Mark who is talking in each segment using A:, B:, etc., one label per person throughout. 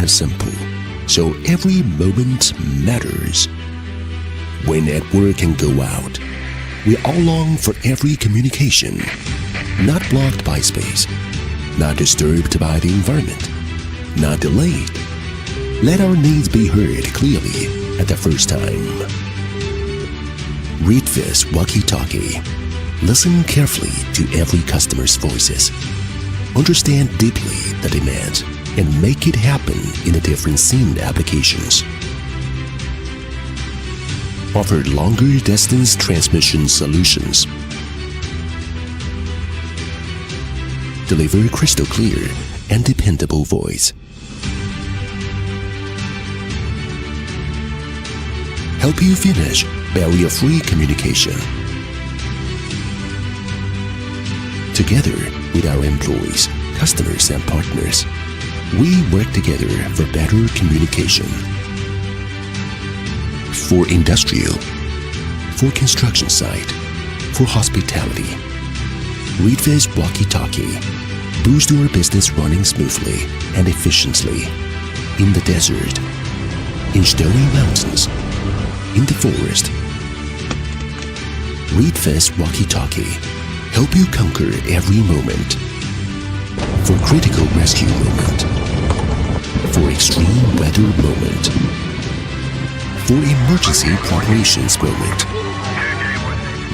A: and simple, so every moment matters. When at work and go out, we all long for every communication, not blocked by space, not disturbed by the environment, not delayed. Let our needs be heard clearly at the first time. RETEVIS walkie-talkie. Listen carefully to every customer's voices. Understand deeply the demands and make it happen in the different scene applications. Offer longer distance transmission solutions. Deliver crystal clear and dependable voice. Help you finish barrier-free communication. Together with our employees, customers, and partners, we work together for better communication. For industrial, for construction site, for hospitality, RETEVIS walkie-talkie boost your business running smoothly and efficiently in the desert, in snowy mountains, in the forest. RETEVIS walkie-talkie help you conquer every moment. For critical rescue moment, for extreme weather moment, for emergency preparations moment.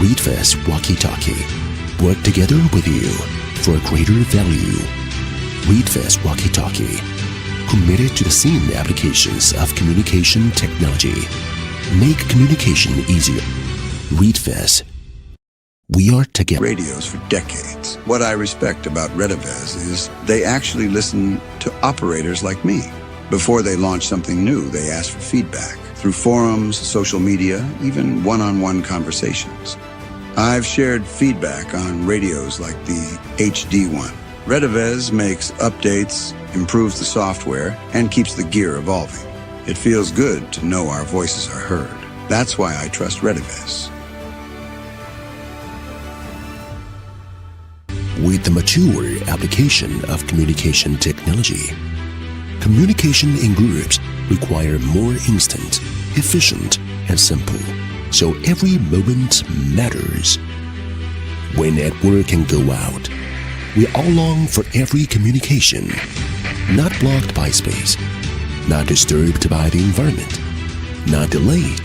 A: RETEVIS walkie-talkie work together with you for a greater value. RETEVIS walkie-talkie committed to the scene applications of communication technology. Make communication easier. RETEVIS. We are together.
B: Radios for decades. What I respect about RETEVIS is they actually listen to operators like me. Before they launch something new, they ask for feedback through forums, social media, even one-on-one conversations. I've shared feedback on radios like the HD one. RETEVIS makes updates, improves the software, and keeps the gear evolving. It feels good to know our voices are heard. That's why I trust RETEVIS.
A: With the mature application of communication technology, communication in groups require more instant, efficient, and simple, so every moment matters. When at work and go out, we all long for every communication, not blocked by space, not disturbed by the environment, not delayed.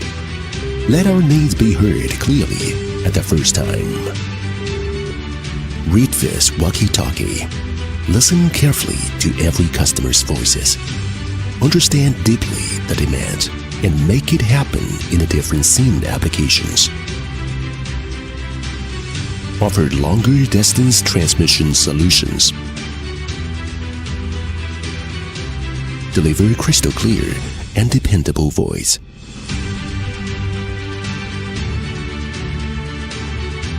A: Let our needs be heard clearly at the first time. RETEVIS walkie-talkie. Listen carefully to every customer's voices. Understand deeply the demands and make it happen in the different scene applications. Offer longer distance transmission solutions. Deliver crystal clear and dependable voice.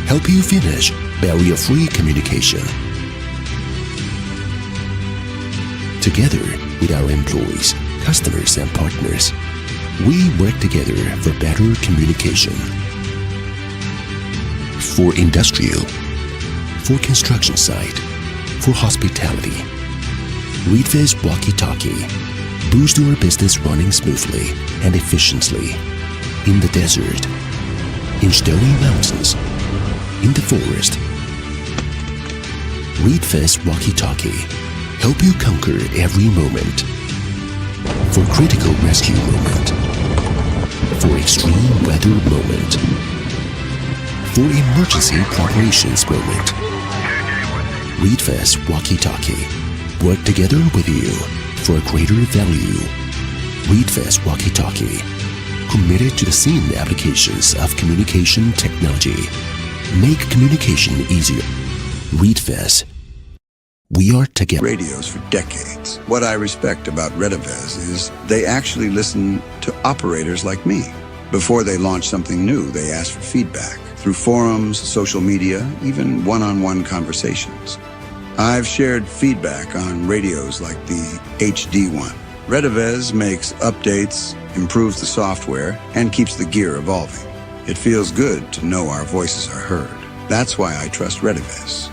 A: Help you finish barrier-free communication. Together with our employees, customers, and partners, we work together for better communication. For industrial, for construction site, for hospitality, RETEVIS walkie-talkie boost your business running smoothly and efficiently in the desert, in snowy mountains, in the forest. RETEVIS walkie-talkie help you conquer every moment. For critical rescue moment, for extreme weather moment, for emergency preparations moment. RETEVIS walkie-talkie work together with you for a greater value. RETEVIS walkie-talkie committed to the scene applications of communication technology. Make communication easier. RETEVIS. We are together.
B: Radios for decades. What I respect about RETEVIS is they actually listen to operators like me. Before they launch something new, they ask for feedback through forums, social media, even one-on-one conversations. I've shared feedback on radios like the HD one. RETEVIS makes updates, improves the software, and keeps the gear evolving. It feels good to know our voices are heard. That's why I trust RETEVIS.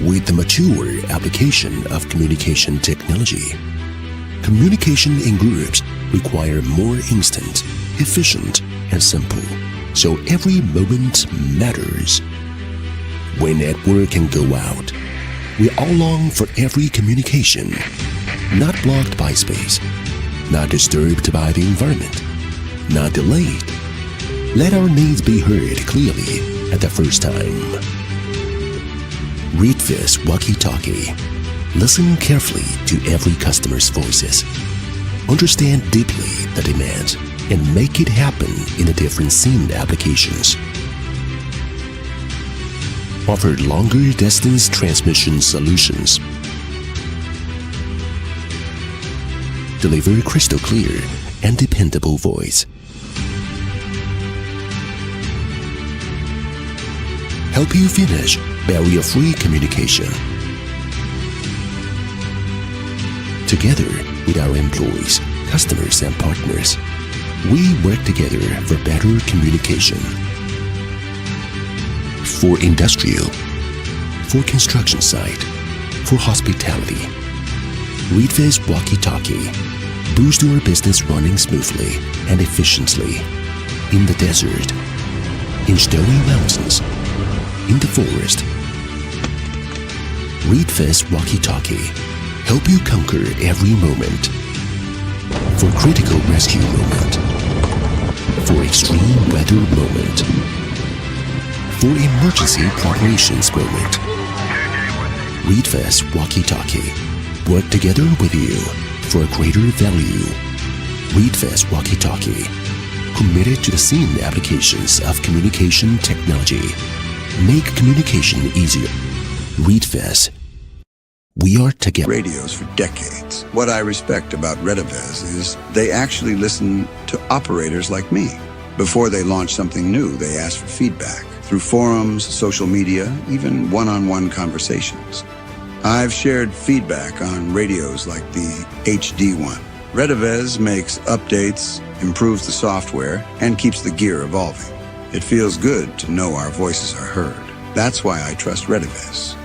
A: With the mature application of communication technology, communication in groups require more instant, efficient, and simple, so every moment matters. When at work and go out, we all long for every communication, not blocked by space, not disturbed by the environment, not delayed. Let our needs be heard clearly at the first time. RETEVIS walkie-talkie. Listen carefully to every customer's voices. Understand deeply the demands and make it happen in the different scene applications. Offered longer distance transmission solutions. Deliver crystal clear and dependable voice. Help you finish barrier-free communication. Together with our employees, customers, and partners, we work together for better communication. For industrial, for construction site, for hospitality, RETEVIS walkie-talkie boost your business running smoothly and efficiently in the desert, in snowy mountains, in the forest. RETEVIS walkie-talkie help you conquer every moment. For critical rescue moment, for extreme weather moment, for emergency preparations moment. RETEVIS walkie-talkie work together with you for a greater value. RETEVIS walkie-talkie committed to the scene applications of communication technology. Make communication easier. RETEVIS. We are together.
B: Radios for decades. What I respect about RETEVIS is they actually listen to operators like me. Before they launch something new, they ask for feedback through forums, social media, even one-on-one conversations. I've shared feedback on radios like the HD one. RETEVIS makes updates, improves the software, and keeps the gear evolving. It feels good to know our voices are heard. That's why I trust RETEVIS.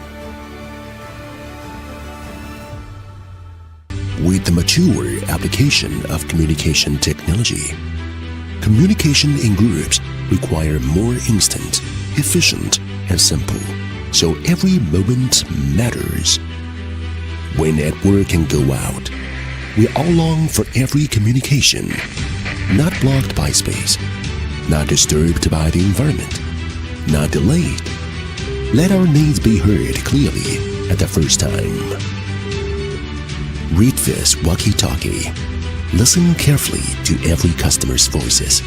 A: With the mature application of communication technology, communication in groups require more instant, efficient, and simple, so every moment matters. When at work and go out, we all long for every communication, not blocked by space, not disturbed by the environment, not delayed. Let our needs be heard clearly at the first time. RETEVIS walkie-talkie. Listen carefully to every customer's voices.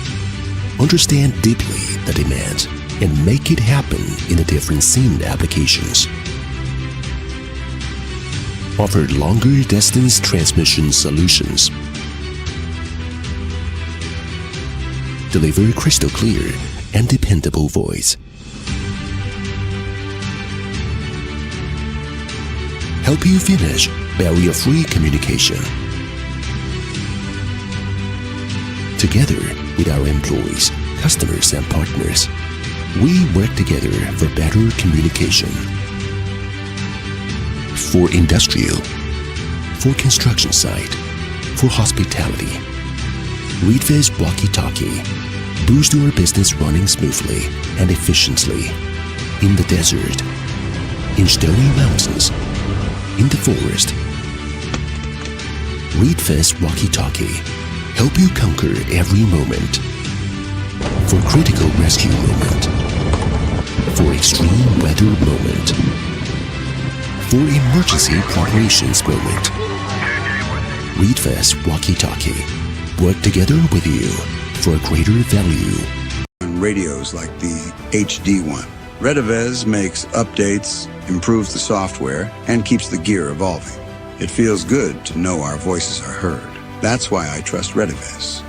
A: Understand deeply the demands and make it happen in the different scene applications. Offered longer distance transmission solutions. Deliver crystal clear and dependable voice. Help you finish barrier-free communication. Together with our employees, customers, and partners, we work together for better communication. For industrial, for construction site, for hospitality, RETEVIS walkie-talkie boost your business running smoothly and efficiently in the desert, in snowy mountains, in the forest. RETEVIS walkie-talkie help you conquer every moment. For critical rescue moment, for extreme weather moment, for emergency preparations moment. RETEVIS walkie-talkie work together with you for a greater value.
B: On radios like the HD one, RETEVIS makes updates, improves the software, and keeps the gear evolving. It feels good to know our voices are heard. That's why I trust RETEVIS.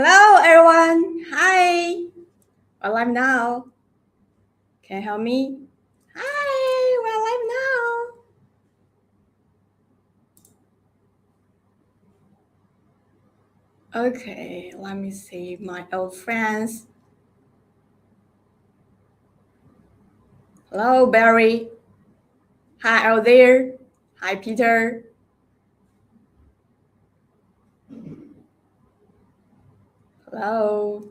C: Hello, everyone. Hi. We're live now. Can you help me? Hi, we're live now. Okay, let me see my old friends. Hello, Barry. Hi, out there. Hi, Peter. Hello.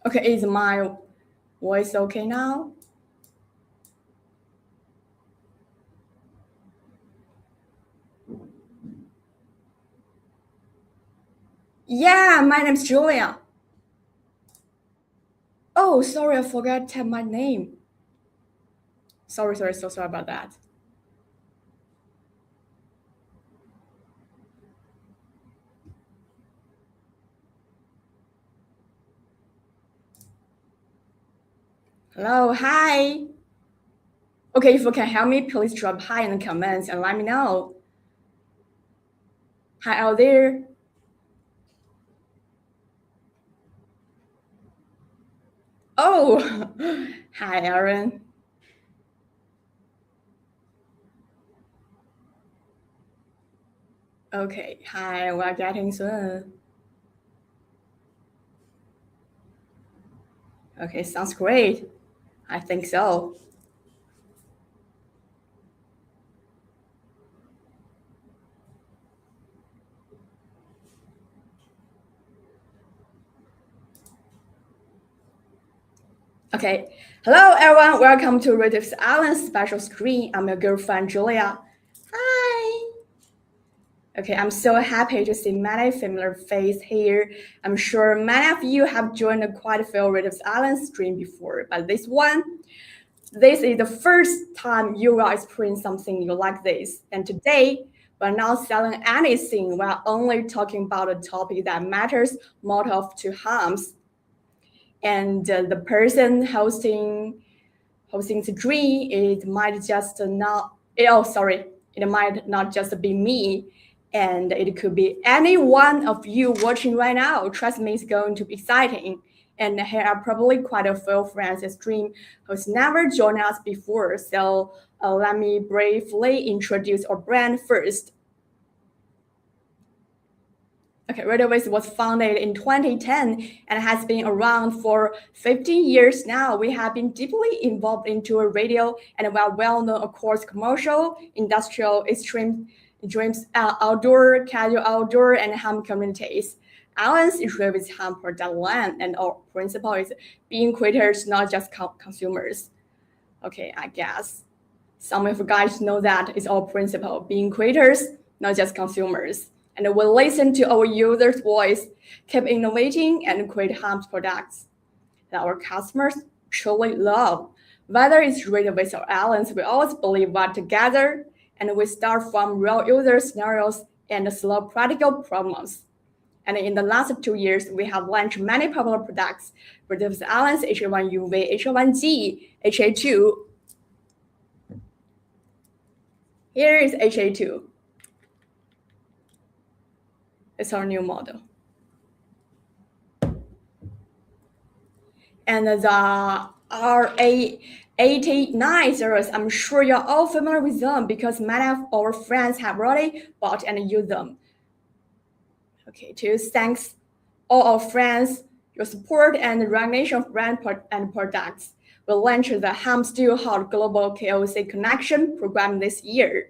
C: Okay, is my voice okay now? Yeah, my name's Julia. Oh, sorry, I forgot to type my name. Sorry, so sorry about that. Hello, hi. Okay, if you can help me, please drop hi in the comments and let me know. Hi out there. Oh, hi, Aaron. Okay, hi, we're getting soon. Okay, sounds great. I think so. Okay, hello everyone. Welcome to RETEVIS AIlunce special screen. I'm your girlfriend Julia. Hi. Okay, I'm so happy to see many familiar faces here. I'm sure many of you have joined quite a few RETEVIS AIlunce stream before, but this is the first time you will experience something new like this. And today, we're not selling anything. We're only talking about a topic that matters most to harms. And the person hosting the dream, it might not just be me, and it could be any one of you watching right now. Trust me, it's going to be exciting. And here are probably quite a few friends in stream who's never joined us before. So let me briefly introduce our brand first. Okay, RETEVIS was founded in 2010 and has been around for 15 years now. We have been deeply involved into a radio and we are well known across commercial, industrial, extreme dreams, outdoor, casual outdoor, and home communities. AIlunce is RETEVIS home product line, and our principle is being creators, not just consumers. Okay, I guess some of you guys know that is our principle, being creators, not just consumers. And we'll listen to our users' voice, keep innovating, and create home products that our customers truly love. Whether it's RETEVIS or AIlunce, we always believe that together, and we start from real user scenarios and solve practical problems. And in the last 2 years, we have launched many popular products, RETEVIS AIlunce, HA1UV, HA1G, HA2. Here is HA2. It's our new model. And the RA89 series, I'm sure you're all familiar with them because many of our friends have already bought and used them. Okay, to thanks all our friends, your support and recognition of brand and products. We'll launch the Ham Still Hot Global KOC Connection program this year.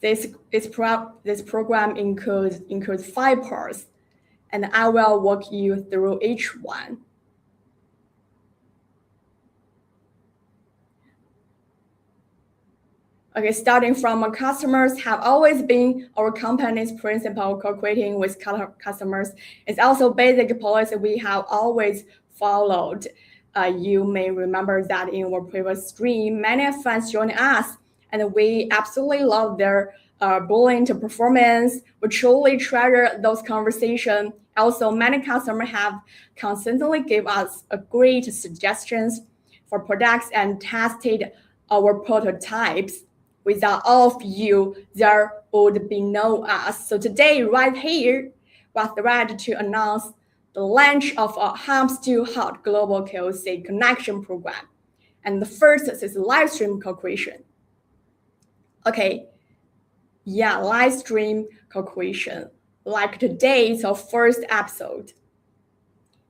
C: This program includes 5 parts, and I will walk you through each one. Okay, starting from our customers have always been our company's principle. Co-creating with customers is also basic policy we have always followed. You may remember that in our previous stream, many fans joined us and we absolutely love their brilliant performance. We truly treasure those conversations. Also, many customers have constantly give us great suggestions for products and tested our prototypes. Without all of you, there would be no us. So today, right here, we're thrilled to announce the launch of our Hub Still Hot Global KOC Connection Program. And the first is live stream co-creation. Okay, yeah, live stream co-creation. Like today's our first episode.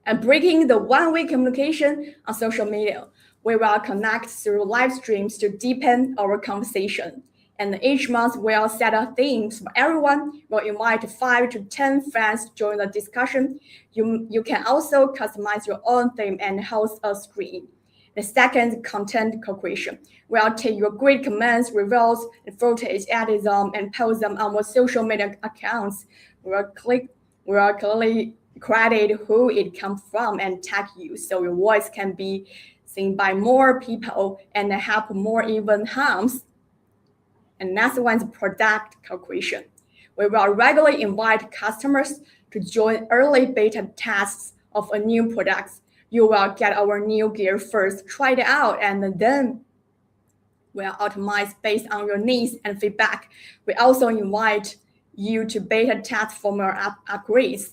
C: And breaking the one-way communication on social media, we will connect through live streams to deepen our conversation. And each month we'll set up themes for everyone. We'll invite 5 to 10 friends to join the discussion. You can also customize your own theme and host a stream. The second, content co-creation. We'll take your great comments, reviews, and footage, edit them, and post them on our social media accounts. We'll clearly credit who it comes from and tag you, so your voice can be seen by more people and help more event homes. And next one is product co-creation. We will regularly invite customers to join early beta tests of a new product. You will get our new gear first, try it out, and then we'll optimize based on your needs and feedback. We also invite you to beta test for more upgrades.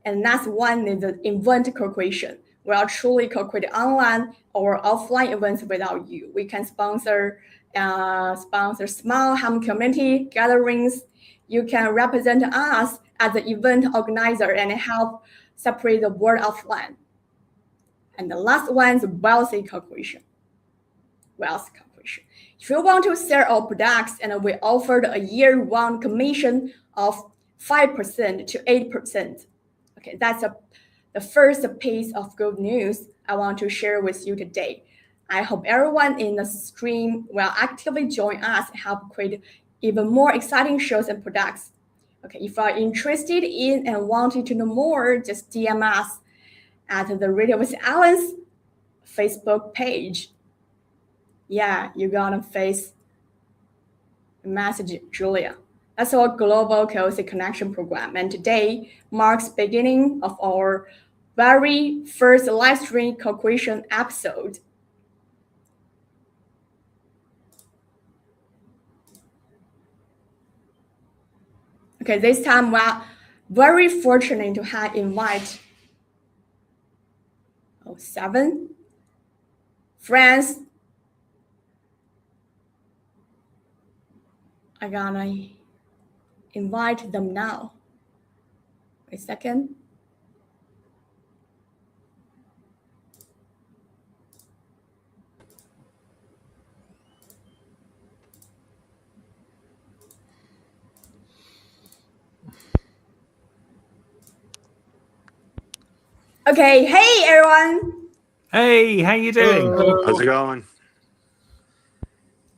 C: And next one is the event co-creation. We'll truly co-create online or offline events without you. We can sponsor small home community gatherings. You can represent us as the event organizer and help separate the word offline. And the last one is wealth co-creation. If you want to sell our products, and we offered a year-round commission of 5% to 8%. Okay, that's the first piece of good news I want to share with you today. I hope everyone in the stream will actively join us and help create even more exciting shows and products. Okay, if you are interested in and wanting to know more, just DM us at the RETEVIS AIlunce Facebook page. Yeah, you're gonna face a message, Julia. That's our global KOC connection program, and today marks beginning of our very first live stream co-creation episode. Okay, this time we're very fortunate to have invite 7 friends. I'm gonna invite them now. Wait a second. Okay, hey everyone.
D: Hey, how you doing?
E: Hello. How's it going?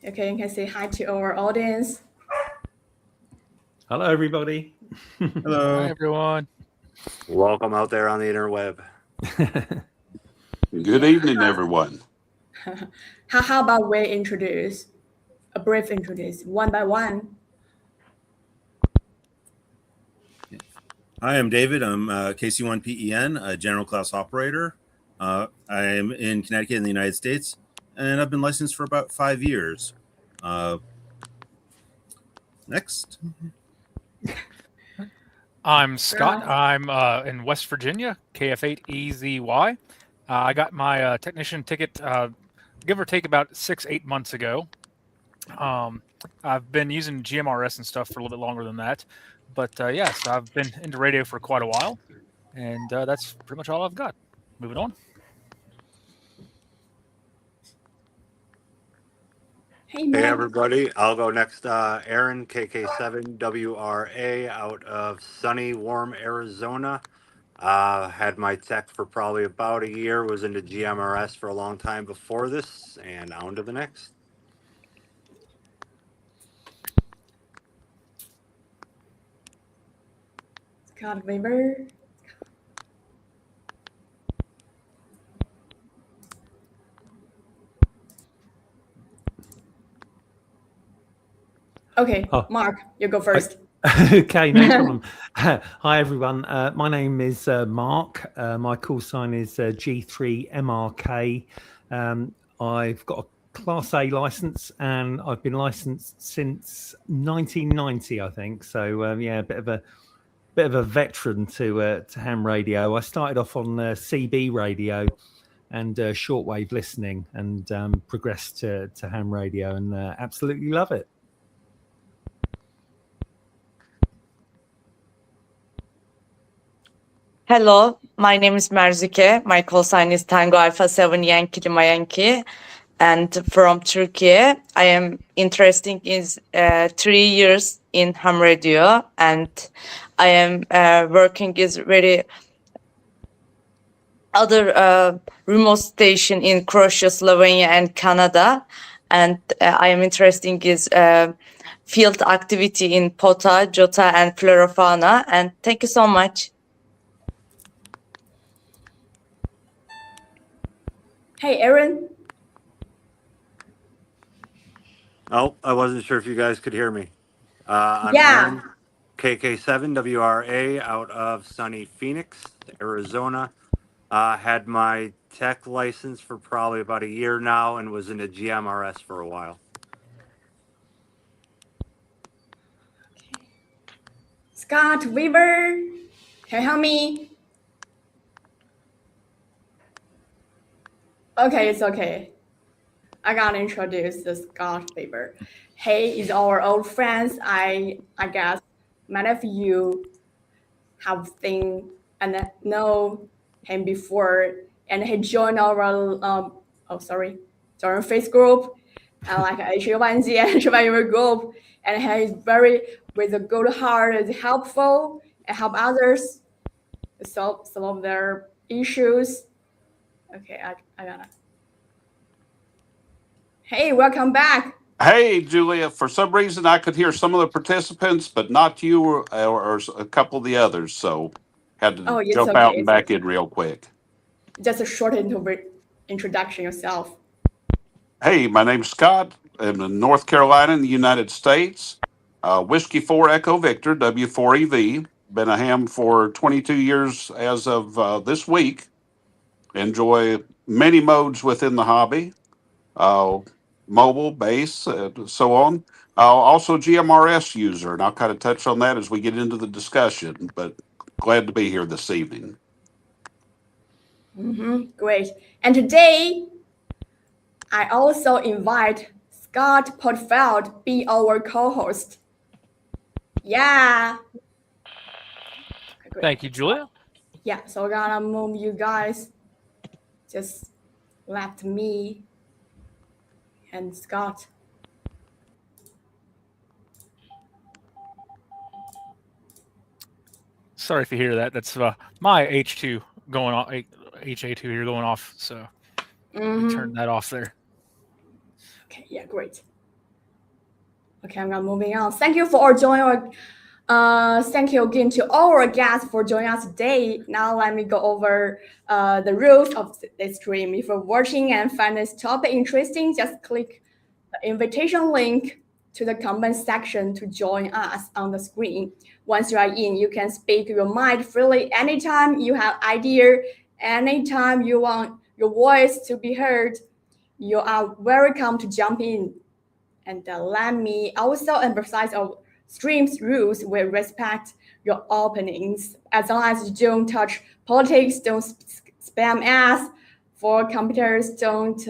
C: Okay, you can say hi to our audience.
D: Hello, everybody.
F: Hello.
G: Hi, everyone.
E: Welcome out there on the interweb.
F: Good evening, everyone.
C: How about we introduce a brief introduce one by one?
H: Hi, I'm David. I'm KC1PEN, a general class operator. I am in Connecticut in the United States, and I've been licensed for about 5 years. Next.
G: I'm Scott. I'm in West Virginia, KF8EZY. I got my technician ticket, give or take, about 6-8 months ago. I've been using GMRS and stuff for a little bit longer than that. But yes, I've been into radio for quite a while. And that's pretty much all I've got. Moving on.
C: Hey,
E: Hey everybody, I'll go next. Aaron, KK7WRA, out of sunny, warm Arizona. Had my tech for probably about a year, was into GMRS for a long time before this, and on to the next.
C: Scott Weber. Okay,
D: Oh.
C: Mark, you go first.
D: Okay, no problem. Hi, everyone. My name is Mark. My call sign is G3MRK. I've got a Class A license, and I've been licensed since 1990, I think. So yeah, a bit of a veteran to ham radio. I started off on CB radio and shortwave listening, and progressed to ham radio, and absolutely love it.
F: Hello, my name is Merzuke. My call sign is Tango Alpha 7 Yankee Lima Yankee, and from Turkey. I am interested in 3 years in ham radio, and I am working is very other remote station in Croatia, Slovenia, and Canada, and I am interested is field activity in POTA, JOTA, and Flora-Fauna. And thank you so much.
C: Hey, Aaron.
E: Oh, I wasn't sure if you guys could hear me. I'm
C: Yeah.
E: Aaron, KK7WRA out of sunny Phoenix, Arizona. Had my tech license for probably about a year now and was into GMRS for a while.
C: Scott Weaver, can you help me? Okay, it's okay. I gotta introduce the Scott Weaver. He is our old friends. I guess many of you have seen and know him before, and he joined our joined face group, like AIlunce and Survivor group, and he is very with a good heart, is helpful and help others to solve some of their issues. Okay, I gotta. Hey, welcome back.
I: Hey, Julia. For some reason, I could hear some of the participants, but not you or a couple of the others. So had to jump out and back in real quick.
C: Just a short introduction yourself.
I: Hey, my name's Scott. I'm in North Carolina in the United States. Whiskey 4 Echo Victor, W4EV. Been a ham for 22 years as of this week. Enjoy many modes within the hobby. Mobile, base, so on. Also GMRS user, and I'll kind of touch on that as we get into the discussion, but glad to be here this evening.
C: Great. And today, I also invite Scott Portfeld be our co-host. Yeah.
G: Okay, thank you, Julia.
C: Yeah, so we're gonna move you guys. Just left me and Scott.
G: Sorry if you hear that. That's my H2 going on, HA2 here going off. So turn that off there.
C: Okay, yeah, great. Okay, I'm gonna moving on. Thank you for joining our. Thank you again to all our guests for joining us today. Now let me go over the rules of this stream. If you're watching and find this topic interesting, just click the invitation link to the comment section to join us on the screen. Once you are in, you can speak your mind freely anytime you have idea, anytime you want your voice to be heard. You are welcome to jump in. And let me also emphasize our stream's rules will respect your openings. As long as you don't touch politics, don't spam ads for computers, don't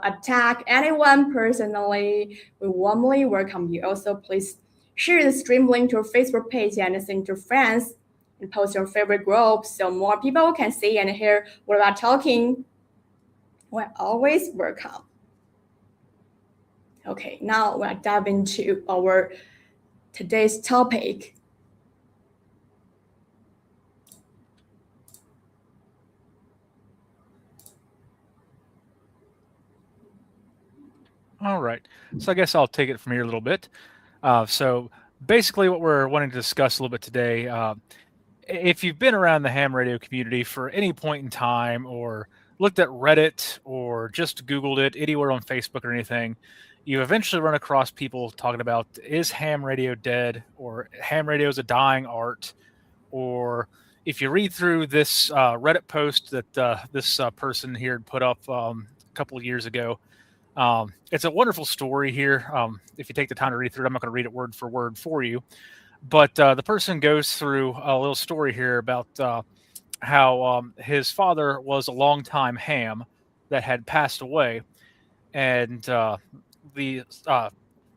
C: attack anyone personally, we warmly welcome you. Also, please share the stream link to your Facebook page and send to friends and post your favorite group so more people can see and hear what we're talking. We're always welcome. Okay, now we'll dive into our today's topic.
G: All right. So I guess I'll take it from here a little bit. So basically what we're wanting to discuss a little bit today, if you've been around the ham radio community for any point in time or looked at Reddit or just Googled it anywhere on Facebook or anything, you eventually run across people talking about, is ham radio dead, or ham radio is a dying art, or if you read through this Reddit post that this person here had put up a couple of years ago, it's a wonderful story here. If you take the time to read through it, I'm not going to read it word for word for you, but the person goes through a little story here about how his father was a longtime ham that had passed away, and the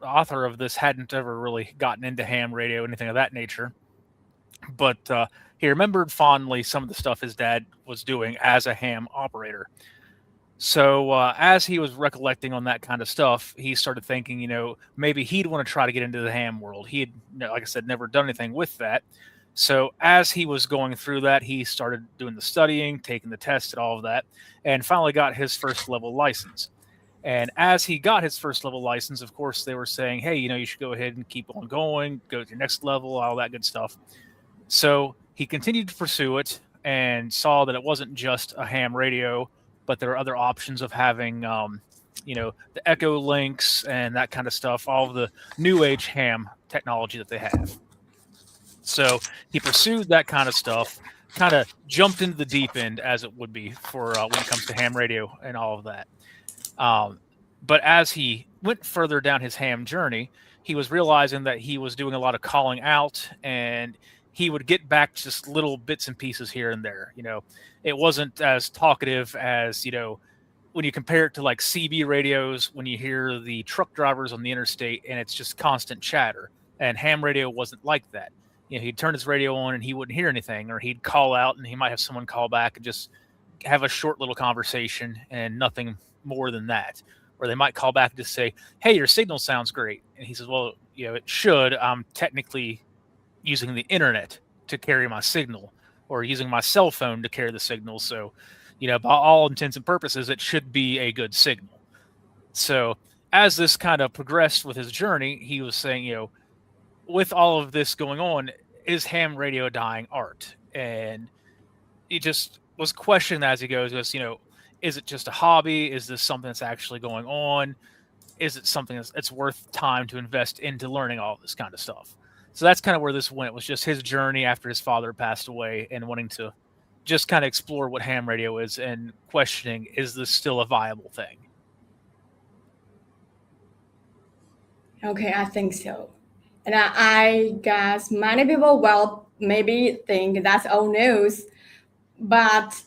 G: author of this hadn't ever really gotten into ham radio, anything of that nature. But he remembered fondly some of the stuff his dad was doing as a ham operator. So as he was recollecting on that kind of stuff, he started thinking, maybe he'd want to try to get into the ham world. He had, like I said, never done anything with that. So as he was going through that, he started doing the studying, taking the test and all of that, and finally got his first level license. And as he got his first level license, of course, they were saying, hey, you should go ahead and keep on going, go to your next level, all that good stuff. So he continued to pursue it and saw that it wasn't just a ham radio, but there are other options of having, the echo links and that kind of stuff, all of the new age ham technology that they have. So he pursued that kind of stuff, kind of jumped into the deep end, as it would be for when it comes to ham radio and all of that. But as he went further down his ham journey, he was realizing that he was doing a lot of calling out, and he would get back just little bits and pieces here and there. It wasn't as talkative as, when you compare it to like CB radios, when you hear the truck drivers on the interstate and it's just constant chatter. And ham radio wasn't like that. He'd turn his radio on and he wouldn't hear anything, or he'd call out and he might have someone call back and just have a short little conversation and nothing more than that. Or they might call back and just say, hey, your signal sounds great. And he says, well, it should. I'm technically using the internet to carry my signal, or using my cell phone to carry the signal. So, by all intents and purposes, it should be a good signal. So as this kind of progressed with his journey, he was saying, with all of this going on, is ham radio a dying art? And he just was questioning as he goes, is it just a hobby? Is this something that's actually going on? Is it something that's worth time to invest into learning all this kind of stuff? So that's kind of where this went. It was just his journey after his father passed away and wanting to just kind of explore what ham radio is and questioning, is this still a viable thing?
C: Okay, I think so. And I guess many people maybe think that's old news, but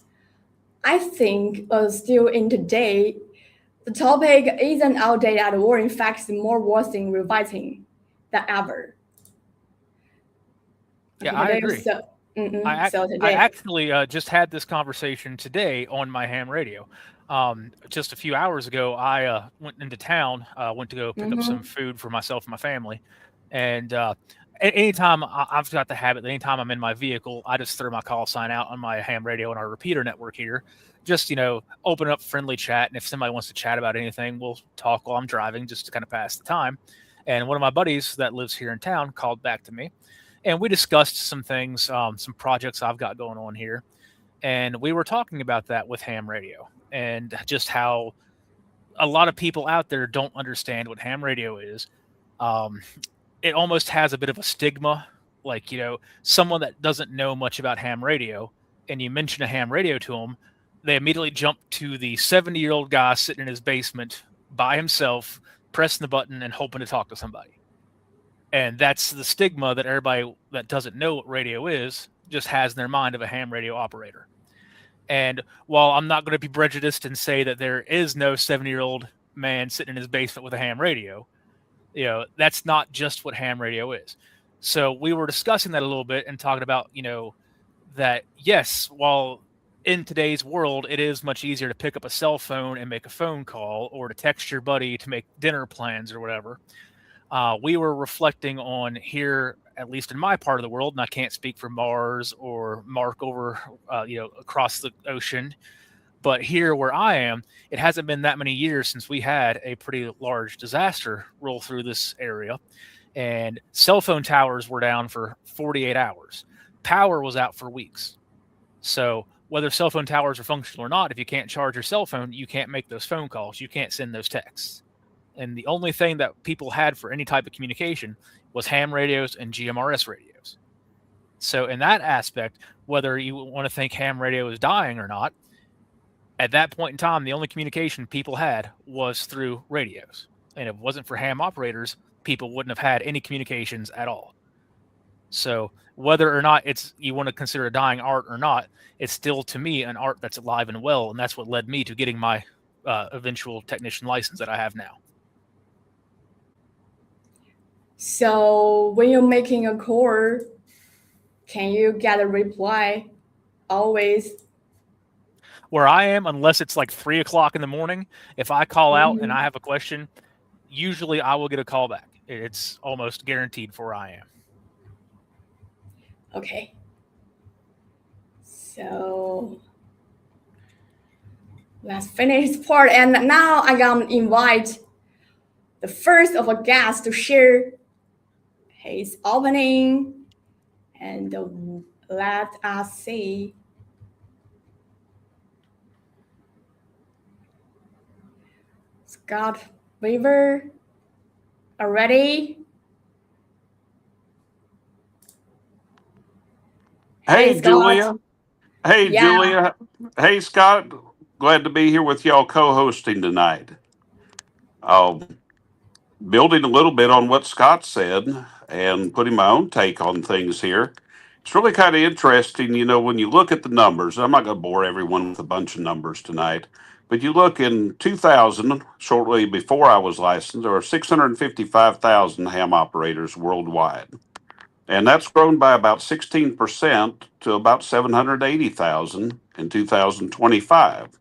C: I think still in today, the topic isn't outdated or in fact more worth in revisiting than ever.
G: Yeah, I agree. I actually just had this conversation today on my ham radio. Just a few hours ago, I went into town, went to go pick up some food for myself and my family. And anytime I've got the habit that anytime I'm in my vehicle, I just throw my call sign out on my ham radio on our repeater network here. Just, open up friendly chat. And if somebody wants to chat about anything, we'll talk while I'm driving just to kind of pass the time. And one of my buddies that lives here in town called back to me. And we discussed some things, some projects I've got going on here. And we were talking about that with ham radio and just how a lot of people out there don't understand what ham radio is. It almost has a bit of a stigma, like, someone that doesn't know much about ham radio and you mention a ham radio to them, they immediately jump to the 70-year-old guy sitting in his basement by himself, pressing the button and hoping to talk to somebody. And that's the stigma that everybody that doesn't know what radio is just has in their mind of a ham radio operator. And while I'm not going to be prejudiced and say that there is no 70-year-old man sitting in his basement with a ham radio, that's not just what ham radio is. So we were discussing that a little bit and talking about, that yes, while in today's world, it is much easier to pick up a cell phone and make a phone call, or to text your buddy to make dinner plans or whatever. We were reflecting on here, at least in my part of the world, and I can't speak for Mars or Mark over, across the ocean, but here where I am, it hasn't been that many years since we had a pretty large disaster roll through this area, and cell phone towers were down for 48 hours. Power was out for weeks. So whether cell phone towers are functional or not, if you can't charge your cell phone, you can't make those phone calls. You can't send those texts. And the only thing that people had for any type of communication was ham radios and GMRS radios. So in that aspect, whether you want to think ham radio is dying or not, at that point in time, the only communication people had was through radios. And if it wasn't for ham operators, people wouldn't have had any communications at all. So whether or not you want to consider a dying art or not, it's still, to me, an art that's alive and well. And that's what led me to getting my eventual technician license that I have now.
C: So when you're making a call, can you get a reply always?
G: Where I am, unless it's like 3 o'clock in the morning, if I call out and I have a question, usually I will get a call back. It's almost guaranteed for where I am.
C: Okay. So let's finish this part. And now I'm going to invite the first of a guest to share his opening. And let us see. Scott Weaver, are ready?
I: Hey,
C: Scott.
I: Julia. Hey,
C: Yeah.
I: Julia. Hey, Scott. Glad to be here with y'all co-hosting tonight. Building a little bit on what Scott said and putting my own take on things here. It's really kind of interesting, when you look at the numbers. I'm not going to bore everyone with a bunch of numbers tonight, but you look in 2000, shortly before I was licensed, there were 655,000 ham operators worldwide. And that's grown by about 16% to about 780,000 in 2025.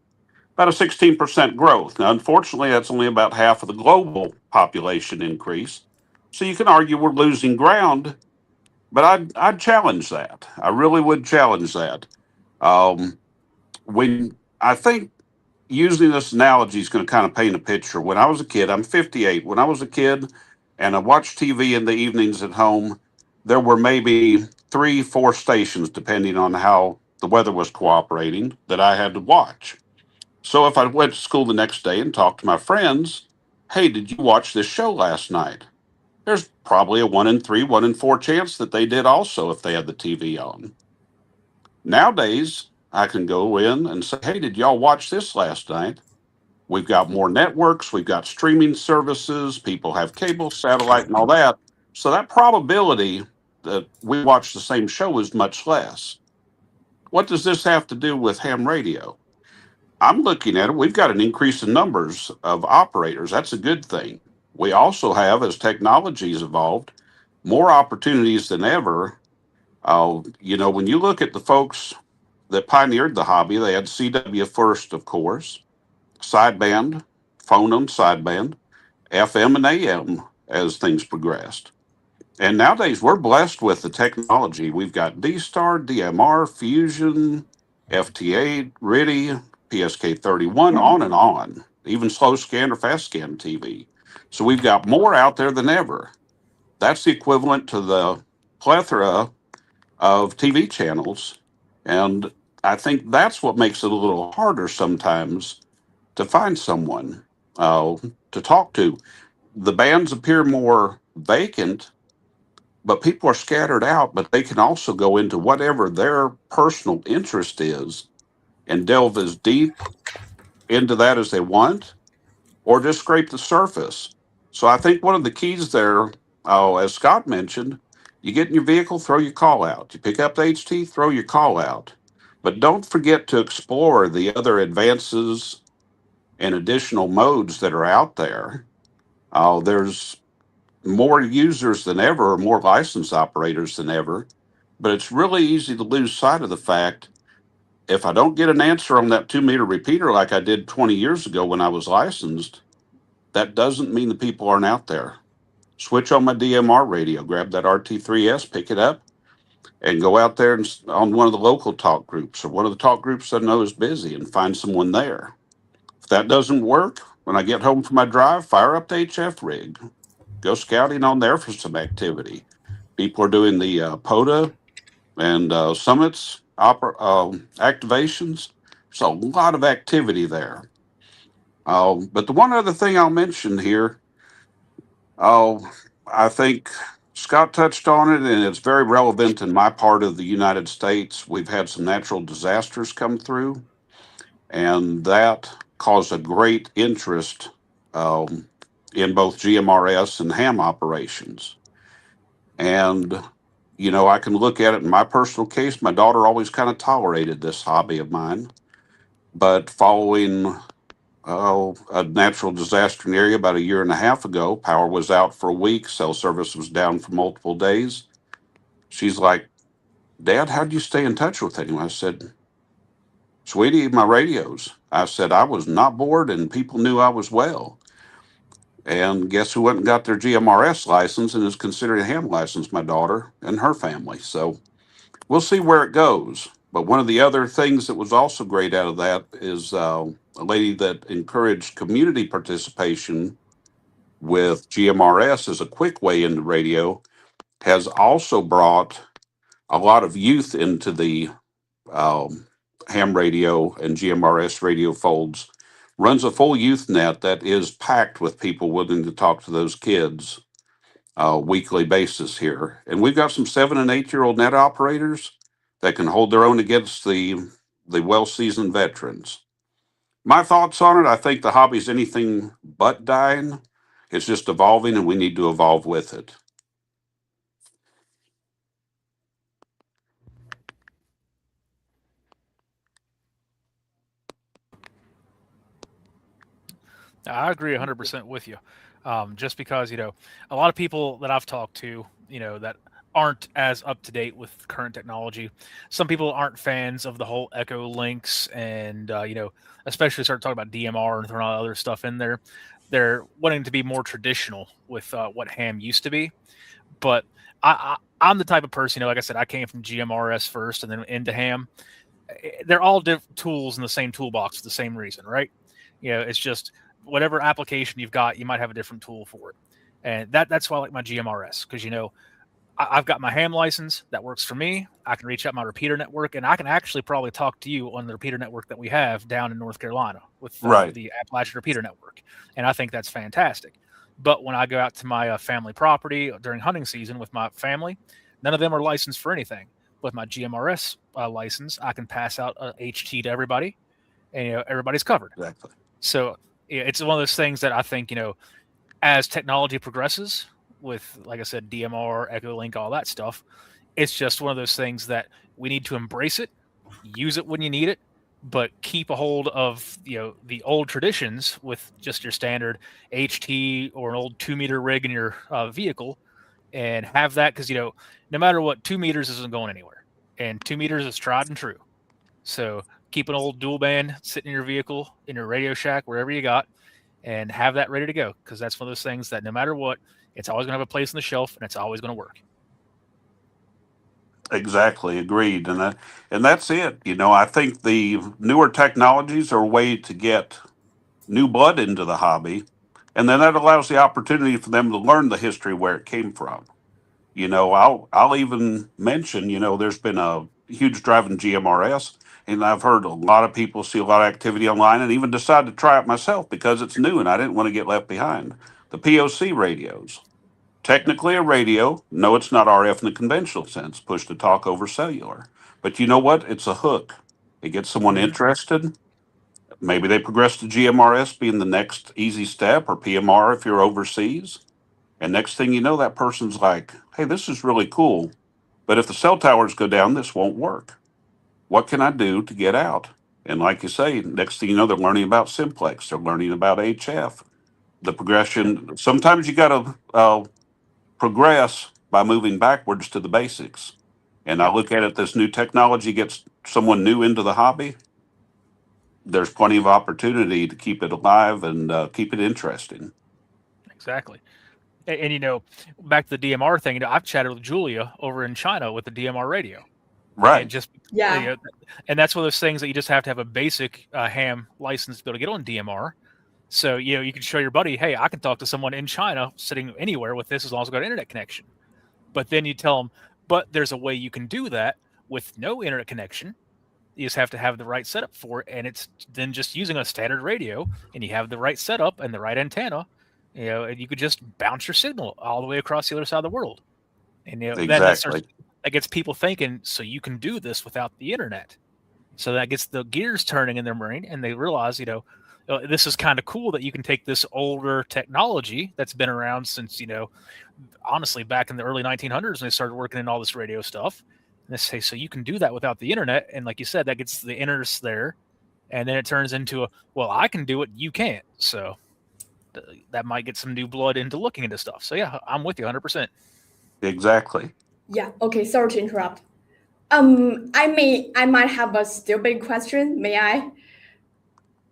I: About a 16% growth. Now, unfortunately, that's only about half of the global population increase. So you can argue we're losing ground, but I'd challenge that. I really would challenge that. When I think using this analogy is going to kind of paint a picture. When I was a kid, I'm 58. When I was a kid and I watched TV in the evenings at home, there were maybe 3, 4 stations, depending on how the weather was cooperating, that I had to watch. So if I went to school the next day and talked to my friends, hey, did you watch this show last night? There's probably a 1 in 3, 1 in 4 chance that they did also if they had the TV on. Nowadays, I can go in and say, hey, did y'all watch this last night? We've got more networks, we've got streaming services, people have cable, satellite, and all that. So that probability that we watch the same show is much less. What does this have to do with ham radio? I'm looking at it, we've got an increase in numbers of operators. That's a good thing. We also have, as technology's evolved, more opportunities than ever. When you look at the folks that pioneered the hobby, they had CW first, of course, sideband, phone on sideband, FM and AM as things progressed. And nowadays we're blessed with the technology. We've got D-Star, DMR, Fusion, FT8, RIDI, PSK31, on and on, even slow scan or fast scan TV. So we've got more out there than ever. That's the equivalent to the plethora of TV channels. And I think that's what makes it a little harder sometimes to find someone to talk to. The bands appear more vacant, but people are scattered out, but they can also go into whatever their personal interest is and delve as deep into that as they want, or just scrape the surface. So I think one of the keys there, as Scott mentioned, you get in your vehicle, throw your call out. You pick up the HT, throw your call out. But don't forget to explore the other advances and additional modes that are out there. There's more users than ever, or more license operators than ever, but it's really easy to lose sight of the fact if I don't get an answer on that 2-meter repeater like I did 20 years ago when I was licensed, that doesn't mean the people aren't out there. Switch on my DMR radio, grab that RT3S, pick it up, and go out there and on one of the local talk groups or one of the talk groups I know is busy and find someone there. If that doesn't work, when I get home from my drive, fire up the HF rig. Go scouting on there for some activity. People are doing the POTA and summits activations. So a lot of activity there. But the one other thing I'll mention here, Oh, I think Scott touched on it, and it's very relevant in my part of the United States. We've had some natural disasters come through, and that caused a great interest um, in both GMRS and ham operations. And, I can look at it in my personal case. My daughter always kind of tolerated this hobby of mine, but following a natural disaster in the area about a year and a half ago. Power was out for a week. Cell service was down for multiple days. She's like, Dad, how'd you stay in touch with anyone? I said, Sweetie, my radios. I said, I was not bored and people knew I was well. And guess who went and got their GMRS license and is considered a ham license? My daughter and her family. So we'll see where it goes. But one of the other things that was also great out of that is a lady that encouraged community participation with GMRS as a quick way into radio has also brought a lot of youth into the um, ham radio and GMRS radio folds. Runs a full youth net that is packed with people willing to talk to those kids weekly basis here. And we've got some 7 and 8-year-old net operators that can hold their own against the well seasoned veterans. My thoughts on it, I think the hobby's anything but dying. It's just evolving and we need to evolve with it.
G: I agree 100% with you. Just because, a lot of people that I've talked to, that aren't as up to date with current technology. Some people aren't fans of the whole echo links and, especially start talking about DMR and throwing all other stuff in there. They're wanting to be more traditional with what ham used to be. But I'm the type of person, like I said, I came from GMRS first and then into ham. They're all different tools in the same toolbox for the same reason, right? It's just whatever application you've got, you might have a different tool for it. And that's why I like my GMRS, because, I've got my ham license that works for me. I can reach out my repeater network, and I can actually probably talk to you on the repeater network that we have down in North Carolina with
I: Right.
G: the Appalachian repeater network. And I think that's fantastic. But when I go out to my family property during hunting season with my family, none of them are licensed for anything. With my GMRS license, I can pass out a HT to everybody, and everybody's covered.
I: Exactly.
G: So it's one of those things that I think, as technology progresses with, like I said, DMR, Echo Link, all that stuff, it's just one of those things that we need to embrace it, use it when you need it, but keep a hold of, the old traditions with just your standard HT or an old 2-meter rig in your vehicle, and have that, because, no matter what, 2 meters isn't going anywhere, and 2 meters is tried and true. So keep an old dual band sitting in your vehicle, in your Radio Shack, wherever you got, and have that ready to go, because that's one of those things that no matter what, it's always going to have a place on the shelf, and it's always going to work.
I: Exactly. Agreed. And that's it. I think the newer technologies are a way to get new blood into the hobby. And then that allows the opportunity for them to learn the history where it came from. I'll even mention, there's been a huge drive in GMRS, and I've heard a lot of people see a lot of activity online and even decide to try it myself because it's new and I didn't want to get left behind. The POC radios. Technically a radio. No, it's not RF in the conventional sense, push to talk over cellular. But you know what? It's a hook. It gets someone interested. Maybe they progress to GMRS being the next easy step, or PMR if you're overseas. And next thing you know, that person's like, hey, this is really cool. But if the cell towers go down, this won't work. What can I do to get out? And like you say, next thing you know, they're learning about simplex. They're learning about HF. The progression, sometimes you got to progress by moving backwards to the basics. And I look at it, this new technology gets someone new into the hobby. There's plenty of opportunity to keep it alive and keep it interesting.
G: Exactly. And back to the DMR thing, I've chatted with Julia over in China with the DMR radio.
I: Right.
G: And just,
C: Yeah.
G: And that's one of those things that you just have to have a basic ham license to be able to get on DMR. So, you can show your buddy, hey, I can talk to someone in China sitting anywhere with this as long as I've got an internet connection. But then you tell them, but there's a way you can do that with no internet connection. You just have to have the right setup for it. And it's then just using a standard radio, and you have the right setup and the right antenna. And you could just bounce your signal all the way across the other side of the world. And then
I: Exactly.
G: that gets people thinking, so you can do this without the internet. So that gets the gears turning in their brain, and they realize, this is kind of cool that you can take this older technology that's been around since, honestly, back in the early 1900s when they started working in all this radio stuff. And they say, so you can do that without the internet. And like you said, that gets the interest there. And then it turns into well, I can do it, you can't. So that might get some new blood into looking into stuff. So yeah, I'm with you 100%.
I: Exactly.
C: Yeah. Okay. Sorry to interrupt. I might have a stupid question. May I?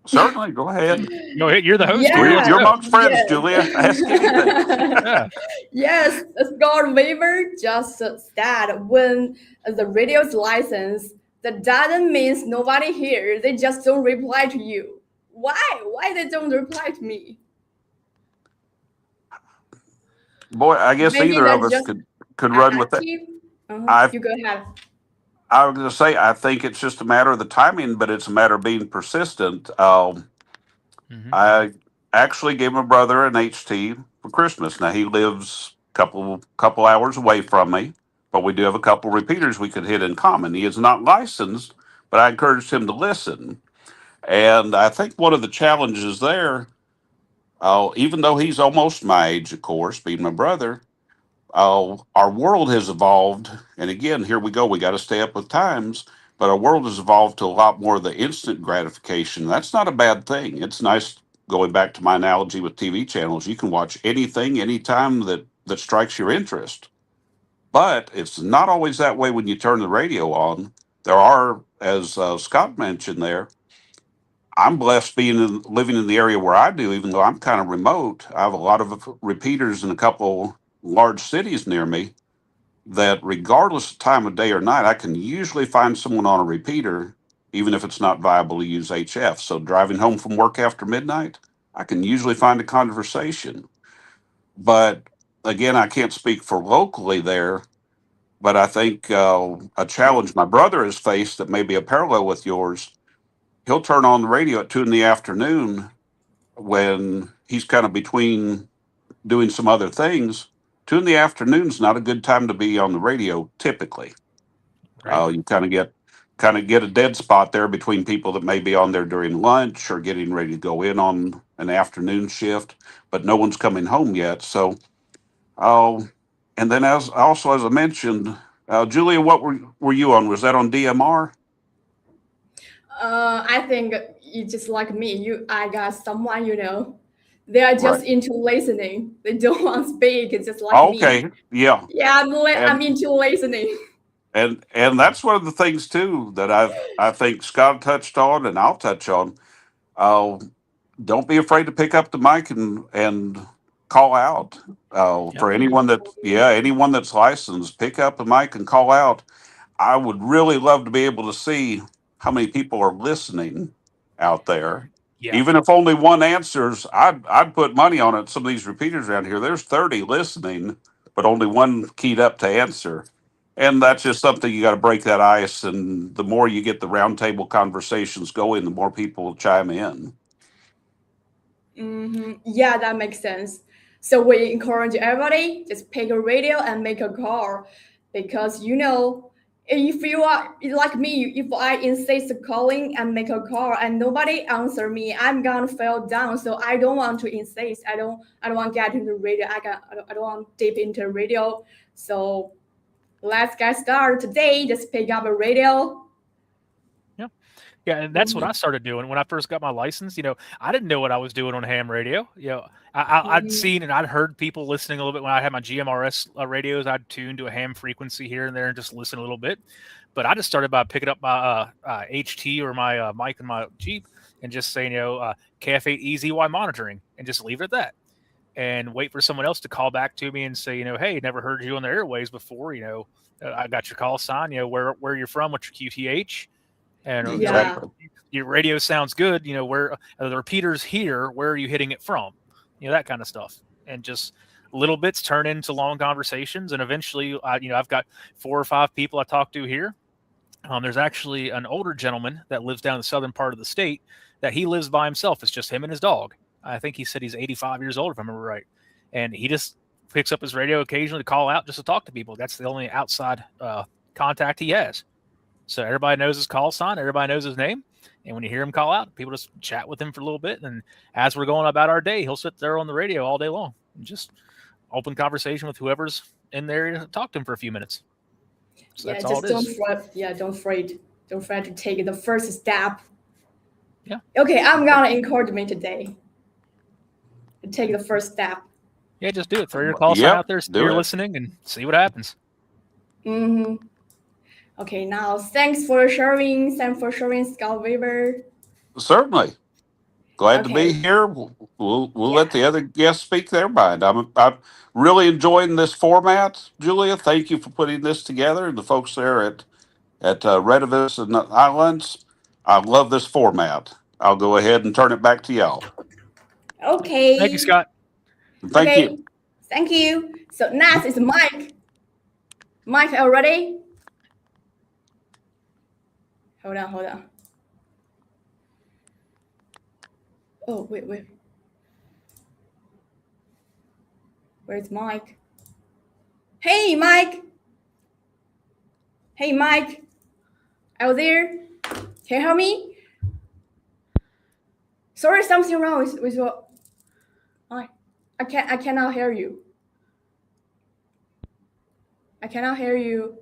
I: Certainly, go ahead.
G: No, you're the host.
C: Yeah.
I: You're amongst friends,
C: Yes.
I: Julia. Ask anything.
G: Yeah.
C: Yes, Scott Weaver just said when the radio's licensed, that doesn't mean nobody here. They just don't reply to you. Why? Why they don't reply to me?
I: Boy, I guess
C: Maybe
I: either of
C: they're
I: us
C: just
I: could run with that.
C: active. You go ahead.
I: I was going to say, I think it's just a matter of the timing, but it's a matter of being persistent. I actually gave my brother an HT for Christmas. Now he lives a couple hours away from me, but we do have a couple repeaters we could hit in common. He is not licensed, but I encouraged him to listen. And I think one of the challenges there, even though he's almost my age, of course, being my brother, our world has evolved. And again, here we go. We got to stay up with times. But our world has evolved to a lot more of the instant gratification. That's not a bad thing. It's nice, going back to my analogy with TV channels. You can watch anything, anytime that strikes your interest. But it's not always that way when you turn the radio on. There are, as Scott mentioned there, I'm blessed living in the area where I do, even though I'm kind of remote. I have a lot of repeaters in a couple large cities near me that regardless of time of day or night, I can usually find someone on a repeater, even if it's not viable to use HF. So driving home from work after midnight, I can usually find a conversation. But again, I can't speak for locally there, but I think a challenge my brother has faced that may be a parallel with yours, he'll turn on the radio at 2 p.m. when he's kind of between doing some other things. 2 p.m. is not a good time to be on the radio typically.
G: Right.
I: You kind of get a dead spot there between people that may be on there during lunch or getting ready to go in on an afternoon shift, but no one's coming home yet. So, and then as I mentioned, Julia, what were you on? Was that on DMR?
C: I think you just like me. I got someone, they are just into listening. They don't want to speak. It's just like me.
I: Okay, yeah.
C: Yeah, I'm into listening.
I: And that's one of the things too that I think Scott touched on, and I'll touch on. Don't be afraid to pick up the mic and call out. For anyone that's licensed, pick up the mic and call out. I would really love to be able to see how many people are listening out there.
G: Yeah.
I: Even if only one answers, I'd put money on it. Some of these repeaters around here, there's 30 listening, but only one keyed up to answer. And that's just something you got to break that ice. And the more you get the roundtable conversations going, the more people will chime in.
C: Yeah, that makes sense. So we encourage everybody just pick a radio and make a call, because if you are like me, if I insist calling and make a call and nobody answer me, I'm gonna fall down. So I don't want to insist. I don't want to get into radio. I don't want deep into radio. So let's get started today. Just pick up a radio.
G: Yeah, and that's what I started doing when I first got my license. I didn't know what I was doing on ham radio. I'd seen and I'd heard people listening a little bit when I had my GMRS radios. I'd tune to a ham frequency here and there and just listen a little bit. But I just started by picking up my HT or my mic in my Jeep and just saying, KF8 EZY monitoring, and just leave it at that. And wait for someone else to call back to me and say, hey, never heard you on the airways before. I got your call sign. Where you're from, what's your QTH. And your radio sounds good. Where the repeaters here, where are you hitting it from? That kind of stuff. And just little bits turn into long conversations. And eventually, I've got 4 or 5 people I talk to here. There's actually an older gentleman that lives down in the southern part of the state that he lives by himself. It's just him and his dog. I think he said he's 85 years old, if I remember right. And he just picks up his radio occasionally to call out just to talk to people. That's the only outside contact he has. So everybody knows his call sign. Everybody knows his name. And when you hear him call out, people just chat with him for a little bit. And as we're going about our day, he'll sit there on the radio all day long and just open conversation with whoever's in there to talk to him for a few minutes. So that's all it is.
C: Don't afraid to take the first step.
G: Yeah.
C: Okay, I'm gonna encourage me today to take the first step.
G: Yeah, just do it. Throw your call sign out there, you're listening, and see what happens.
C: Mm-hmm. Okay, now thanks for sharing, Scott Weaver.
I: Certainly. Glad to be here. We'll let the other guests speak their mind. I'm really enjoying this format, Julia. Thank you for putting this together, and the folks there at RETEVIS and AIlunce. I love this format. I'll go ahead and turn it back to y'all.
C: Okay.
G: Thank you, Scott.
I: Thank you.
C: Thank you. So next is Mike. Mike, are you ready? Hold on. Oh, wait. Where's Mike? Hey, Mike. Are you there? Can you hear me? Sorry, something wrong with your... I cannot hear you. I cannot hear you.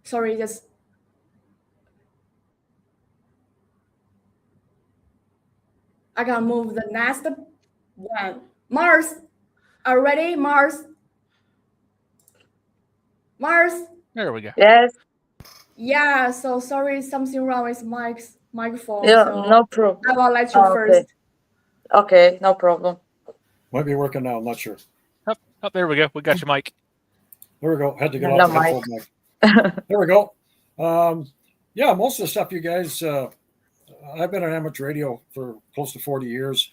C: Sorry, just... I gotta move the next one. Mars, are you ready? Mars?
G: There we go.
F: Yes.
C: Yeah, so sorry, something wrong with Mike's microphone.
F: Yeah,
C: so
F: no problem.
C: I will let you first.
F: Okay, no problem.
J: Might be working now. I'm not sure.
G: Oh, there we go. We got your mic.
J: There we go. Had to get off the headphone mic. There we go. Yeah, most of the stuff you guys, I've been on amateur radio for close to 40 years,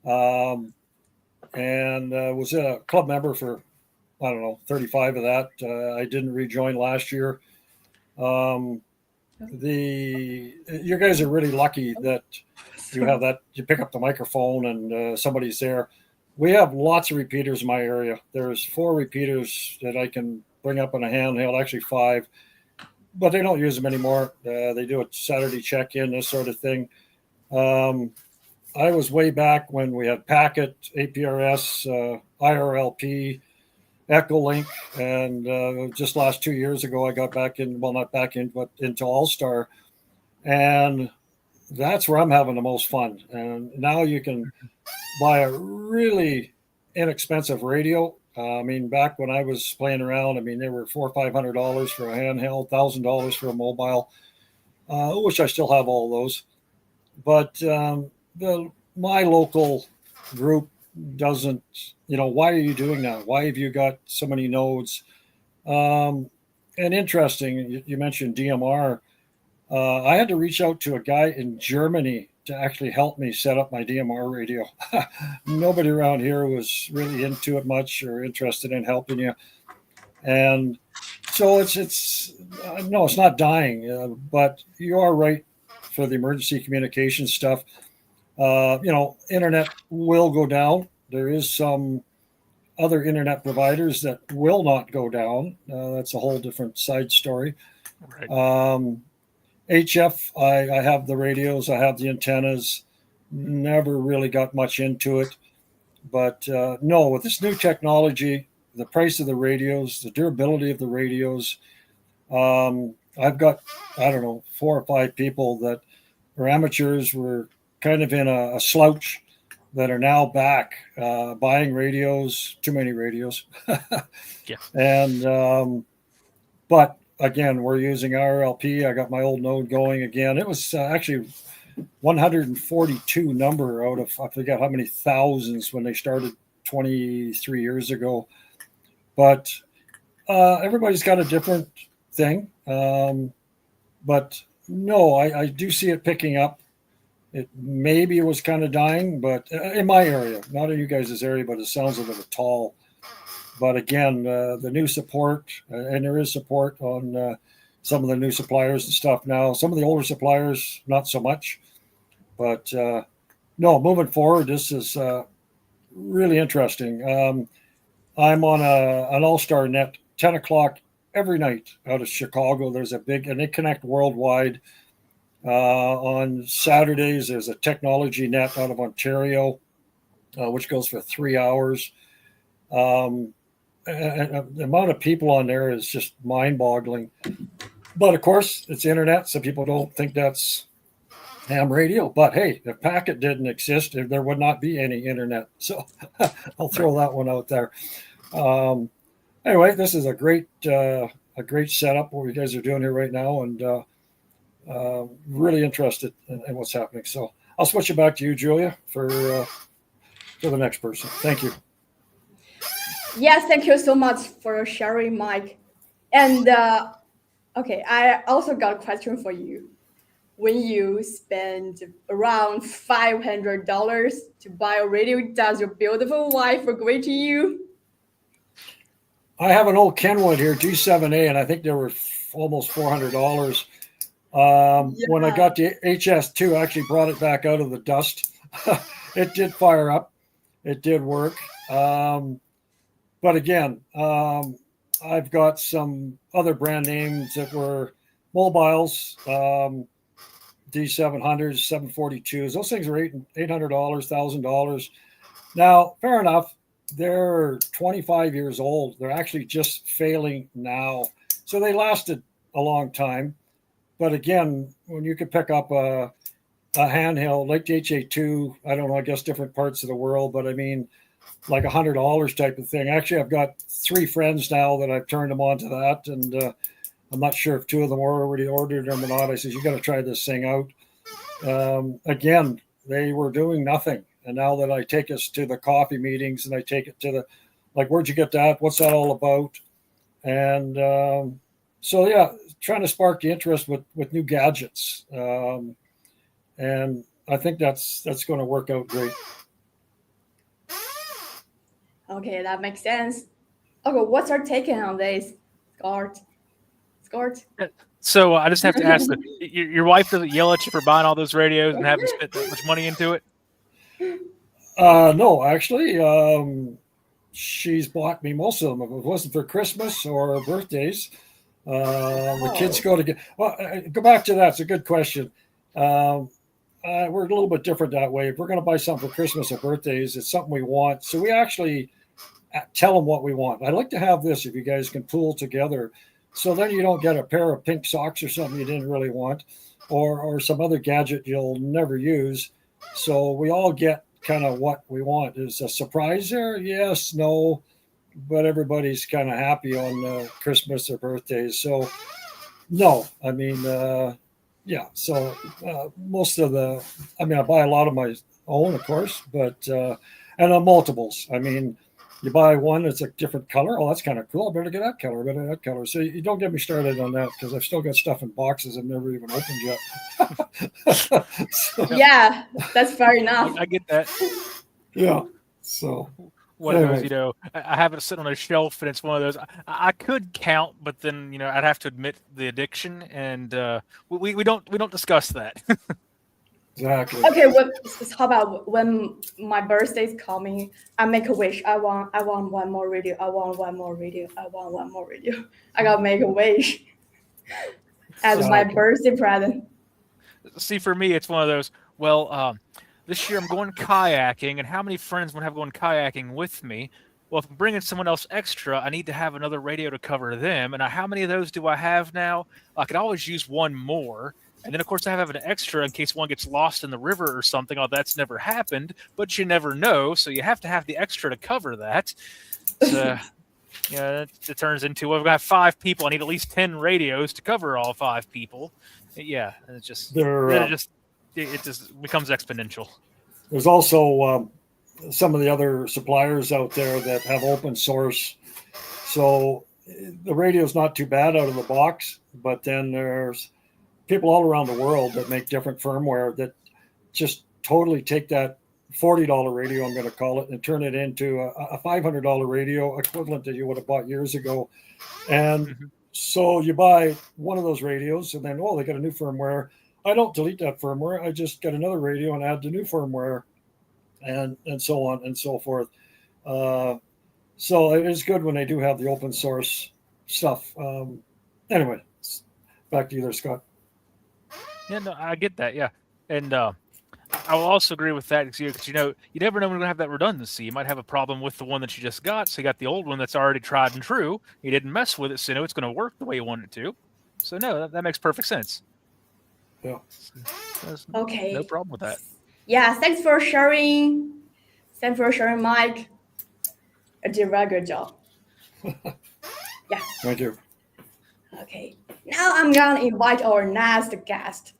J: and was a club member for, 35 of that. I didn't rejoin last year. You guys are really lucky that you have that. You pick up the microphone and somebody's there. We have lots of repeaters in my area. There's 4 repeaters that I can bring up on a handheld, actually 5, but they don't use them anymore. They do a Saturday check-in, this sort of thing. I was way back when we had Packet, APRS, IRLP, Echolink, and just last 2 years ago, I got back in, well, not back in, but into All-Star. And that's where I'm having the most fun. And now you can buy a really inexpensive radio. Back when I was playing around, they were $400 or $500 for a handheld, $1,000 for a mobile, which I still have all those. But my local group doesn't, why are you doing that? Why have you got so many nodes? And interesting, you mentioned DMR. I had to reach out to a guy in Germany to actually help me set up my DMR radio. Nobody around here was really into it much or interested in helping you. And so it's not dying, but you are right for the emergency communication stuff. Internet will go down. There is some other internet providers that will not go down. That's a whole different side story.
G: Right.
J: HF, I have the radios, I have the antennas, never really got much into it. But no, with this new technology, the price of the radios, the durability of the radios, I've got, 4 or 5 people that are amateurs, were kind of in a slouch, that are now back buying radios, too many radios.
G: Yeah.
J: And, but again, we're using RLP. I got my old node going again. It was actually 142 number out of, I forget how many thousands when they started 23 years ago. But everybody's got a different thing. But no, I do see it picking up. Maybe it was kind of dying, but in my area, not in you guys' area, but it sounds a little tall. But again, the new support, and there is support on some of the new suppliers and stuff now. Some of the older suppliers, not so much. But no, moving forward, this is really interesting. I'm on an all-star net, 10 o'clock every night out of Chicago. There's a big, and they connect worldwide. On Saturdays, there's a technology net out of Ontario, which goes for 3 hours. And the amount of people on there is just mind-boggling. But of course, it's internet, so people don't think that's ham radio. But hey, if Packet didn't exist, there would not be any internet. So I'll throw that one out there. Anyway, this is a great setup what you guys are doing here right now, and really interested in what's happening. So I'll switch it back to you, Julia, for the next person. Thank you.
C: Yes, thank you so much for sharing, Mike. And okay, I also got a question for you. When you spend around $500 to buy a radio, does your beautiful wife agree to you?
J: I have an old Kenwood here, G7A, and I think they were almost $400. When I got the HS2, I actually brought it back out of the dust. It did fire up. It did work. But again, I've got some other brand names that were mobiles, D700s, 742s. Those things are $800, $1,000. Now, fair enough. They're 25 years old. They're actually just failing now. So they lasted a long time. But again, when you could pick up a handheld like the HA2, I don't know, I guess different parts of the world, but I mean, like $100 type of thing. Actually, I've got 3 friends now that I've turned them on to that. And I'm not sure if 2 of them already ordered them or not. I said, you got to try this thing out. Again, they were doing nothing. And now that I take us to the coffee meetings and I take it to the, like, where'd you get that? What's that all about? And so, yeah, trying to spark the interest with new gadgets. And I think that's going to work out great.
C: Okay, that makes sense. Okay, what's our take on this, Scott?
G: So I just have to ask, your wife doesn't yell at you for buying all those radios and having spent that much money into it?
J: No, actually, she's bought me most of them. If it wasn't for Christmas or birthdays, the kids go to get. Well, go back to that. It's a good question. We're a little bit different that way. If we're going to buy something for Christmas or birthdays, it's something we want. So we actually tell them what we want. I'd like to have this if you guys can pool together. So then you don't get a pair of pink socks or something you didn't really want, or some other gadget you'll never use. So we all get kind of what we want. Is a surprise there? Yes, no, but everybody's kind of happy on Christmas or birthdays. So no, I mean, yeah. So most of I buy a lot of my own, of course, but and on multiples. I mean, you buy one, it's a different color. Oh, that's kind of cool. I better get that color. I better get that color. So you don't get me started on that because I've still got stuff in boxes I've never even opened yet.
C: So, yeah, that's fair enough.
G: I get that.
J: Yeah. So
G: one of those, I have it sitting on a shelf, and it's one of those I could count, but then I'd have to admit the addiction, and we don't discuss that.
J: Exactly.
C: Okay, how about when my birthday is coming, I make a wish. I want one more radio. I want one more radio. I want one more radio. I gotta make a wish as my birthday present.
G: See, for me, it's one of those. Well, this year I'm going kayaking, and how many friends would have going kayaking with me? Well, if I'm bringing someone else extra, I need to have another radio to cover them. And how many of those do I have now? I could always use one more. And then, of course, I have an extra in case one gets lost in the river or something. Oh, that's never happened, but you never know. So you have to have the extra to cover that. So, it turns into, well, I've got 5 people. I need at least 10 radios to cover all 5 people. Yeah, and it just becomes exponential.
J: There's also some of the other suppliers out there that have open source. So the radio is not too bad out of the box, but then there's people all around the world that make different firmware that just totally take that $40 radio, I'm going to call it, and turn it into a $500 radio equivalent that you would have bought years ago. And so you buy one of those radios and then, they got a new firmware. I don't delete that firmware. I just get another radio and add the new firmware, and so on and so forth. So it is good when they do have the open source stuff. Anyway, back to you there, Scott.
G: Yeah, no, I get that. Yeah, and I will also agree with that because you know you never know when you're gonna have that redundancy. You might have a problem with the one that you just got, so you got the old one that's already tried and true. You didn't mess with it, so you know it's going to work the way you want it to. So no, that makes perfect sense.
J: Yeah.
C: Okay.
G: No problem with that.
C: Yeah, thanks for sharing. Thanks for sharing, Mike. You did a very good job. Yeah.
J: Thank you.
C: Okay. Now I'm gonna invite our next guest.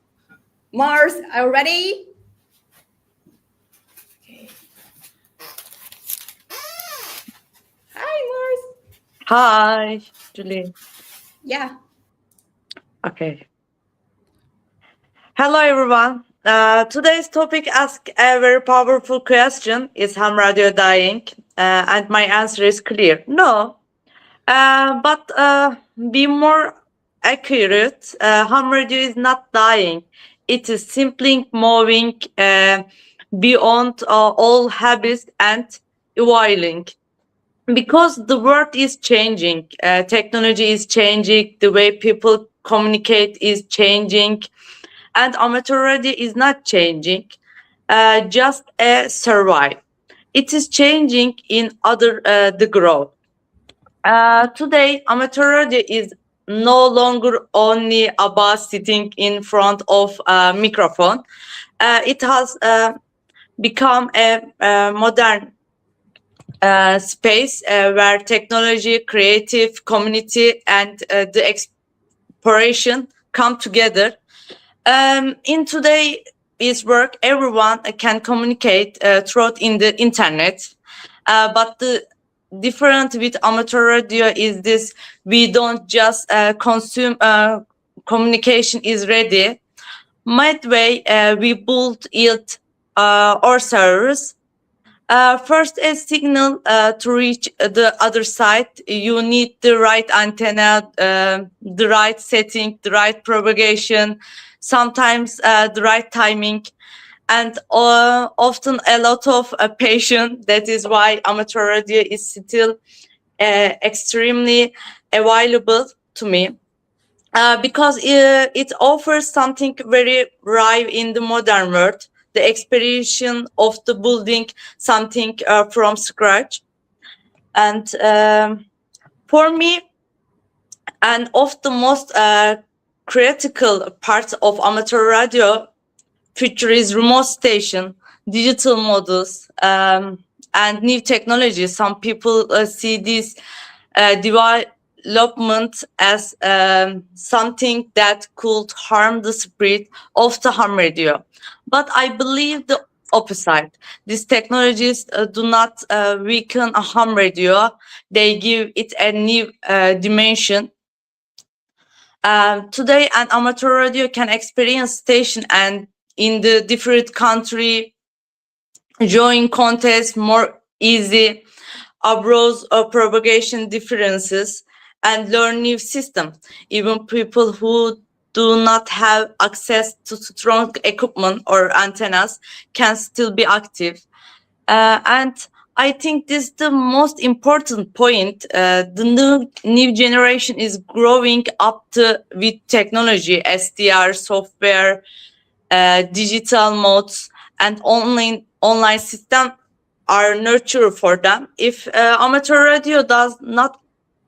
C: Mars, are you ready? Okay. Hi, Mars.
F: Hi, Julie.
C: Yeah.
F: Okay. Hello, everyone. Today's topic asks a very powerful question. Is ham radio dying? And my answer is clear. No. But be more accurate, ham radio is not dying. It is simply moving beyond all habits and evolving. Because the world is changing, technology is changing, the way people communicate is changing, and amateur radio is not changing, just a survive. It is changing in other the growth. Today, amateur radio is no longer only about sitting in front of a microphone. It has become a modern space where technology, creative community, and the exploration come together. In today's work, everyone can communicate through in the internet, but the different with amateur radio is this: we don't just consume communication is ready. Midway, we build it our servers. First, a signal to reach the other side, you need the right antenna, the right setting, the right propagation, sometimes the right timing, and often a lot of patience. That is why amateur radio is still extremely available to me. Because it offers something very rare in the modern world, the experience of the building something from scratch. And for me, and of the most critical parts of amateur radio future is remote station, digital models, and new technologies. Some people see this development as something that could harm the spirit of the ham radio. But I believe the opposite. These technologies do not weaken a ham radio. They give it a new dimension. Today, an amateur radio can experience station and in the different country, join contests more easy, abroad propagation differences, and learn new systems. Even people who do not have access to strong equipment or antennas can still be active. And I think this is the most important point. The new generation is growing up with technology, SDR, software, digital modes, and online system are nurtured for them. If amateur radio does not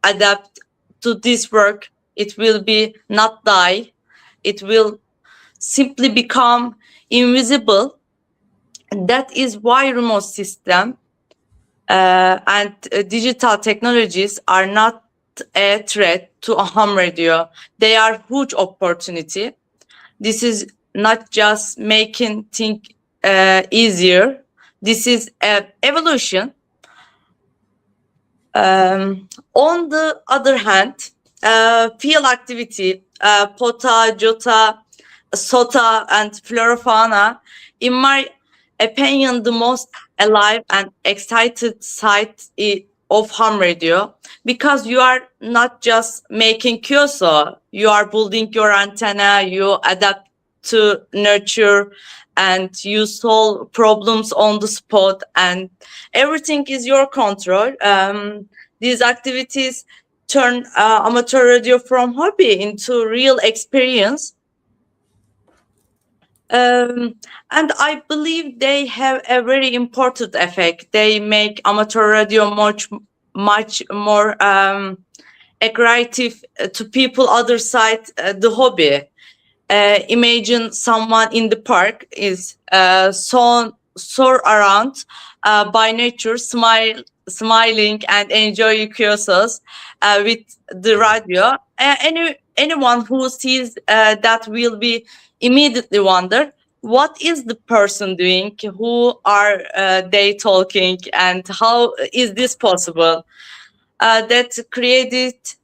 F: adapt to this work, it will be not die. It will simply become invisible. That is why remote system and digital technologies are not a threat to a ham radio. They are huge opportunity. This is not just making things easier. This is evolution. On the other hand, field activity, POTA, JOTA, SOTA, and Flora-Fauna, in my opinion, the most alive and excited side of ham radio, because you are not just making QSO, you are building your antenna, you adapt to nurture, and you solve problems on the spot, and everything is your control. These activities turn amateur radio from hobby into real experience. And I believe they have a very important effect. They make amateur radio much more attractive to people other side the hobby. Imagine someone in the park is soar around by nature, smiling and enjoy chaos with the radio. Anyone who sees that will be immediately wonder what is the person doing, who are they talking, and how is this possible. That credit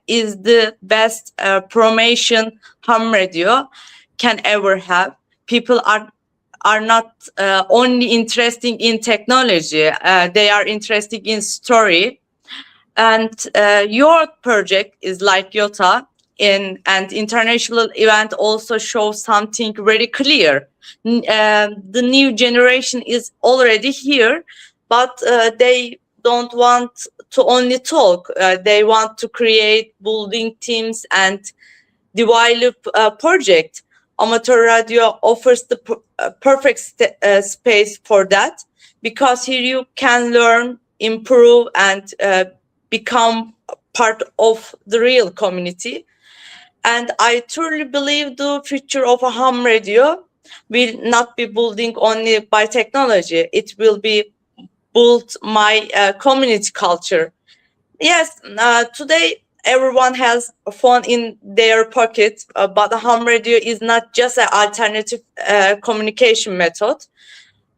F: is the best promotion ham radio can ever have. People are not only interested in technology, they are interested in story. And your project is like Yota and international event also shows something very clear. The new generation is already here, but they don't want to only talk. They want to create building teams and develop a project. Amateur radio offers the perfect space for that, because here you can learn, improve, and become part of the real community. And I truly believe the future of a ham radio will not be building only by technology. It will be built my community culture. Yes, today everyone has a phone in their pocket, but the ham radio is not just an alternative communication method.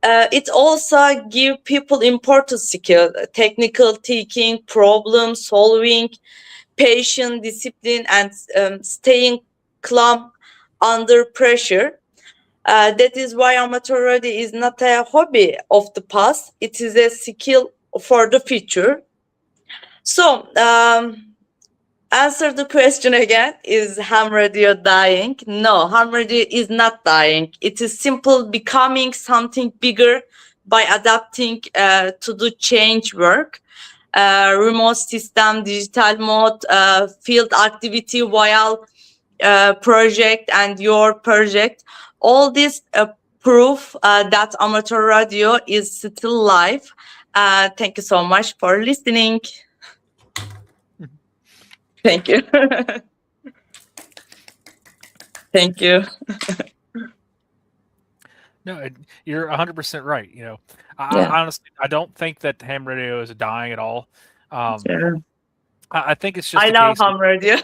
F: It also gives people important skills: technical thinking, problem solving, patience, discipline, and staying calm under pressure. That is why amateur radio is not a hobby of the past. It is a skill for the future. So, answer the question again. Is ham radio dying? No, ham radio is not dying. It is simply becoming something bigger by adapting to the change work. Remote system, digital mode, field activity, while project and your project. All this proof that amateur radio is still live. Thank you so much for listening. Thank you. Thank you.
G: No, you're 100% right. You know, I honestly, I don't think that ham radio is dying at all. I think it's just.
F: I love ham radio.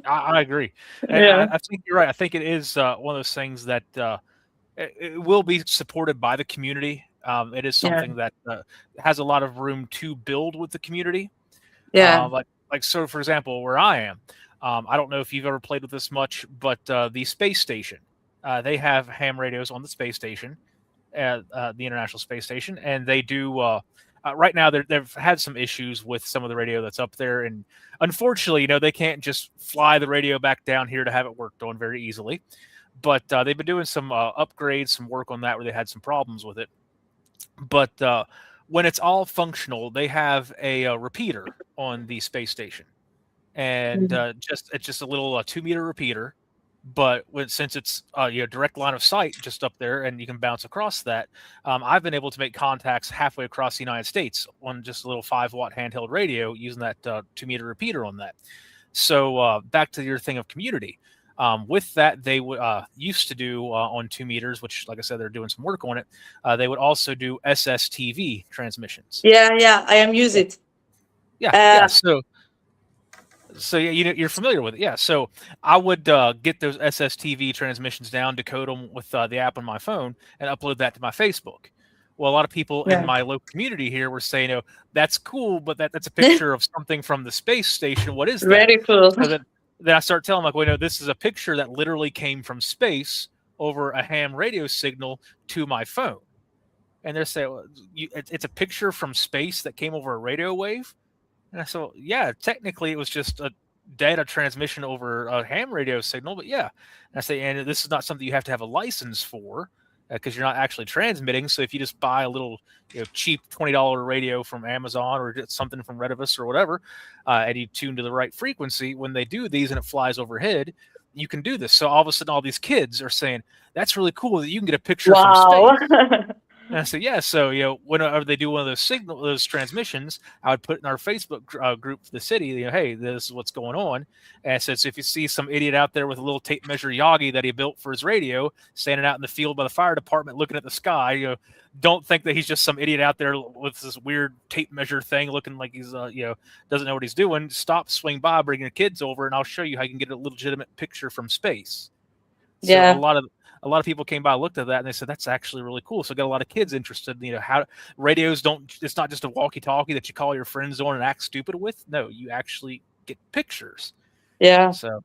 G: I agree. And I think you're right. I think it is one of those things that it will be supported by the community. It is something that has a lot of room to build with the community.
F: Yeah.
G: Like so, for example, where I am, I don't know if you've ever played with this much, but the space station, they have ham radios on the space station, the International Space Station, and they do. Right now, they've had some issues with some of the radio that's up there, and unfortunately, you know, they can't just fly the radio back down here to have it worked on very easily. But they've been doing some upgrades, some work on that where they had some problems with it. But when it's all functional, they have a repeater on the space station, and it's just a little 2-meter repeater. But since it's direct line of sight just up there, and you can bounce across that, I've been able to make contacts halfway across the United States on just a little 5-watt handheld radio using that 2-meter repeater on that. So back to your thing of community. With that, they would used to do on 2 meters, which, like I said, they're doing some work on it. They would also do SSTV transmissions.
F: Yeah, I am use it.
G: So yeah, you're familiar with it. Yeah, so I would get those SSTV transmissions down, decode them with the app on my phone, and upload that to my Facebook. Well, a lot of people in my local community here were saying, "Oh, that's cool, but that's a picture of something from the space station. What is that?"
F: Very cool.
G: So then I start telling them, like, "Well, no, this is a picture that literally came from space over a ham radio signal to my phone." And they're saying, well, it's a picture from space that came over a radio wave. And I said, well, yeah, technically it was just a data transmission over a ham radio signal, but yeah. And I say, and this is not something you have to have a license for because you're not actually transmitting. So if you just buy a little cheap $20 radio from Amazon or get something from RETEVIS or whatever, and you tune to the right frequency, when they do these and it flies overhead, you can do this. So all of a sudden, all these kids are saying, that's really cool that you can get a picture from space. And I said, yeah. So, whenever they do one of those transmissions, I would put in our Facebook group for the city, hey, this is what's going on. And I said, so if you see some idiot out there with a little tape measure Yagi that he built for his radio, standing out in the field by the fire department looking at the sky, don't think that he's just some idiot out there with this weird tape measure thing looking like he's, doesn't know what he's doing. Stop, swing by, bring your kids over, and I'll show you how you can get a legitimate picture from space. So
F: Yeah.
G: a lot of people came by, looked at that, and they said, that's actually really cool. So I got a lot of kids interested in, how radios it's not just a walkie-talkie that you call your friends on and act stupid with. No, you actually get pictures.
F: Yeah.
G: So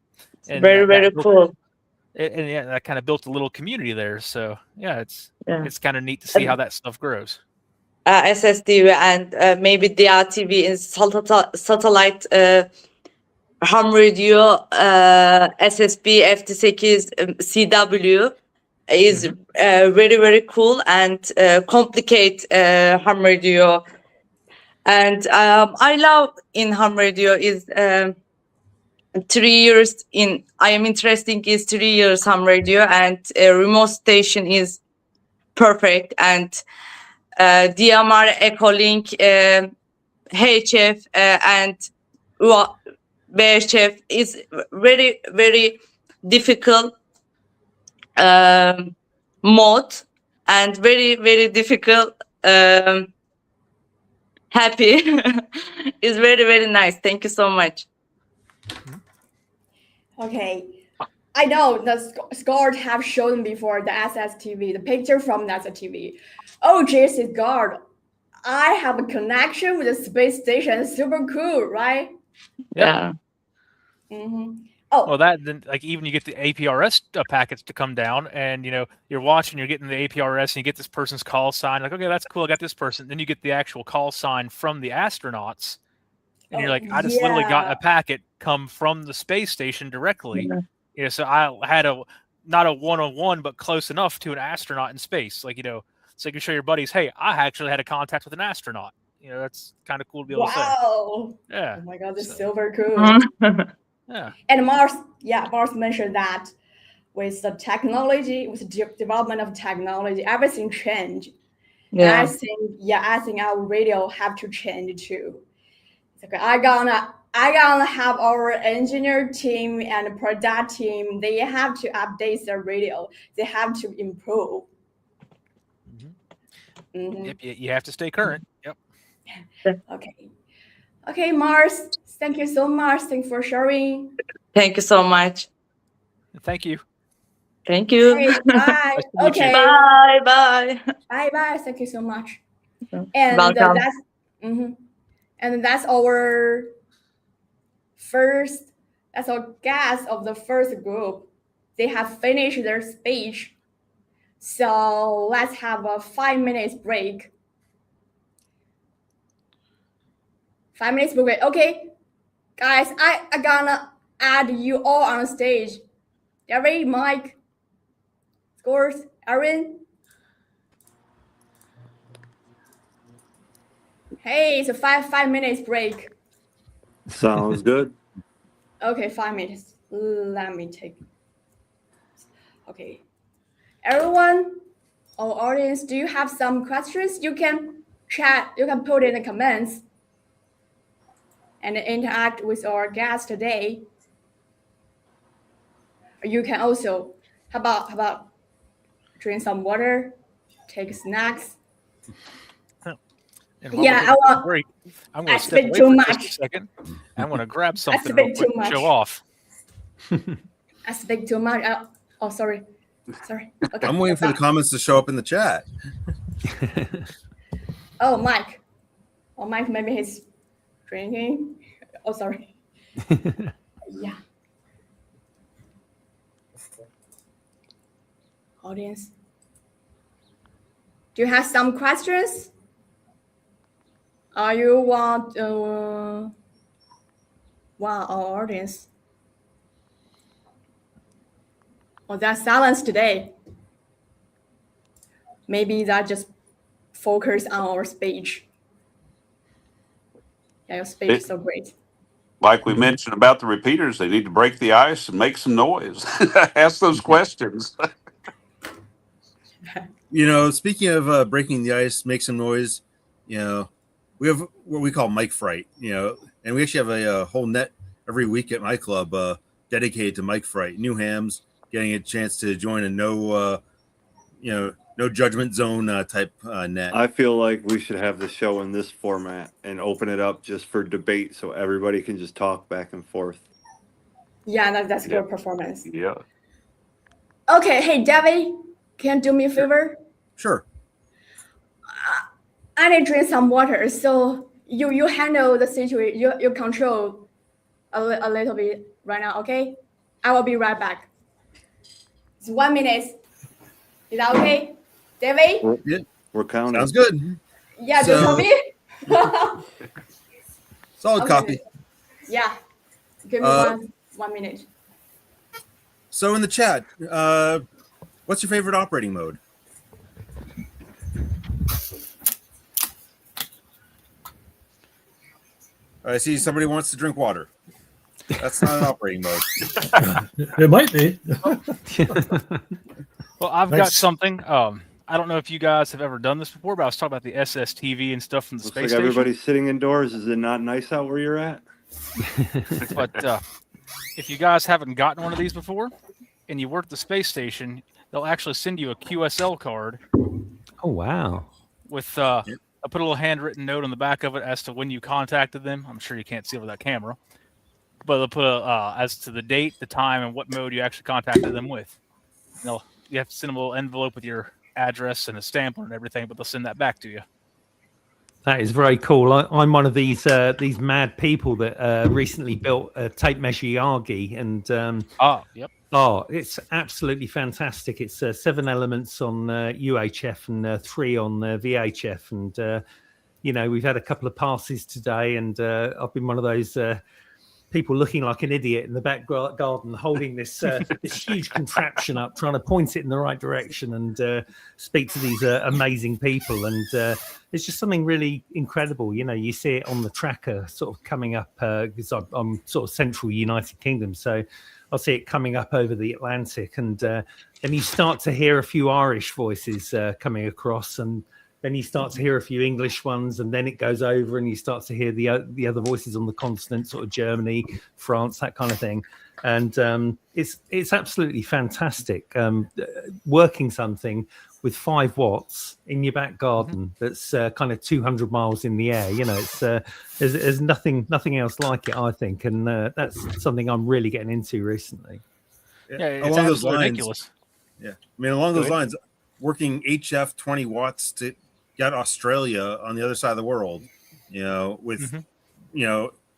F: It's very, very cool.
G: And yeah, that kind of built a little community there. So yeah, it's kind of neat to see how that stuff grows.
F: SSTV and maybe DRTV is satellite ham radio SSB FT8 CW is very, very cool and complicate ham radio. And I love in ham radio is 3 years in. I am interested is 3 years ham radio and remote station is perfect and DMR Echolink HF and BHF is very, very difficult mode and very, very difficult happy. It's very, very nice. Thank you so much.
C: Okay. I know the Scott have shown before the SSTV, the picture from the SSTV. Oh, JC Scott, I have a connection with the space station. Super cool, right?
F: Yeah.
C: Oh,
G: well, that then even you get the APRS packets to come down, and you're watching, you're getting the APRS, and you get this person's call sign. Like, okay, that's cool. I got this person. Then you get the actual call sign from the astronauts, and you're like, I just literally got a packet come from the space station directly. So I had not a one-on-one, but close enough to an astronaut in space. So you can show your buddies, hey, I actually had a contact with an astronaut. That's kind of cool to be able to say.
C: Wow.
G: Yeah.
C: Oh my God, this is super cool.
G: Yeah.
C: And Mars mentioned that with the technology, with the development of technology, everything changed.
F: Yeah.
C: And I think our radio have to change too. It's okay. I gonna have our engineer team and product team. They have to update their radio. They have to improve.
G: Yep, you have to stay current. Yep.
C: Okay, Mars. Thank you so much. Thanks for sharing.
F: Thank you so much.
G: Thank you.
F: Thank you.
C: Hey, bye. Okay.
F: Bye. Bye.
C: Bye. Thank you so much.
F: And welcome.
C: That's our guest of the first group. They have finished their speech. So let's have a 5 minutes break. 5 minutes break. Okay, guys, I gonna add you all on stage. Gary, Mike, Scores, Aaron. Hey, it's a five minutes break.
E: Sounds good.
C: Okay, 5 minutes. Let me take. Okay, everyone, our audience, do you have some questions? You can chat. You can put in the comments and interact with our guest today. You can also, how about drink some water, take snacks.
G: I'm going to step away for just a second. I'm going to grab something real quick to show off.
C: I speak too much. Oh, sorry. Okay.
H: I'm waiting for the comments to show up in the chat.
C: Oh, Mike. Oh, Mike, maybe he's drinking. Oh, sorry. Yeah. Audience. Do you have some questions? You want Wow, our audience. Oh, that's silence today. Maybe that just focus on our speech. Yeah, your speech is so great.
I: Like we mentioned about the repeaters, they need to break the ice and make some noise. Ask those questions.
H: Speaking of breaking the ice, make some noise. We have what we call mic fright. And we actually have a whole net every week at my club dedicated to mic fright. New hams getting a chance to join a no judgment zone type net.
E: I feel like we should have the show in this format and open it up just for debate so everybody can just talk back and forth.
C: Yeah, that's good performance.
I: Yeah.
C: Okay, hey, Debbie, can you do me a favor?
H: Sure.
C: I need to drink some water. So you handle the situation, you control a little bit right now, okay? I will be right back. It's 1 minute. Is that okay? David?
H: Yeah.
E: We're counting.
H: Sounds good.
C: Yeah, do you copy?
H: Solid copy.
C: Yeah. Give me 1 minute.
H: So in the chat, what's your favorite operating mode? I see somebody wants to drink water. That's not an operating mode.
J: It might be.
G: Well, I've got something. I don't know if you guys have ever done this before, but I was talking about the SSTV and stuff from the
E: Looks
G: space
E: like
G: station.
E: everybody's sitting indoors. Is it not nice out where you're at?
G: But if you guys haven't gotten one of these before and you work at the space station, they'll actually send you a QSL card.
D: Oh, wow.
G: With I put a little handwritten note on the back of it as to when you contacted them. I'm sure you can't see it with that camera, but they'll put as to the date, the time, and what mode you actually contacted them with. You have to send them a little envelope with your address and a stamp on it and everything, but they'll send that back to you.
D: That is very cool. I'm one of these mad people that recently built a tape measure Yagi, and
G: yep.
D: Oh, it's absolutely fantastic. It's 7 elements on UHF and 3 on VHF, and we've had a couple of passes today, and I've been one of those people looking like an idiot in the back garden, holding this this huge contraption up, trying to point it in the right direction and speak to these amazing people. And it's just something really incredible. You see it on the tracker sort of coming up because I'm sort of central United Kingdom, so I'll see it coming up over the Atlantic, and then you start to hear a few Irish voices coming across, and then you start to hear a few English ones, and then it goes over and you start to hear the other voices on the continent, sort of Germany, France, that kind of thing. And it's absolutely fantastic working something with 5 watts in your back garden that's kind of 200 miles in the air. It's there's nothing else like it, I think, and that's something I'm really getting into recently.
G: Yeah,
H: along those lines,
G: ridiculous.
H: Yeah, I mean, along those lines, working HF 20 watts to get Australia on the other side of the world, with 20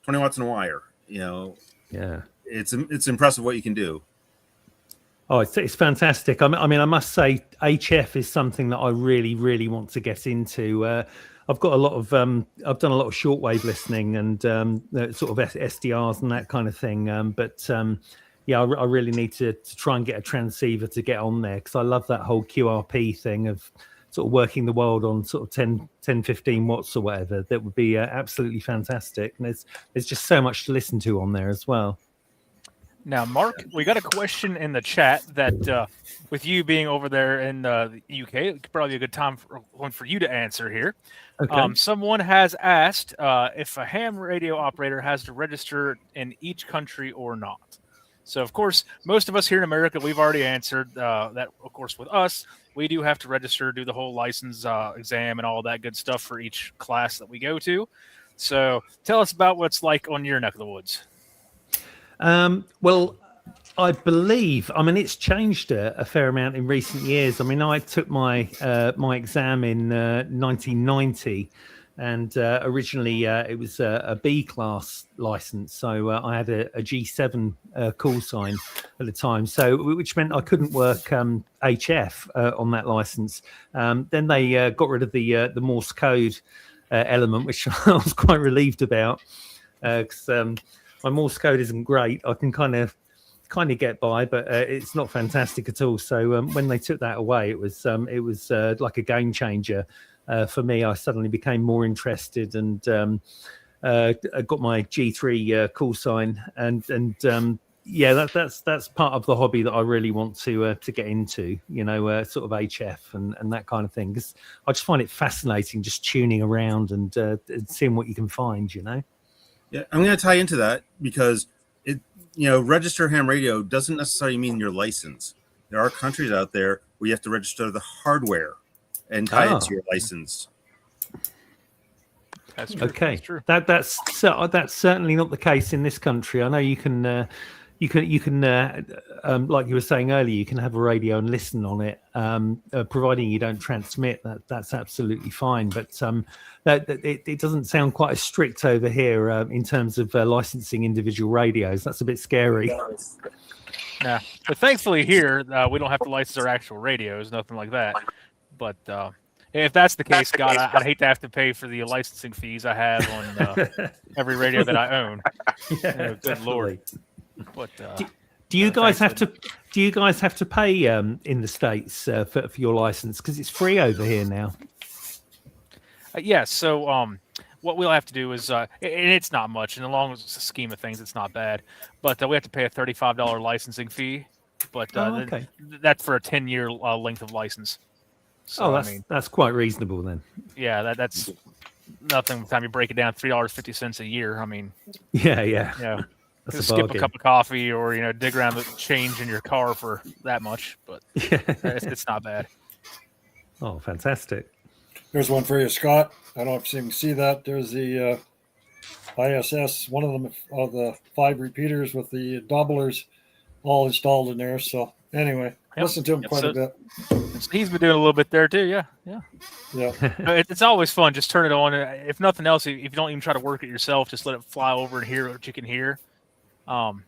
H: watts in a wire,
D: yeah,
H: it's impressive what you can do.
D: Oh, it's fantastic. I mean, I must say, HF is something that I really, really want to get into. I've got a lot of, I've done a lot of shortwave listening and sort of SDRs and that kind of thing. Yeah, I really need to try and get a transceiver to get on there, because I love that whole QRP thing of sort of working the world on sort of 10, 15 watts or whatever. That would be absolutely fantastic. And there's just so much to listen to on there as well.
G: Now, Mark, we got a question in the chat that with you being over there in the UK, it could probably be a good one for you to answer here.
D: Okay.
G: Someone has asked if a ham radio operator has to register in each country or not. So, of course, most of us here in America, we've already answered that. Of course, with us, we do have to register, do the whole license exam and all that good stuff for each class that we go to. So tell us about what's like on your neck of the woods.
D: Well, I believe, it's changed a fair amount in recent years. I took my my exam in 1990, and originally it was a B class license, so I had a G7 call sign at the time, so which meant I couldn't work HF on that license. Then they got rid of the Morse code element, which I was quite relieved about, because Morse code isn't great. I can kind of get by, but it's not fantastic at all. So when they took that away, it was like a game changer for me. I suddenly became more interested and I got my G3 call sign, and yeah, that's part of the hobby that I really want to get into. Sort of HF and that kind of thing, because I just find it fascinating, just tuning around and seeing what you can find.
H: Yeah, I'm going to tie into that because register ham radio doesn't necessarily mean your license. There are countries out there where you have to register the hardware and tie it to your license.
G: That's true.
D: Okay,
G: That's true.
D: That's certainly not the case in this country. I know you can like you were saying earlier, you can have a radio and listen on it, providing you don't transmit. That's absolutely fine. But it doesn't sound quite as strict over here in terms of licensing individual radios. That's a bit scary.
G: Yeah, but thankfully here we don't have to license our actual radios, nothing like that. But if that's the case, God, I'd hate to have to pay for the licensing fees I have on every radio that I own.
D: Yeah,
G: good Lord. But
D: do you guys have to pay in the States for your license, because it's free over here now?
G: Yes. So what we'll have to do is, and it's not much, in the long scheme of things, it's not bad. But we have to pay a $35 licensing fee. But
D: okay.
G: That's for a 10-year length of license. So,
D: that's quite reasonable then.
G: Yeah, that's nothing. By the time you break it down, $3.50 a year. I mean,
D: yeah.
G: Just skip a cup of coffee or dig around the change in your car for that much, but it's not bad.
D: Oh, fantastic!
J: There's one for you, Scott. I don't know if you can see that. There's the ISS, one of them of the 5 repeaters with the doublers all installed in there. So anyway, listen to him quite a bit.
G: So he's been doing a little bit there too. Yeah. It's always fun. Just turn it on. If nothing else, if you don't even try to work it yourself, just let it fly over and hear what you can hear. And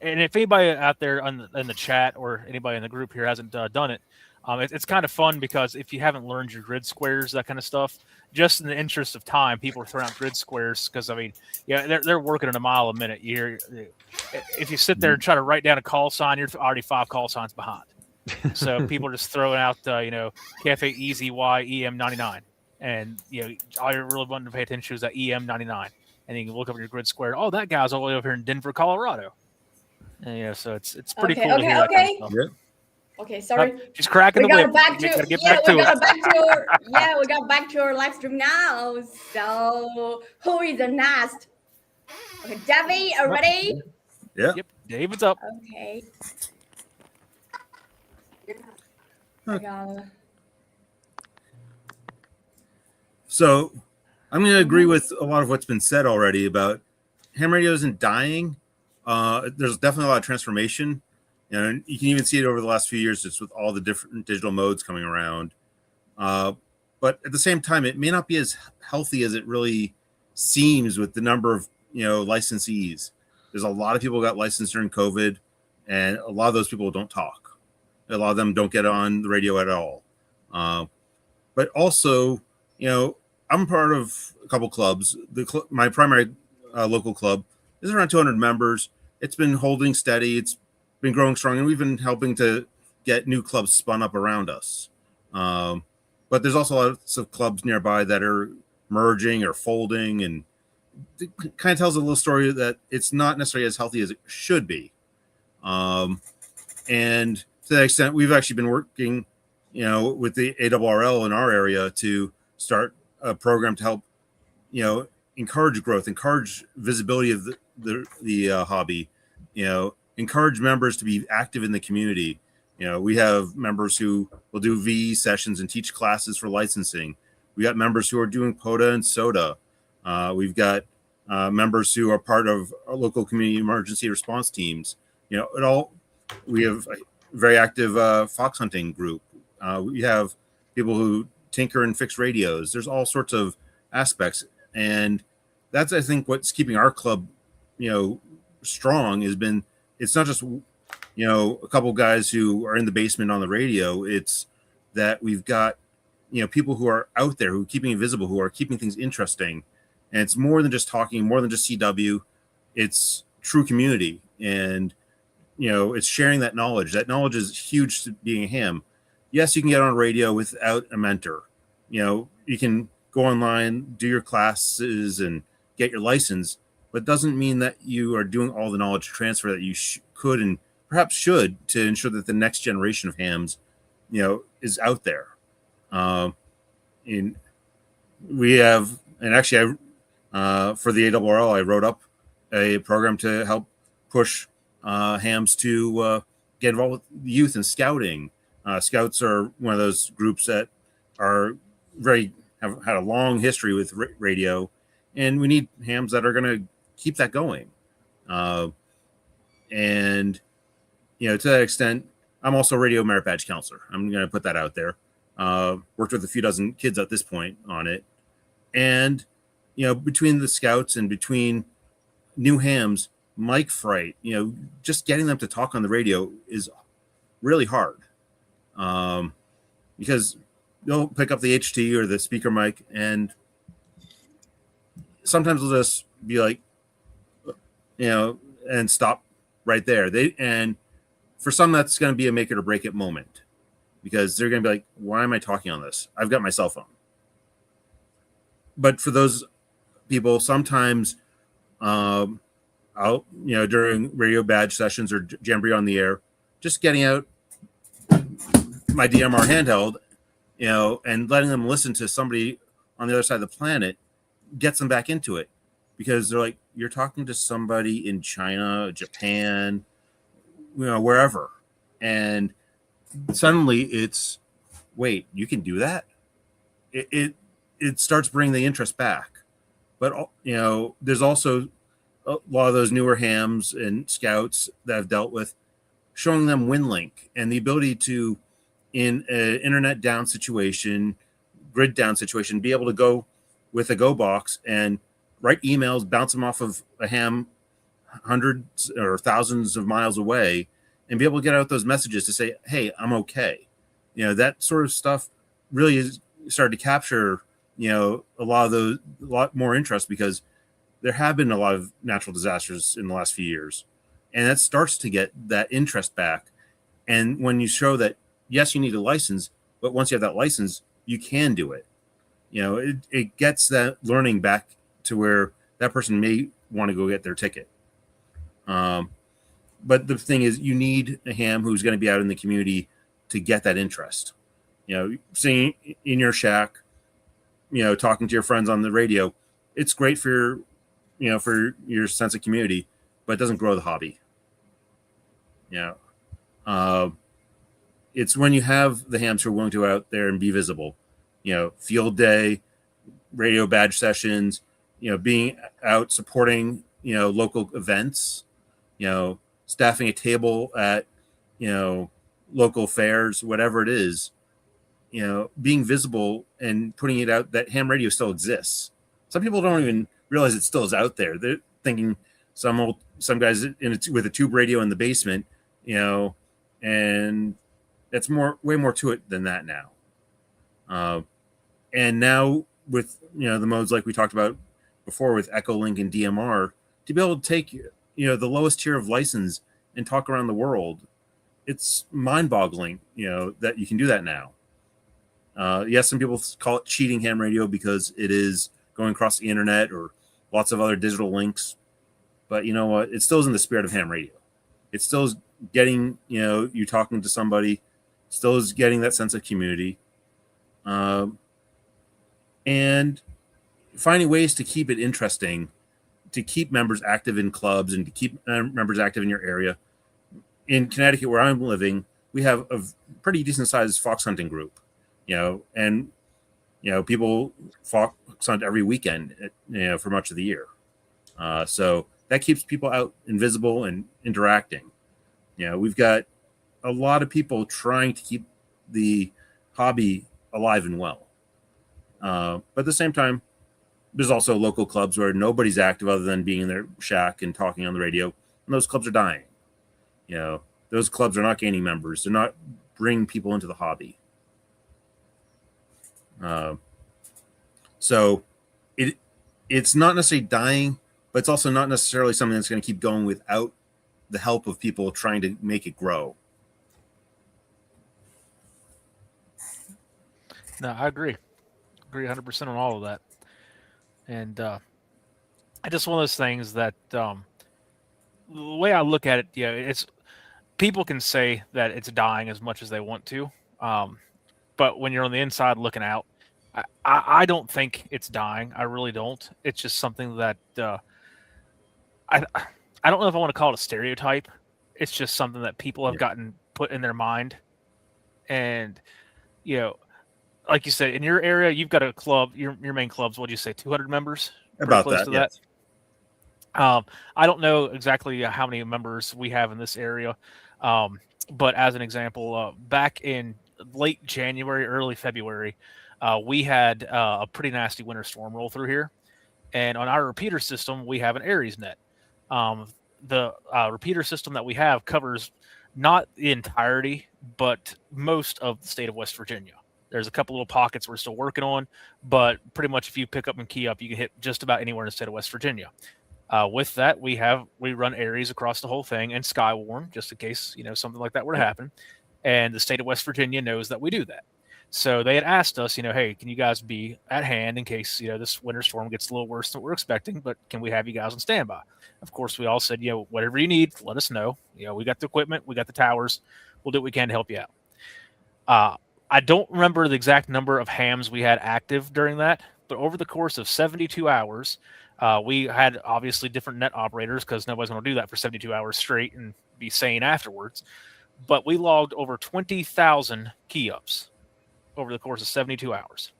G: if anybody out there in the chat or anybody in the group here hasn't done it, it's kind of fun, because if you haven't learned your grid squares, that kind of stuff, just in the interest of time, people are throwing out grid squares because they're working at a mile a minute. If you sit there and try to write down a call sign, you're already 5 call signs behind. So people are just throwing out Cafe EZY EM99, and all you're really wanting to pay attention to is that EM99. And you can look up your grid square. Oh, that guy's all the way over here in Denver, Colorado. And, so it's pretty cool to hear that kind of stuff.
C: Yeah. Okay, sorry.
G: She's cracking the whip.
C: We got back to our live stream now. So who is the next? Okay, David, are you ready?
H: Yeah.
G: Yep. David's up.
C: Okay.
H: So I'm going to agree with a lot of what's been said already about ham radio isn't dying. There's definitely a lot of transformation. And you can even see it over the last few years, just with all the different digital modes coming around. But at the same time, it may not be as healthy as it really seems with the number of licensees. There's a lot of people who got licensed during COVID, and a lot of those people don't talk. A lot of them don't get on the radio at all. But also, I'm part of a couple clubs. My primary local club is around 200 members. It's been holding steady. It's been growing strong, and we've been helping to get new clubs spun up around us. But there's also lots of clubs nearby that are merging or folding, and it kind of tells a little story that it's not necessarily as healthy as it should be. And to that extent, we've actually been working, with the ARRL in our area to start a program to help, encourage growth, encourage visibility of the hobby, encourage members to be active in the community. We have members who will do VE sessions and teach classes for licensing. We got members who are doing POTA and SOTA. We've got members who are part of our local community emergency response teams. We have a very active fox hunting group. We have people who tinker and fix radios. There's all sorts of aspects. And that's, I think, what's keeping our club, strong has been, it's not just, a couple guys who are in the basement on the radio. It's that we've got, people who are out there who are keeping it visible, who are keeping things interesting. And it's more than just talking, more than just CW. it's true community, and it's sharing that knowledge. That knowledge is huge to being a ham. Yes, you can get on radio without a mentor. You can go online, do your classes, and get your license, but it doesn't mean that you are doing all the knowledge transfer that you could and perhaps should to ensure that the next generation of hams, is out there. And we have, and actually, for the ARRL, I wrote up a program to help push hams to get involved with youth and scouting. Scouts are one of those groups that are have had a long history with radio, and we need hams that are going to keep that going. And to that extent, I'm also a radio merit badge counselor. I'm going to put that out there. Worked with a few dozen kids at this point on it, and between the scouts and between new hams, mic fright, just getting them to talk on the radio is really hard, because they'll pick up the HT or the speaker mic, and sometimes they'll just be like, and stop right there. And for some, that's going to be a make it or break it moment, because they're going to be like, why am I talking on this? I've got my cell phone. But for those people, sometimes during radio badge sessions or Jamboree on the air, just getting out my DMR handheld, and letting them listen to somebody on the other side of the planet gets them back into it, because they're like, you're talking to somebody in China, Japan, wherever. And suddenly it's, wait, you can do that? It starts bringing the interest back. But, there's also a lot of those newer hams and scouts that I've dealt with, showing them WinLink and the ability to, in an internet down situation, grid down situation, be able to go with a Go box and write emails, bounce them off of a ham hundreds or thousands of miles away, and be able to get out those messages to say, hey, I'm okay. That sort of stuff really is started to capture, a lot more interest, because there have been a lot of natural disasters in the last few years, and that starts to get that interest back. And when you show that, yes, you need a license, but once you have that license, you can do it. It gets that learning back to where that person may want to go get their ticket. But the thing is, you need a ham who's going to be out in the community to get that interest. Singing in your shack, talking to your friends on the radio, it's great for your sense of community, but it doesn't grow the hobby. It's when you have the hams who are willing to go out there and be visible, field day, radio badge sessions, being out supporting, local events, staffing a table at, local fairs, whatever it is, being visible and putting it out that ham radio still exists. Some people don't even realize it still is out there. They're thinking some guys with a tube radio in the basement, and that's way more to it than that now. And now with, the modes like we talked about before with EchoLink and DMR, to be able to take, the lowest tier of license and talk around the world, it's mind-boggling, that you can do that now. Yes, some people call it cheating ham radio because it is going across the internet or lots of other digital links. But you know what? It still is in the spirit of ham radio. It still is getting, you talking to somebody, still is getting that sense of community. And finding ways to keep it interesting, to keep members active in clubs and to keep members active in your area. In Connecticut, where I'm living, we have a pretty decent sized fox hunting group, and, people fox hunt every weekend, for much of the year. So that keeps people out and visible and interacting. We've got a lot of people trying to keep the hobby alive and well. But at the same time, there's also local clubs where nobody's active other than being in their shack and talking on the radio. And those clubs are dying. Those clubs are not gaining members. They're not bringing people into the hobby. So it's not necessarily dying but it's also not necessarily something that's going to keep going without the help of people trying to make it grow.
G: No, I agree 100% on all of that. And it's just one of those things that the way I look at it, it's people can say that it's dying as much as they want to, but when you're on the inside looking out, I don't think it's dying. I really don't. It's just something that I don't know if I want to call it a stereotype. It's just something that people have gotten put in their mind, and like you said, in your area, you've got a club. Your main club's, what do you say, 200 members?
H: About that, yes.
G: I don't know exactly how many members we have in this area, but as an example, back in late January, early February, we had a pretty nasty winter storm roll through here, and on our repeater system, we have an Aries net. The repeater system that we have covers not the entirety, but most of the state of West Virginia. There's a couple little pockets we're still working on, but pretty much if you pick up and key up, you can hit just about anywhere in the state of West Virginia. With that, we run Aries across the whole thing and Skywarn, just in case something like that were to happen. And the state of West Virginia knows that we do that. So they had asked us, hey, can you guys be at hand in case this winter storm gets a little worse than we're expecting? But can we have you guys on standby? Of course, we all said, whatever you need, let us know. We got the equipment, we got the towers, we'll do what we can to help you out. I don't remember the exact number of hams we had active during that, but over the course of 72 hours, we had obviously different net operators because nobody's going to do that for 72 hours straight and be sane afterwards. But we logged over 20,000 key ups over the course of 72 hours.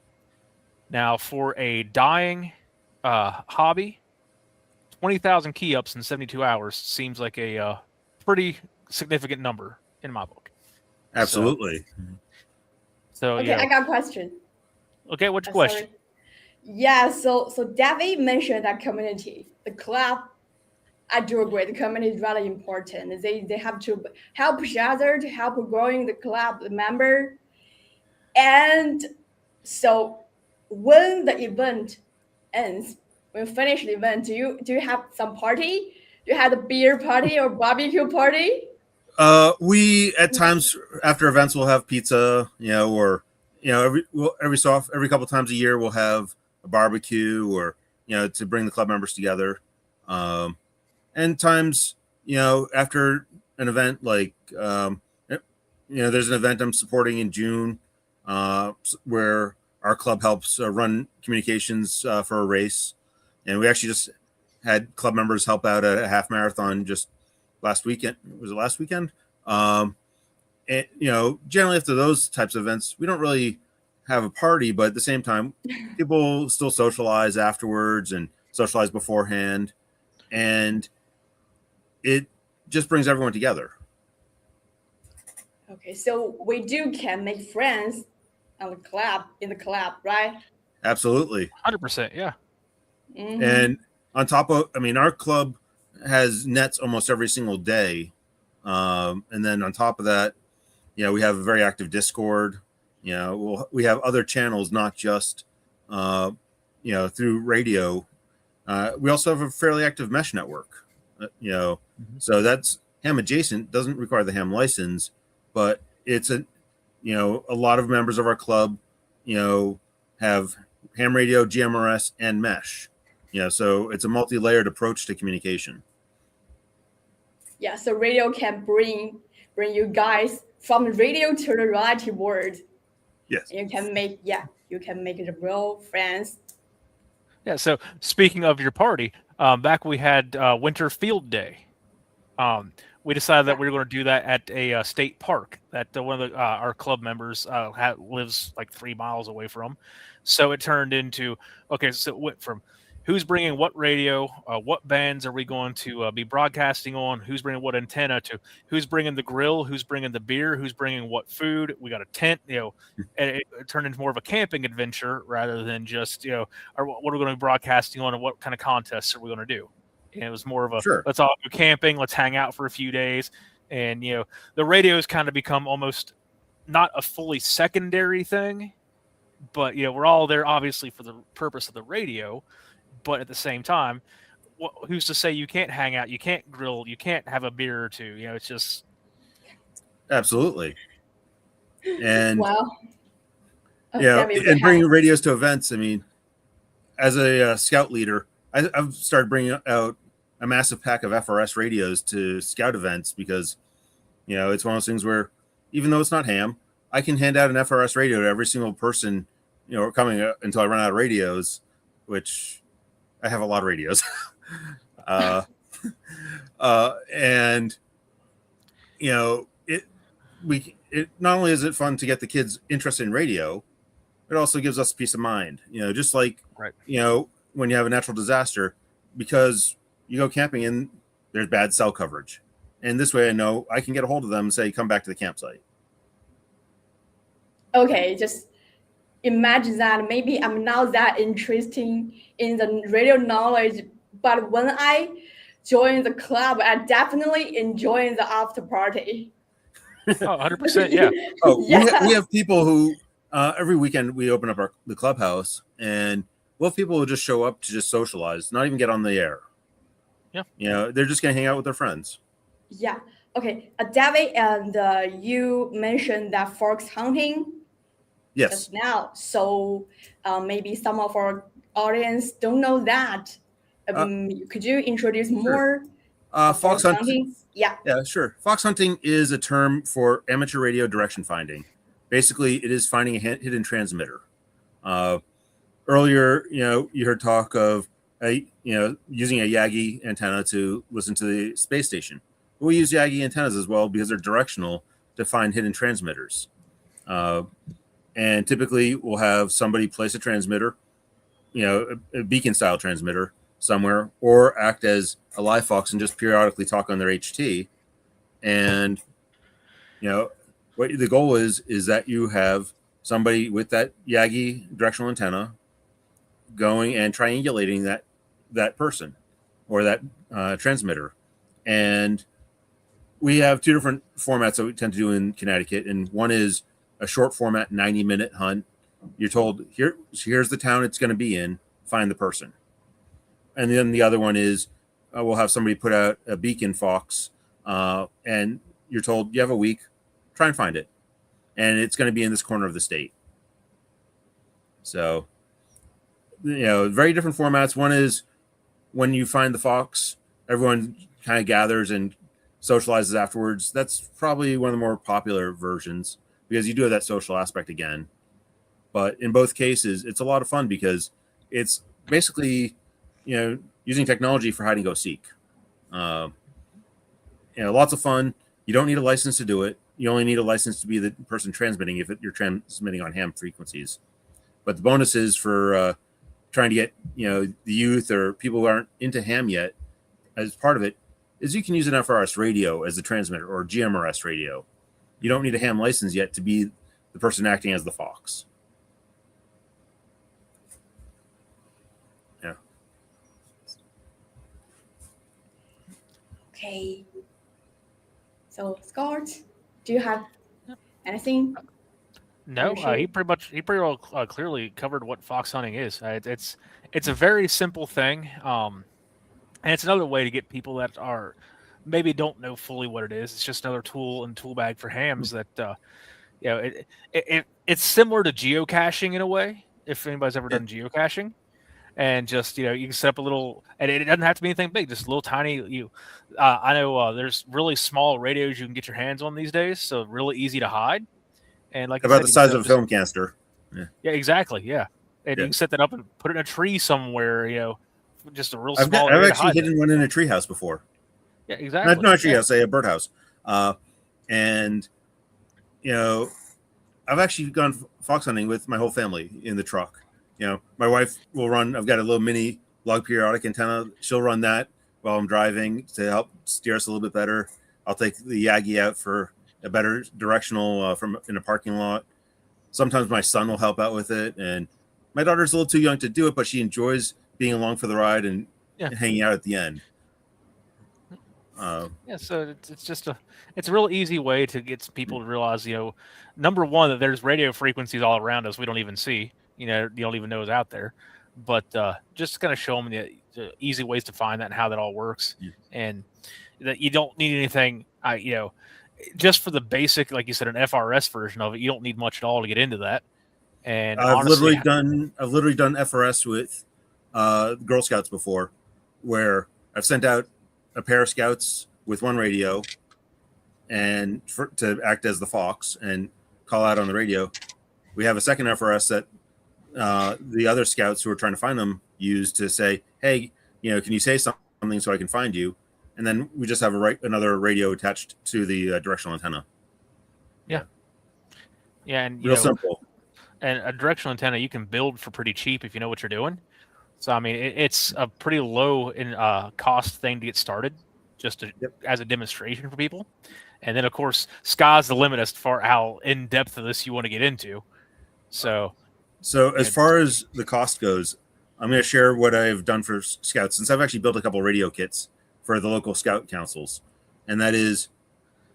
G: Now, for a dying hobby, 20,000 key ups in 72 hours seems like a pretty significant number in my book.
H: Absolutely.
G: So
C: okay, I got a question.
G: Okay, what's your question?
C: Sorry. Yeah, so David mentioned that community, the club. I do agree. The community is really important. They have to help each other to help growing the club, the member. And so when the event ends, when you finish the event, do you have some party? Do you have a beer party or barbecue party?
H: We at times after events we'll have pizza, or every couple times a year we'll have a barbecue, or to bring the club members together. And times after an event like there's an event I'm supporting in June where our club helps run communications for a race, and we actually just had club members help out at a half marathon just last weekend. Was it last weekend? And generally after those types of events, we don't really have a party, but at the same time, people still socialize afterwards and socialize beforehand, and it just brings everyone together.
C: Okay, so we can make friends in the club, right?
H: Absolutely.
G: 100%, yeah.
C: Mm-hmm.
H: And on top of, our club has nets almost every single day. And then on top of that, we have a very active Discord. We have other channels, not just, through radio. We also have a fairly active mesh network, so that's ham adjacent, doesn't require the ham license, but it's a lot of members of our club, have ham radio, GMRS, and mesh. So it's a multi-layered approach to communication.
C: Yeah, so radio can bring you guys from the radio to the reality world.
H: Yes.
C: You can make the real friends.
G: Yeah, so speaking of your party, back we had Winter Field Day. We decided that we were going to do that at a state park that one of our club members lives like 3 miles away from. So it turned into, okay, so it went from who's bringing what radio, what bands are we going to be broadcasting on, who's bringing what antenna, to who's bringing the grill, who's bringing the beer, who's bringing what food. We got a tent, and it turned into more of a camping adventure rather than just, what are we going to be broadcasting on and what kind of contests are we going to do. And it was more of a,
H: sure,
G: let's all go camping, let's hang out for a few days. And, the radio's kind of become almost not a fully secondary thing, but, we're all there obviously for the purpose of the radio. But at the same time, who's to say you can't hang out, you can't grill, you can't have a beer or two? It's just
H: Absolutely. And
C: Wow.
H: and bringing radios to events. I mean, as a scout leader, I've started bringing out a massive pack of FRS radios to scout events because, it's one of those things where even though it's not ham, I can hand out an FRS radio to every single person, coming until I run out of radios, which I have a lot of radios. And, it not only is it fun to get the kids interested in radio, it also gives us peace of mind. Just like,
G: right.
H: When you have a natural disaster, because you go camping and there's bad cell coverage. And this way I know I can get a hold of them and say, come back to the campsite.
C: Okay, just imagine that maybe I'm not that interesting in the radio knowledge, but when I join the club, I definitely enjoy the after party.
G: Oh, 100%, yeah.
H: We have people who every weekend we open up the clubhouse, and we'll have people who just show up to just socialize, not even get on the air.
G: Yeah.
H: They're just going to hang out with their friends.
C: Yeah. Okay. David, and you mentioned that fox hunting.
H: Yes.
C: Just now. So maybe some of our audience don't know that. Could you introduce more?
H: Fox hunting.
C: Yeah.
H: Yeah, sure. Fox hunting is a term for amateur radio direction finding. Basically, it is finding a hidden transmitter. Earlier, you heard talk of using a Yagi antenna to listen to the space station. We use Yagi antennas as well because they're directional to find hidden transmitters. And typically, we'll have somebody place a transmitter, a beacon style transmitter somewhere, or act as a live fox and just periodically talk on their HT. And what the goal is that you have somebody with that Yagi directional antenna going and triangulating that person or that transmitter. And we have two different formats that we tend to do in Connecticut, and one is a short format 90-minute hunt. You're told here's the town it's going to be in, find the person. And then the other one is we'll have somebody put out a beacon fox, and you're told you have a week, try and find it, and it's going to be in this corner of the state. So very different formats. One is when you find the fox, everyone kind of gathers and socializes afterwards. That's probably one of the more popular versions because you do have that social aspect again. But in both cases, it's a lot of fun because it's basically, using technology for hide and go seek. Lots of fun. You don't need a license to do it. You only need a license to be the person transmitting if you're transmitting on ham frequencies. But the bonuses for trying to get, the youth or people who aren't into ham yet as part of it is you can use an FRS radio as the transmitter or GMRS radio. You don't need a ham license yet to be the person acting as the fox. Yeah.
C: Okay. So Scott, do you have anything?
G: No, he pretty well clearly covered what fox hunting is. It's a very simple thing, and it's another way to get people that are maybe don't know fully what it is. It's just another tool and tool bag for hams that it's similar to geocaching in a way. If anybody's ever done geocaching, and just you can set up a little, and it doesn't have to be anything big, just a little tiny. I know there's really small radios you can get your hands on these days, so really easy to hide. And like
H: about the size of a film canister.
G: Yeah, exactly. Yeah, and you can set that up and put it in a tree somewhere. Just a real small.
H: I've actually hidden one in a treehouse before.
G: Yeah, exactly.
H: Not a treehouse, say a birdhouse. And I've actually gone fox hunting with my whole family in the truck. My wife will run. I've got a little mini log periodic antenna. She'll run that while I'm driving to help steer us a little bit better. I'll take the Yagi out for a better directional from in a parking lot. Sometimes my son will help out with it, and my daughter's a little too young to do it, but she enjoys being along for the ride and hanging out at the end.
G: So it's a real easy way to get people to realize, number one, that there's radio frequencies all around us we don't even see, you don't even know is out there. but just to kind of show them the easy ways to find that and how that all works, and that you don't need anything. Just for the basic, like you said, an FRS version of it, you don't need much at all to get into that. And
H: I've
G: honestly,
H: literally done FRS with Girl Scouts before, where I've sent out a pair of scouts with one radio and to act as the fox and call out on the radio. We have a second FRS that the other scouts who are trying to find them use to say, hey, can you say something so I can find you? And then we just have another radio attached to the directional antenna.
G: Yeah, and
H: real simple.
G: And a directional antenna you can build for pretty cheap if you know what you're doing. So I mean, it's a pretty low in cost thing to get started, just as a demonstration for people. And then of course, sky's the limit as far how in depth of this you want to get into. So
H: as far as the cost goes, I'm going to share what I've done for scouts, since I've actually built a couple of radio kits for the local scout councils, and that is,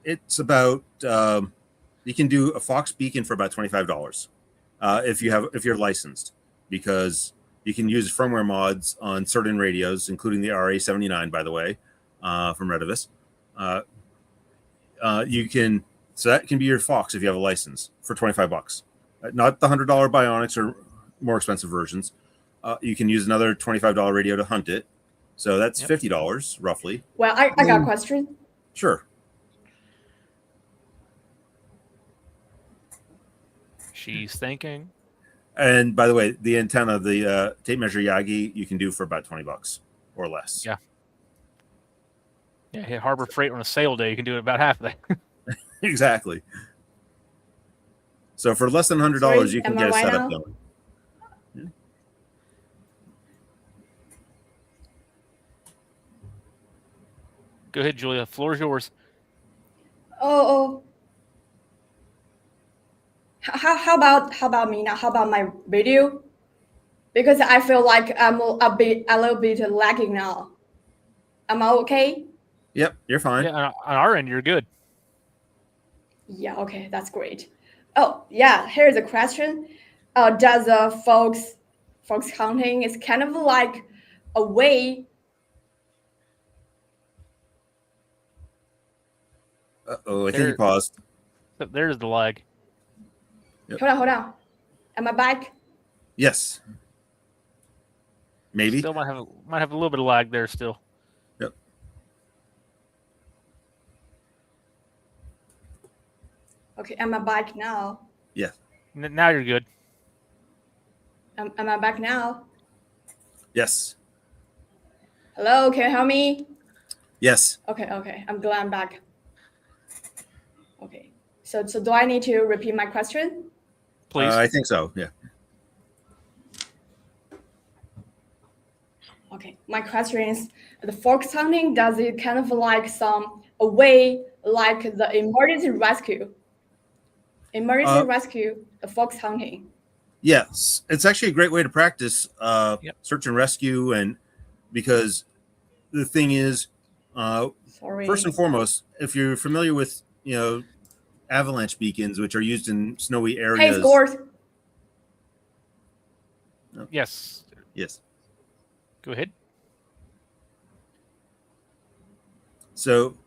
H: it's about you can do a Fox beacon for about $25 if you're licensed, because you can use firmware mods on certain radios, including the RA79, by the way, from RETEVIS. So that can be your Fox if you have a license for $25. Not the $100 Bionics or more expensive versions. You can use another $25 radio to hunt it. So that's $50 roughly.
C: Well, I got a question.
H: Sure.
G: She's thinking.
H: And by the way, the antenna, the tape measure Yagi, you can do for about $20 or less.
G: Yeah. Yeah, hit Harbor Freight on a sale day. You can do it about half of that.
H: Exactly. So for less than $100, you can get a setup going. Yeah.
G: Go ahead, Julia. The floor is yours.
C: Oh. How about me now? How about my video? Because I feel like I'm a little bit lagging now. Am I okay?
H: Yep, you're fine.
G: Yeah, on our end, you're good.
C: Yeah, okay, that's great. Oh, yeah, here's a question. Does fox hunting is kind of like a way?
H: Uh-oh, I think you paused.
G: There's the lag.
C: Yep. Hold on. Am I back?
H: Yes. Maybe.
G: Still might have a little bit of lag there still.
H: Yep.
C: Okay, am I back now?
H: Yeah.
G: Now you're good.
C: Am I back now?
H: Yes.
C: Hello, can you hear me?
H: Yes.
C: Okay. I'm glad I'm back. Okay. So do I need to repeat my question?
G: Please.
H: I think so, yeah.
C: Okay, my question is, the fox hunting, does it kind of like a way like the emergency rescue, the fox hunting?
H: Yes, it's actually a great way to practice search and rescue, and because the thing is, first and foremost, if you're familiar with avalanche beacons, which are used in snowy areas.
C: Hey, scores.
H: No.
G: Yes. Go ahead.
H: So,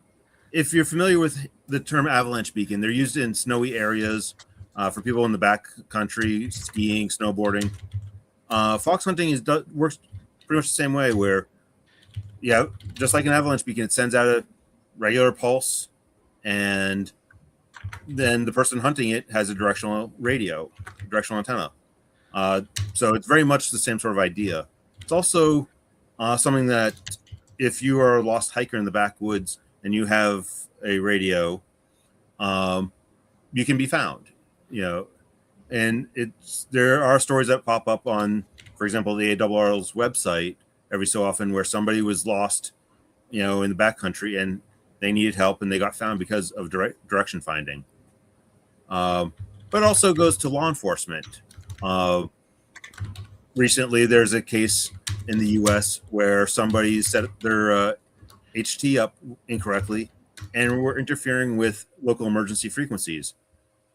H: if you're familiar with the term avalanche beacon, they're used in snowy areas for people in the back country, skiing, snowboarding. Fox hunting works pretty much the same way, where, just like an avalanche beacon, it sends out a regular pulse, and then the person hunting it has a directional antenna. So it's very much the same sort of idea. It's also something that if you are a lost hiker in the backwoods and you have a radio, you can be found, and there are stories that pop up on, for example, the AIlunce's website every so often where somebody was lost, in the backcountry and they needed help and they got found because of direction finding. But also goes to law enforcement. Recently, there's a case in the U.S. where somebody set their HT up incorrectly and were interfering with local emergency frequencies.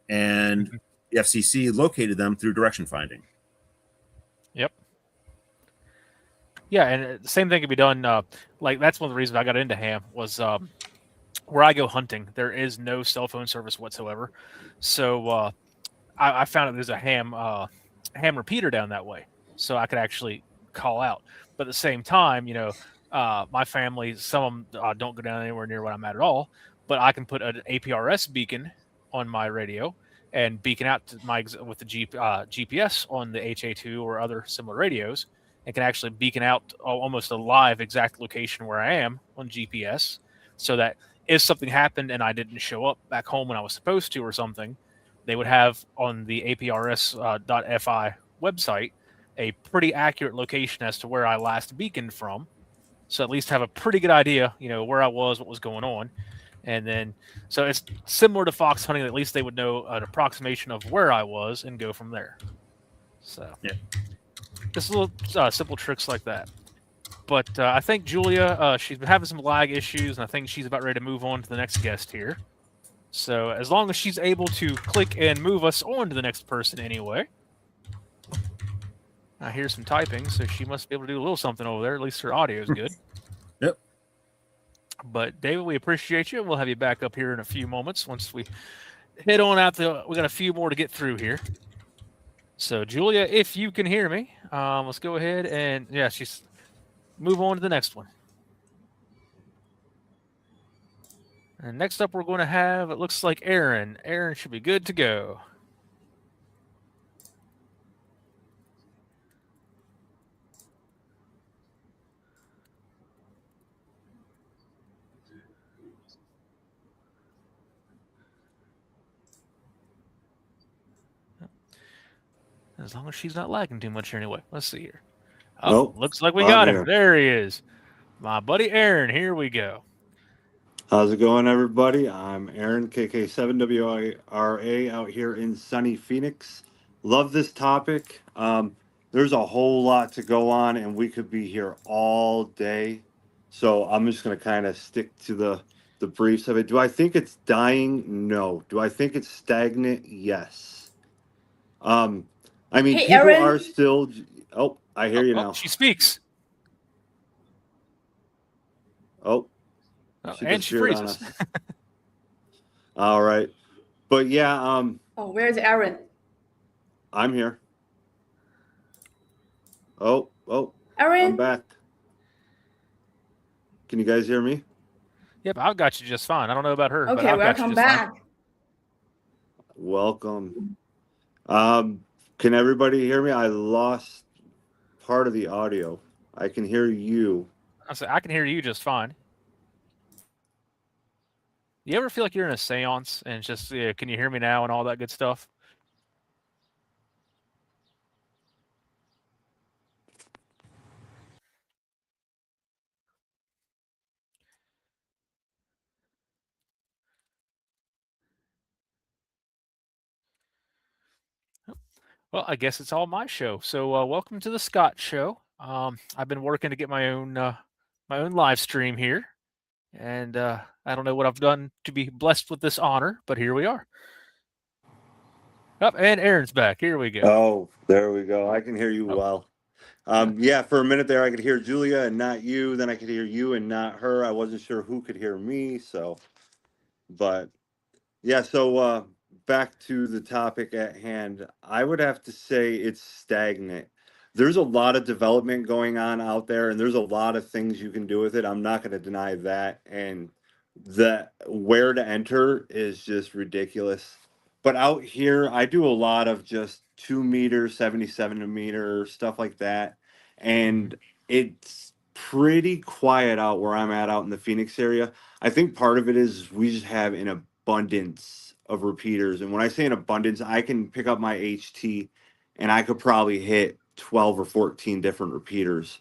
H: And the FCC located them through direction finding.
G: Yep. Yeah, and the same thing can be done. Like that's one of the reasons I got into ham was where I go hunting. There is no cell phone service whatsoever, so I found that there's a ham repeater down that way, so I could actually call out. But at the same time, my family, some of them don't go down anywhere near where I'm at all. But I can put an APRS beacon on my radio and beacon out to with the GPS on the HA2 or other similar radios, and can actually beacon out almost a live exact location where I am on GPS, so that if something happened and I didn't show up back home when I was supposed to or something, they would have on the APRS.FI website a pretty accurate location as to where I last beaconed from. So at least have a pretty good idea, where I was, what was going on. And then, so it's similar to fox hunting. At least they would know an approximation of where I was and go from there. So,
H: yeah,
G: just little simple tricks like that. But I think Julia, she's been having some lag issues, and I think she's about ready to move on to the next guest here. So as long as she's able to click and move us on to the next person anyway. I hear some typing, so she must be able to do a little something over there. At least her audio is good.
H: Yep.
G: But David, we appreciate you. We'll have you back up here in a few moments once we head on out. We got a few more to get through here. So Julia, if you can hear me, let's go ahead and she's move on to the next one. And next up, we're going to have, it looks like Aaron. Aaron should be good to go. As long as she's not lagging too much here anyway. Let's see here. Oh,
K: Nope.
G: looks like we got him. There he is. My buddy Aaron, here we go.
K: How's it going, everybody? I'm Aaron, KK7WRA, out here in sunny Phoenix. Love this topic. There's a whole lot to go on, and we could be here all day. So I'm just going to kind of stick to the briefs of it. Do I think it's dying? No. Do I think it's stagnant? Yes. I mean,
C: Hey,
K: people
C: Aaron.
K: are still... Oh, I hear you now.
G: She speaks.
K: Oh.
G: And she freezes.
K: All right. But yeah,
C: Where's Aaron?
K: I'm here. Oh,
C: Aaron?
K: I'm back. Can you guys hear me?
G: Yep, I've got you just fine. I don't know about her.
C: Okay, welcome back.
K: Welcome. Can everybody hear me? I lost part of the audio. I can hear you.
G: I can hear you just fine. You ever feel like you're in a seance and it's just, can you hear me now and all that good stuff? Well, I guess it's all my show. So welcome to the Scott Show. I've been working to get my own live stream here. And I don't know what I've done to be blessed with this honor, but here we are. And Aaron's back. Here we go.
K: Oh, there we go. I can hear you well. Yeah, for a minute there, I could hear Julia and not you. Then I could hear you and not her. I wasn't sure who could hear me. But yeah, so back to the topic at hand. I would have to say it's stagnant. There's a lot of development going on out there, and there's a lot of things you can do with it. I'm not going to deny that. And where to enter is just ridiculous. But out here, I do a lot of just 2 meter, 77 meter, stuff like that. And it's pretty quiet out where I'm at out in the Phoenix area. I think part of it is we just have an abundance of repeaters. And when I say an abundance, I can pick up my HT and I could probably hit 12 or 14 different repeaters.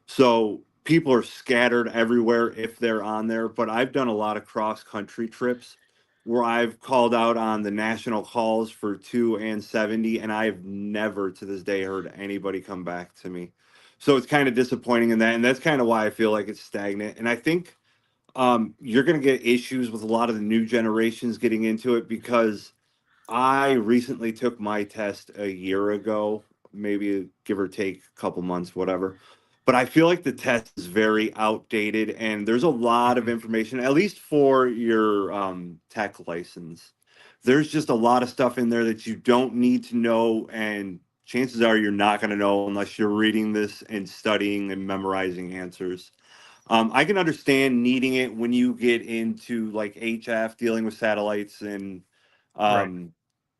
K: So people are scattered everywhere if they're on there. But I've done a lot of cross-country trips where I've called out on the national calls for 2 and 70, and I've never to this day heard anybody come back to me. So it's kind of disappointing in that, and that's kind of why I feel like it's stagnant. And I think you're going to get issues with a lot of the new generations getting into it, because I recently took my test a year ago, maybe give or take a couple months, whatever. but I feel like the test is very outdated, and there's a lot of information, at least for your tech license. There's just a lot of stuff in there that you don't need to know, and chances are you're not going to know unless you're reading this and studying and memorizing answers. I can understand needing it when you get into like HF, dealing with satellites and
G: Right.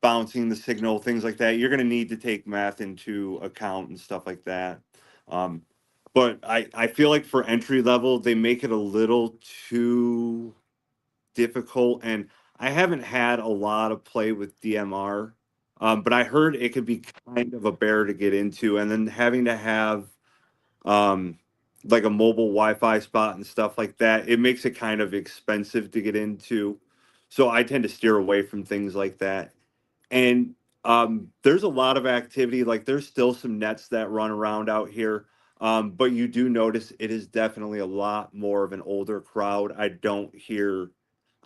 K: bouncing the signal, things like that. You're going to need to take math into account and stuff like that. Um, but I feel like for entry level, they make it a little too difficult. And I haven't had a lot of play with DMR, but I heard it could be kind of a bear to get into. And then having to have um, like a mobile Wi-Fi spot and stuff like that, it makes it kind of expensive to get into. So I tend to steer away from things like that. And there's a lot of activity. Like there's still some nets that run around out here. But you do notice it is definitely a lot more of an older crowd. I don't hear,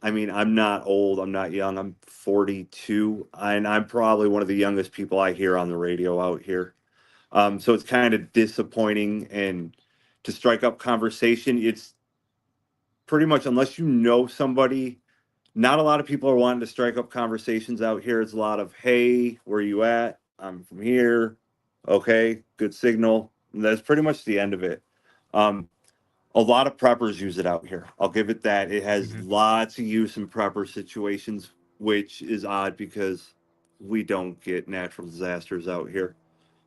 K: I mean, I'm not old, I'm not young, I'm 42, and I'm probably one of the youngest people I hear on the radio out here. So it's kind of disappointing. And to strike up conversation, it's pretty much unless you know somebody, not a lot of people are wanting to strike up conversations out here. It's a lot of, hey, where you at? I'm from here. Okay, good signal. And that's pretty much the end of it. Um, a lot of preppers use it out here. I'll give it that. It has lots of use in prepper situations, which is odd because we don't get natural disasters out here.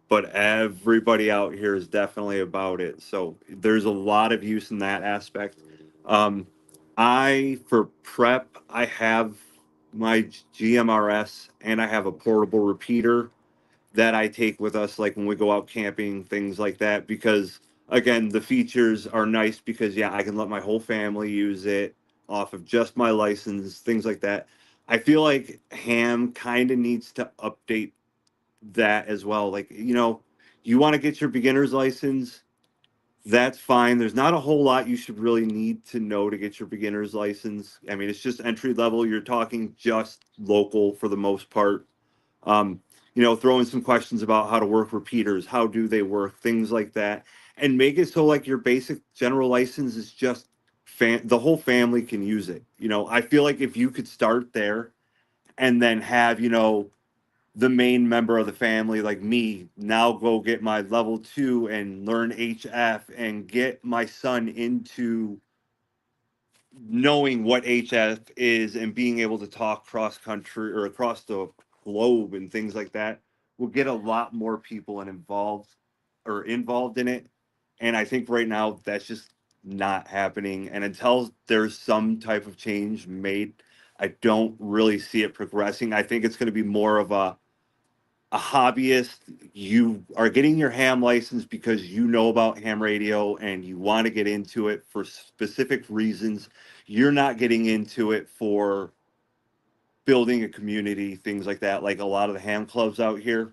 K: But everybody out here is definitely about it. So there's a lot of use in that aspect. Um, for prep, I have my GMRS and I have a portable repeater that I take with us, like when we go out camping, things like that. Because again, the features are nice because, yeah, I can let my whole family use it off of just my license, things like that. I feel like Ham kind of needs to update that as well. Like, you want to get your beginner's license, that's fine. There's not a whole lot you should really need to know to get your beginner's license. I mean, it's just entry level. You're talking just local for the most part. Um, throw in some questions about how to work repeaters, how do they work, things like that, and make it so like your basic general license is just the whole family can use it. I feel like if you could start there and then have, the main member of the family, like me, now go get my level 2 and learn HF and get my son into knowing what HF is and being able to talk cross country or across the globe and things like that will get a lot more people involved in it. And I think right now that's just not happening. And until there's some type of change made, I don't really see it progressing. I think it's going to be more of a hobbyist. You are getting your ham license because you know about ham radio and you want to get into it for specific reasons. You're not getting into it for building a community, things like that. Like a lot of the ham clubs out here,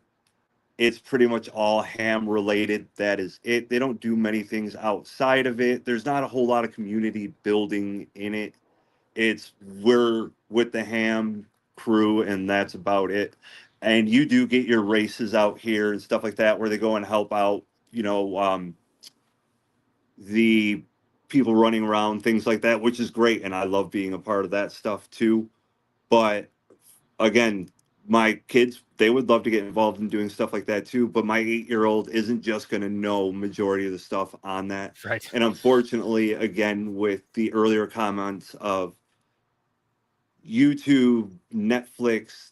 K: it's pretty much all ham related. That is it. They don't do many things outside of it. There's not a whole lot of community building in it. It's we're with the ham crew and that's about it. And you do get your races out here and stuff like that where they go and help out, the people running around, things like that, which is great. And I love being a part of that stuff too. But again, my kids, they would love to get involved in doing stuff like that too. But my 8-year-old isn't just going to know majority of the stuff on that.
G: Right.
K: And unfortunately, again, with the earlier comments of YouTube, Netflix,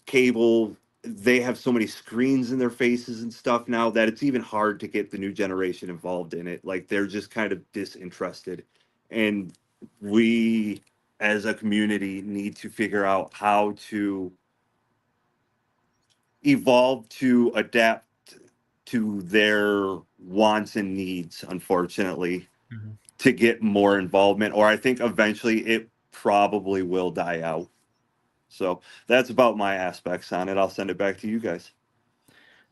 K: cable, they have so many screens in their faces and stuff now that it's even hard to get the new generation involved in it. Like they're just kind of disinterested. And we as a community need to figure out how to evolve to adapt to their wants and needs, unfortunately, to get more involvement. Or I think eventually it probably will die out. So that's about my aspects on it. I'll send it back to you guys.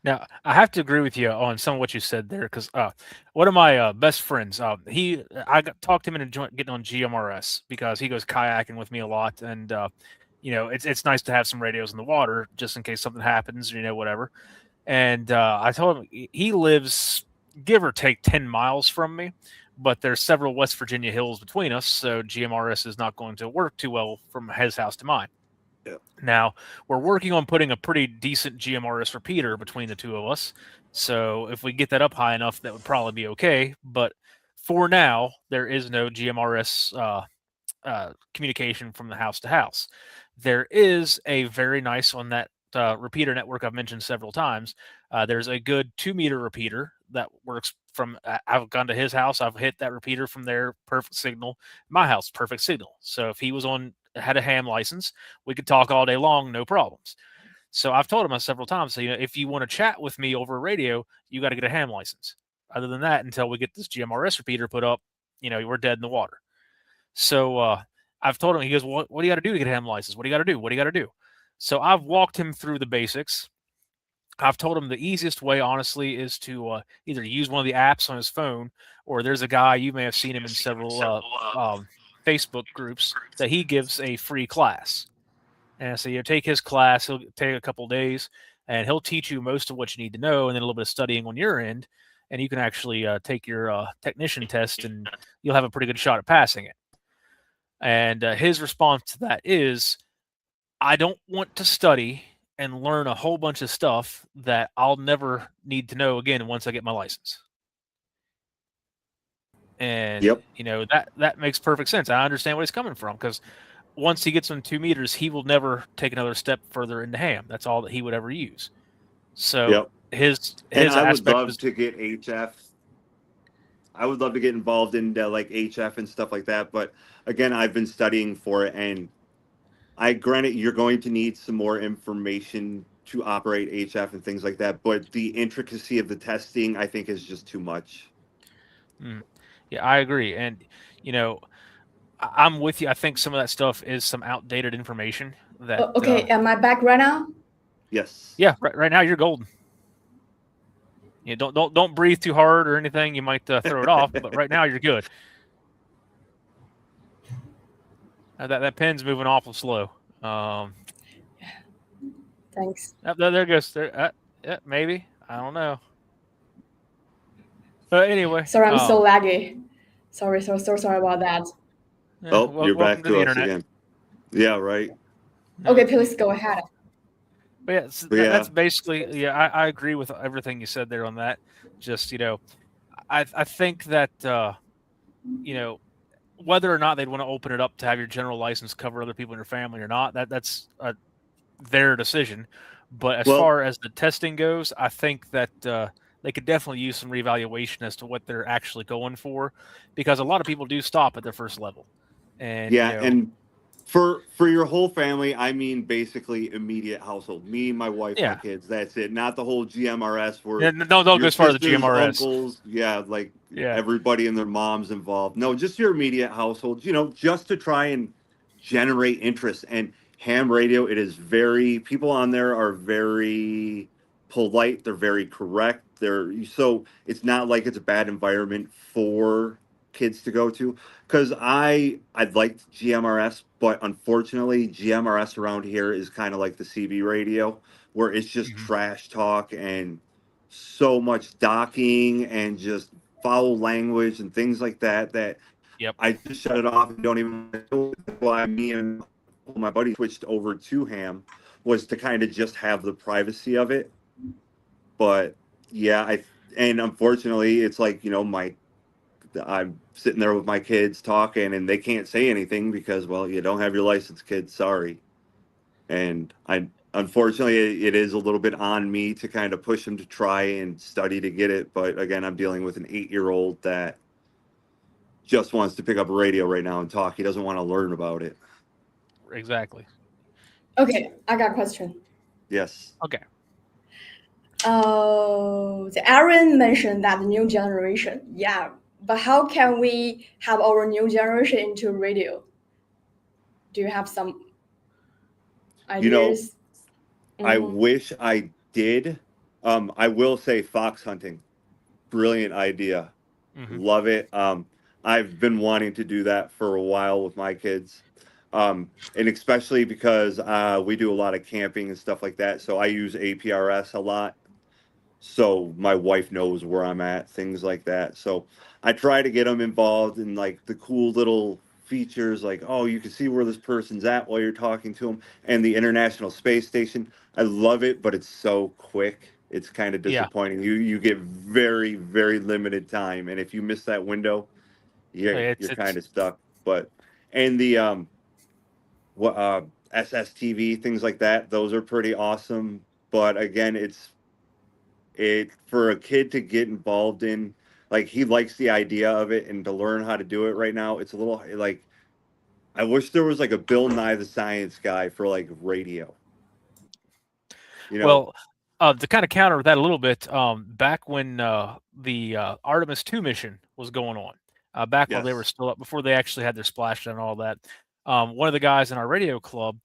G: Now, I have to agree with you on some of what you said there because one of my best friends, talked him into getting on GMRS because he goes kayaking with me a lot, and it's nice to have some radios in the water just in case something happens, whatever. And I told him he lives give or take 10 miles from me, but there's several West Virginia hills between us, so GMRS is not going to work too well from his house to mine.
H: Yeah.
G: Now, we're working on putting a pretty decent GMRS repeater between the two of us, so if we get that up high enough, that would probably be okay, but for now, there is no GMRS communication from the house to house. There is a very nice on that repeater network I've mentioned several times. There's a good 2-meter repeater that works from. I've gone to his house. I've hit that repeater from there. Perfect signal. My house, perfect signal. So if he was had a ham license, we could talk all day long, no problems. So I've told him several times, so, if you want to chat with me over radio, you got to get a ham license. Other than that, until we get this GMRS repeater put up, we're dead in the water. So I've told him, he goes, what do you got to do to get a ham license? What do you got to do? What do you got to do? So I've walked him through the basics. I've told him the easiest way, honestly, is to either use one of the apps on his phone, or there's a guy, you may have seen him in several Facebook groups, that he gives a free class. And so take his class, he'll take a couple days, and he'll teach you most of what you need to know, and then a little bit of studying on your end, and you can actually take your technician test, and you'll have a pretty good shot at passing it. And his response to that is, I don't want to study and learn a whole bunch of stuff that I'll never need to know again once I get my license. And, that makes perfect sense. I understand where he's coming from, because once he gets on 2 meters, he will never take another step further into ham. That's all that he would ever use. So his
K: I would
G: aspect
K: love to get HF. I would love to get involved in like HF and stuff like that. But again, I've been studying for it, and granted, you're going to need some more information to operate HF and things like that. But the intricacy of the testing, I think, is just too much.
G: Yeah, I agree. And, I'm with you. I think some of that stuff is some outdated information. That
C: okay, am I back right now?
K: Yes.
G: Yeah, right now you're golden. Don't breathe too hard or anything. You might throw it off, but right now you're good. That pen's moving awful slow.
C: Thanks.
G: There goes. Yeah, maybe. I don't know. But anyway.
C: Sorry, I'm so laggy. Sorry about that.
K: You're back to us again. Yeah, right.
C: Okay, please go ahead.
G: But that's basically, I agree with everything you said there on that. Just, I think that, whether or not they'd want to open it up to have your general license cover other people in your family or not, that's their decision. But as far as the testing goes, I think that they could definitely use some reevaluation as to what they're actually going for, because a lot of people do stop at their first level. And
K: and for your whole family, I mean basically immediate household. Me, my wife, my kids. That's it. Not the whole GMRS where
G: don't go as far as the GMRS.
K: Uncles, everybody and their moms involved. No, just your immediate household. Just to try and generate interest. And ham radio, people on there are very polite. They're very correct. So it's not like it's a bad environment for kids to go to, because I'd liked GMRS, but unfortunately GMRS around here is kind of like the CB radio, where it's just trash talk and so much docking and just foul language and things like that I just shut it off and don't even know why. Me and my buddy switched over to ham was to kind of just have the privacy of it. But and unfortunately it's like, I'm sitting there with my kids talking and they can't say anything because, you don't have your license, kids. Sorry. And unfortunately, it is a little bit on me to kind of push them to try and study to get it. But again, I'm dealing with an 8-year-old that just wants to pick up a radio right now and talk. He doesn't want to learn about it.
G: Exactly.
C: Okay, I got a question.
K: Yes.
G: Okay.
C: Aaron mentioned that the new generation. Yeah. But how can we have our new generation into radio? Do you have some ideas?
K: I wish I did. I will say fox hunting. Brilliant idea. Love it. I've been wanting to do that for a while with my kids. And especially because we do a lot of camping and stuff like that. So I use APRS a lot. so my wife knows where I'm at, things like that. So I try to get them involved in like the cool little features, like, oh, you can see where this person's at while you're talking to them, and the International Space Station. I love it, but it's so quick. It's kind of
G: Yeah,
K: disappointing. You get very, very limited time, and if you miss that window, you're
G: it's
K: kind of stuck. But and the what SSTV, things like that, those are pretty awesome. But again, it for a kid to get involved in, like, he likes the idea of it, and to learn how to do it right now, it's a little like, I wish there was like a Bill Nye the Science Guy for like radio, you know.
G: well, to kind of counter that a little bit, back when the Artemis 2 mission was going on, back while they were
K: Yes,
G: still up, before they actually had their splashdown and all that, one of the guys in our radio club,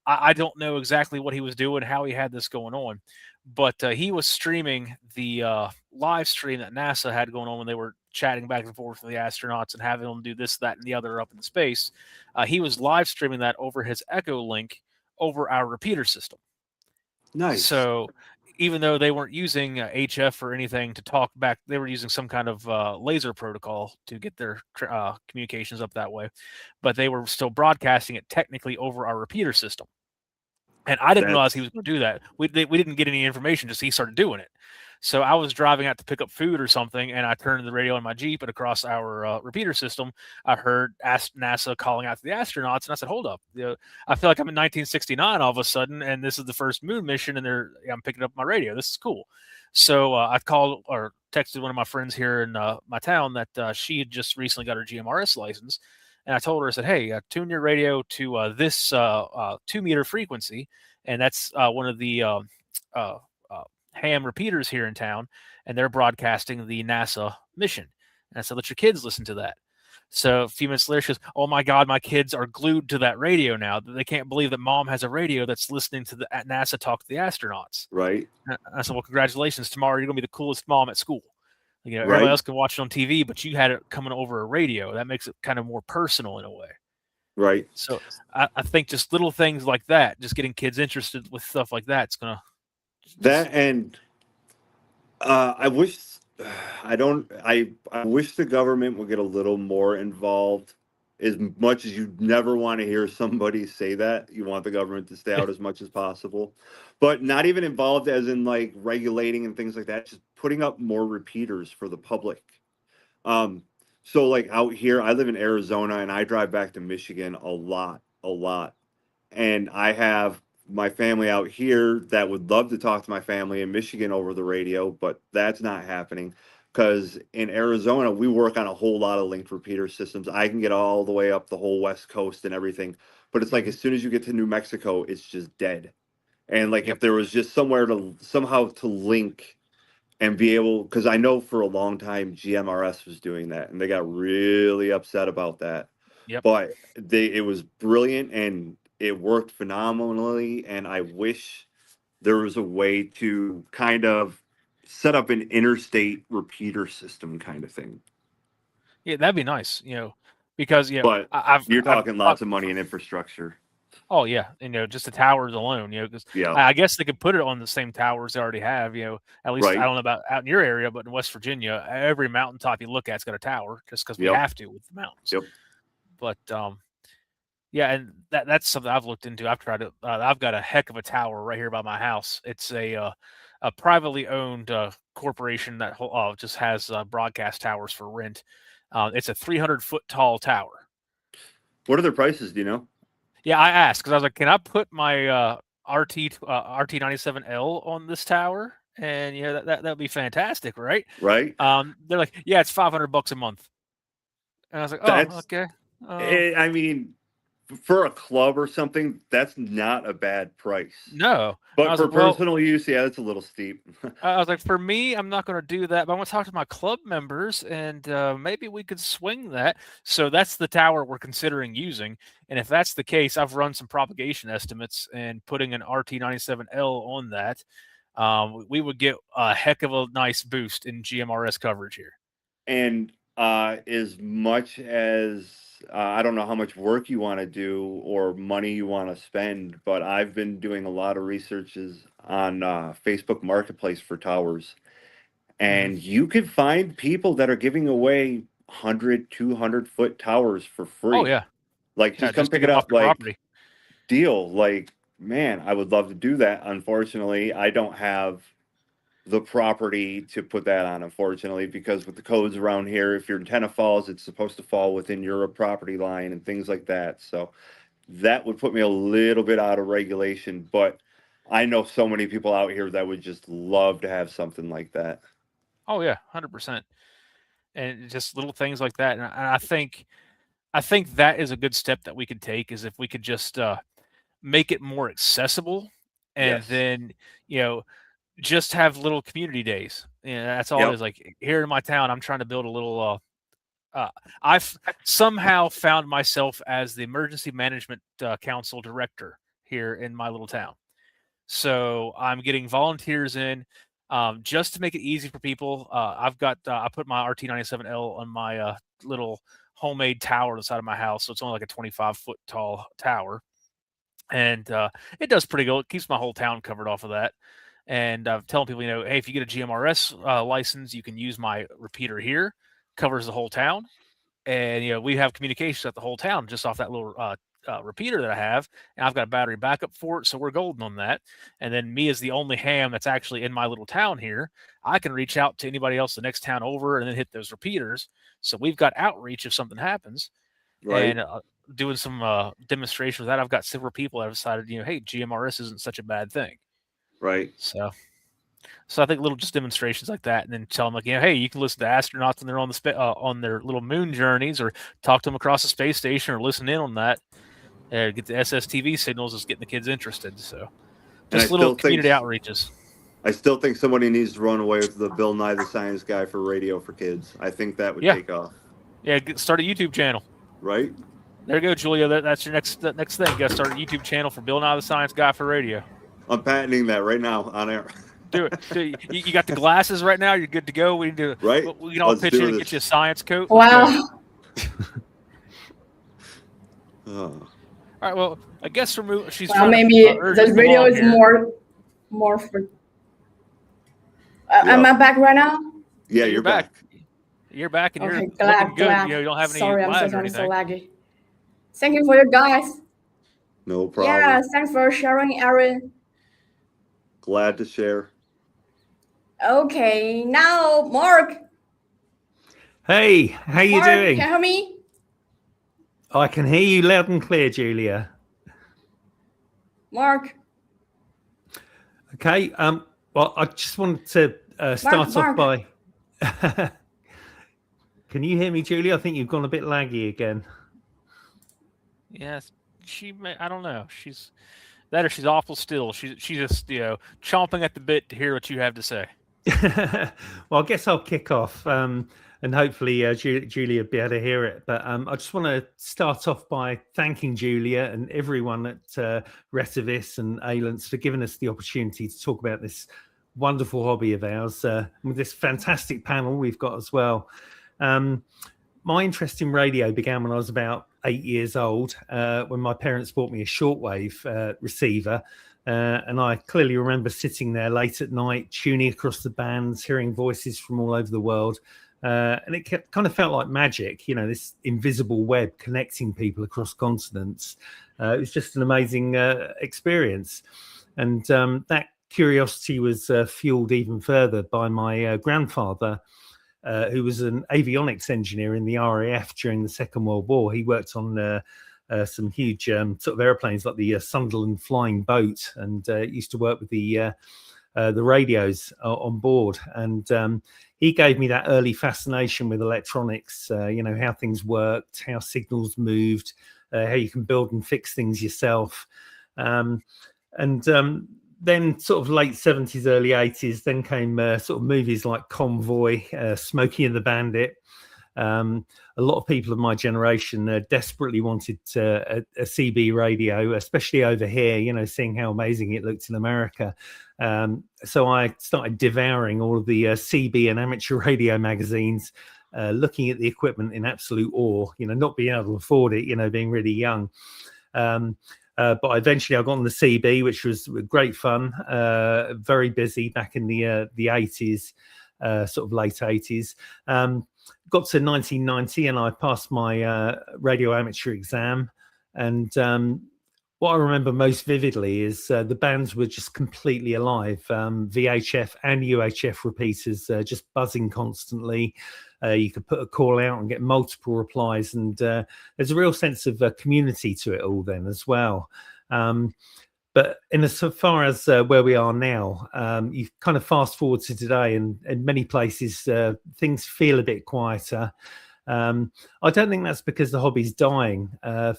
G: I don't know exactly what he was doing, how he had this going on, but he was streaming the live stream that NASA had going on when they were chatting back and forth with the astronauts and having them do this, that, and the other up in space. He was live streaming that over his Echo link over our repeater system.
K: nice.
G: So even though they weren't using HF or anything to talk back, they were using some kind of laser protocol to get their communications up that way. But they were still broadcasting it technically over our repeater system. And I didn't realize he
K: That's
G: was going to do that. We didn't get any information, just he started doing it. So I was driving out to pick up food or something, and I turned the radio on my Jeep, and across our repeater system, I heard NASA calling out to the astronauts, and I said, "Hold up! I feel like I'm in 1969 all of a sudden, and this is the first moon mission, and I'm picking up my radio. This is cool." So I called or texted one of my friends here in my town that she had just recently got her GMRS license, and I told her, I said, "Hey, tune your radio to this 2-meter frequency, and that's one of the uh, ham repeaters here in town, and they're broadcasting the NASA mission." And I said, "Let your kids listen to that." So a few minutes later, she goes, "Oh my God, my kids are glued to that radio now. They can't believe that mom has a radio that's listening to the at NASA talk to the astronauts."
K: right,
G: And I said, "Well, congratulations. Tomorrow you're going to be the coolest mom at school. Everybody
K: right,
G: else can watch it on TV, but you had it coming over a radio. That makes it kind of more personal in a way."
K: right.
G: So I think just little things like that, just getting kids interested with stuff like that, it's going to just,
K: That and I wish I wish the government would get a little more involved. As much as you never want to hear somebody say that, you want the government to stay out as much as possible, but not even involved as in like regulating and things like that. Just putting up more repeaters for the public. Um, so like out here, I live in Arizona and I drive back to Michigan a lot. And I have my family out here that would love to talk to my family in Michigan over the radio, but that's not happening because in Arizona, we work on a whole lot of linked repeater systems. I can get all the way up the whole West Coast and everything, but it's like as soon as you get to New Mexico, it's just dead. And like
G: yep,
K: if there was just somewhere to somehow to link and be able, because I know for a long time GMRS was doing that and they got really upset about that,
G: yep.
K: but it was brilliant and it worked phenomenally, and I wish there was a way to kind of set up an interstate repeater system kind of thing.
G: Yeah, that'd be nice, because
K: But you're talking
G: I've
K: lots of money and infrastructure.
G: oh yeah, just the towers alone, because
K: Yeah,
G: I guess they could put it on the same towers they already have, at least I
K: right.
G: don't know about out in your area, but in West Virginia, every mountaintop you look at's got a tower just because we
K: Yep,
G: have to with the mountains.
K: yep.
G: But yeah, and that's something I've looked into. I've tried to. I've got a heck of a tower right here by my house. It's a privately owned corporation that just has broadcast towers for rent. It's a 300-foot tall tower.
K: What are their prices, do you know?
G: Yeah, I asked because I was like, "Can I put my RT97L on this tower?" And that'd be fantastic, right?
K: Right.
G: They're like, "Yeah, it's $500 a month," and I was like, "Oh,
K: That's
G: okay."
K: I mean, for a club or something, that's not a bad price.
G: No, I
K: But
G: was
K: for
G: like, "Well."
K: personal use, yeah, it's a little steep.
G: I was like, for me, I'm not going to do that, but I want to talk to my club members, and maybe we could swing that. So that's the tower we're considering using. And if that's the case, I've run some propagation estimates, and putting an RT97L on that, we would get a heck of a nice boost in GMRS coverage here.
K: And as much as I don't know how much work you want to do or money you want to spend, but I've been doing a lot of researches on Facebook Marketplace for towers, and you can find people that are giving away 100, 200-foot towers for free.
G: Oh yeah,
K: Like, just come
G: just to
K: pick
G: get
K: it
G: them off
K: up.
G: the
K: Like,
G: property.
K: deal. Like, man, I would love to do that. Unfortunately, I don't have the property to put that on, unfortunately, because with the codes around here, if your antenna falls, it's supposed to fall within your property line and things like that. So that would put me a little bit out of regulation, but I know so many people out here that would just love to have something like that.
G: Oh yeah, 100%. And just little things like that. And I think that is a good step that we could take, is if we could just make it more accessible, and
K: Yes.
G: then just have little community days. That's all it
K: Yep.
G: is. Like here in my town, I'm trying to build a little. I've somehow found myself as the emergency management council director here in my little town. So I'm getting volunteers in just to make it easy for people. I've got I put my RT97L on my little homemade tower on the side of my house, so it's only like a 25-foot tall tower, and it does pretty good. It keeps my whole town covered off of that. And I'm telling people, hey, if you get a GMRS license, you can use my repeater here. Covers the whole town. And we have communications at the whole town just off that little repeater that I have, and I've got a battery backup for it, so we're golden on that. And then me as the only ham that's actually in my little town here, I can reach out to anybody else the next town over and then hit those repeaters. So we've got outreach if something happens.
K: Right.
G: And doing some demonstrations of that, I've got several people that have decided, hey, GMRS isn't such a bad thing.
K: Right.
G: So I think little just demonstrations like that, and then tell them like, hey, you can listen to astronauts when they're on the on their little moon journeys, or talk to them across the space station, or listen in on that. Get the SSTV signals is getting the kids interested. So just little community outreaches.
K: I still think somebody needs to run away with the Bill Nye the Science Guy for radio for kids. I think that would take off.
G: Yeah, start a YouTube channel.
K: Right.
G: There you go, Julia. That's your next thing. You got to start a YouTube channel for Bill Nye the Science Guy for radio.
K: I'm patenting that right now on air.
G: Do it. You got the glasses right now. You're good to go. We need to.
K: Right.
G: We can all pitch in and get you a science coat.
C: Wow.
G: All right. Well, I guess she's.
C: Well, maybe the radio is more for. Am I back right now?
K: Yeah, you're back.
G: You're back, and
C: okay,
G: you're
C: glad,
G: looking good.
C: glad.
G: You don't have any
C: Sorry,
G: lag or
C: I'm so
G: anything.
C: laggy. Thank you for your guys.
K: No problem.
C: Yeah, thanks for sharing, Aaron.
K: Glad to share.
C: Okay, now Mark.
D: Hey, how you doing?
C: Can you hear me?
D: I can hear you loud and clear, Julia.
C: Mark.
D: Okay. Well, I just wanted to start off by. Can you hear me, Julia? I think you've gone a bit laggy again.
G: Yes, she may. I don't know. She's awful still. She's just chomping at the bit to hear what you have to say.
D: Well, I guess I'll kick off, and hopefully Julia will be able to hear it. But I just want to start off by thanking Julia and everyone at RETEVIS and AIlunce for giving us the opportunity to talk about this wonderful hobby of ours with this fantastic panel we've got as well. My interest in radio began when I was about 8 years old, when my parents bought me a shortwave receiver. And I clearly remember sitting there late at night, tuning across the bands, hearing voices from all over the world. And it kind of felt like magic, this invisible web connecting people across continents. It was just an amazing experience. And that curiosity was fueled even further by my grandfather, who was an avionics engineer in the RAF during the Second World War. He worked on some huge sort of airplanes like the Sunderland Flying Boat, and used to work with the radios on board. And he gave me that early fascination with electronics, how things worked, how signals moved, how you can build and fix things yourself. Then sort of late 70s, early 80s, then came sort of movies like Convoy, Smokey and the Bandit. A lot of people of my generation desperately wanted a CB radio, especially over here, seeing how amazing it looked in America. So I started devouring all of the CB and amateur radio magazines, looking at the equipment in absolute awe, not being able to afford it, being really young. But eventually I got on the CB, which was great fun, very busy back in the 80s, sort of late 80s. Got to 1990 and I passed my radio amateur exam. And what I remember most vividly is the bands were just completely alive. VHF and UHF repeaters just buzzing constantly. You could put a call out and get multiple replies, and there's a real sense of community to it all then as well. But in as far as where we are now, you kind of fast forward to today, and in many places things feel a bit quieter. I don't think that's because the hobby's dying.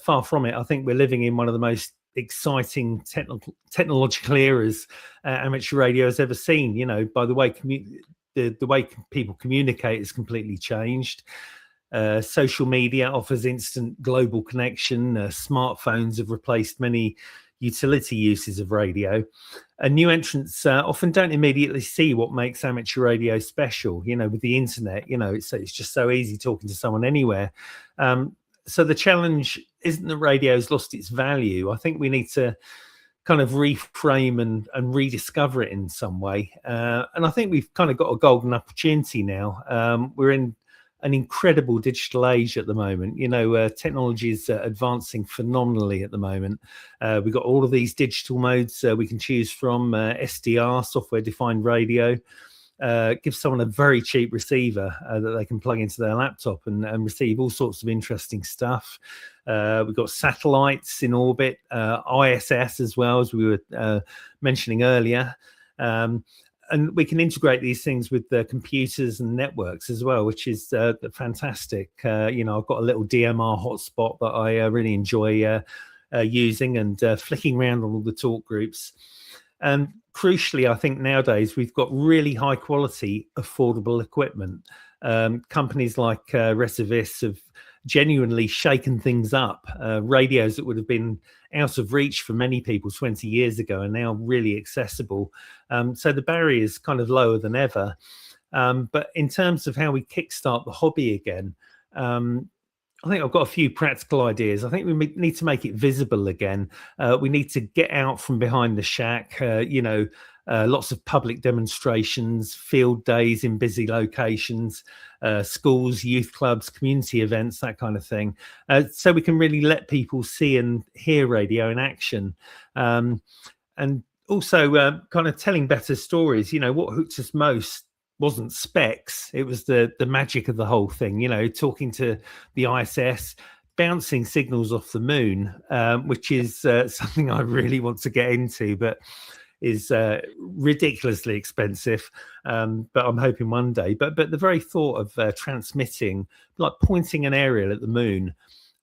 D: Far from it. I think we're living in one of the most exciting technological eras amateur radio has ever seen. You know, by the way, the way people communicate has completely changed. Social media offers instant global connection. Smartphones have replaced many utility uses of radio, and new entrants often don't immediately see what makes amateur radio special. You know, with the internet, you know, it's just so easy talking to someone anywhere. So the challenge isn't that radio's lost its value. I think we need to kind of reframe and rediscover it in some way. And I think we've kind of got a golden opportunity now. We're in an incredible digital age at the moment. You know, technology is advancing phenomenally at the moment. We've got all of these digital modes we can choose from. SDR, software defined radio, gives someone a very cheap receiver that they can plug into their laptop and receive all sorts of interesting stuff. We've got satellites in orbit, ISS as well, as we were mentioning earlier. And we can integrate these things with the computers and networks as well, which is fantastic. You know, I've got a little DMR hotspot that I really enjoy using and flicking around on all the talk groups. And crucially, I think nowadays we've got really high quality, affordable equipment. Companies like RETEVIS have genuinely shaken things up. Radios that would have been out of reach for many people 20 years ago are now really accessible. So the barrier is kind of lower than ever. But in terms of how we kickstart the hobby again, I think I've got a few practical ideas. I think we need to make it visible again. We need to get out from behind the shack, you know, lots of public demonstrations, field days in busy locations, schools, youth clubs, community events, that kind of thing. So we can really let people see and hear radio in action. And also kind of telling better stories. You know, what hooked us most wasn't specs. It was the magic of the whole thing, you know, talking to the ISS, bouncing signals off the moon, which is something I really want to get into, but is ridiculously expensive, but I'm hoping one day. But the very thought of transmitting, like pointing an aerial at the moon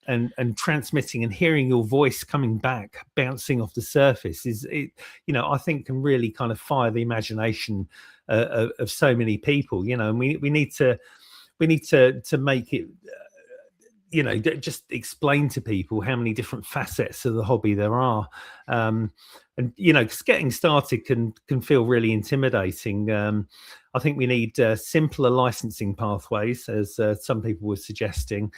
D: and transmitting and hearing your voice coming back, bouncing off the surface, you know, I think can really kind of fire the imagination of so many people. You know, and we need to make it. You know, just explain to people how many different facets of the hobby there are. And, you know, because getting started can feel really intimidating. I think we need simpler licensing pathways, as some people were suggesting.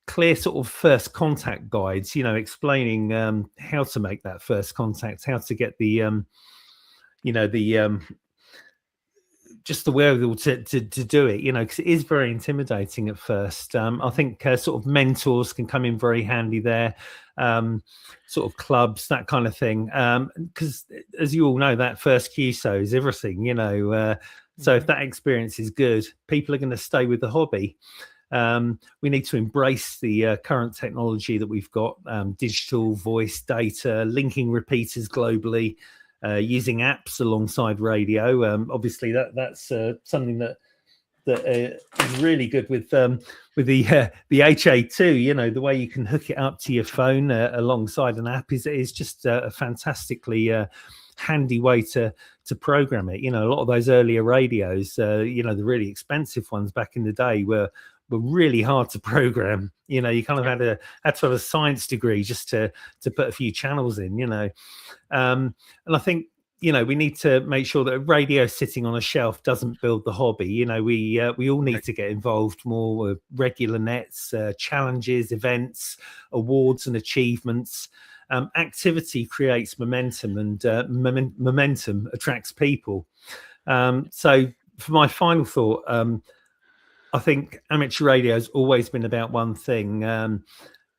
D: Clear sort of first contact guides, you know, explaining how to make that first contact, how to get the, you know, the, just the wherewithal to do it, you know, because it is very intimidating at first. I think sort of mentors can come in very handy there, sort of clubs, that kind of thing. Because as you all know, that first QSO is everything, you know. So if that experience is good, people are going to stay with the hobby. We need to embrace the current technology that we've got, digital, voice, data, linking repeaters globally, using apps alongside radio. Obviously, that's something that is really good with the HA2. You know, the way you can hook it up to your phone alongside an app is just a fantastically handy way to program it. You know, a lot of those earlier radios, you know, the really expensive ones back in the day were really hard to program. You know, you kind of had to have a science degree just to put a few channels in, you know. And I think, you know, we need to make sure that a radio sitting on a shelf doesn't build the hobby. You know, we all need to get involved more with regular nets, challenges, events, awards and achievements. activity creates momentum, and momentum attracts people. So for my final thought, I think amateur radio has always been about one thing.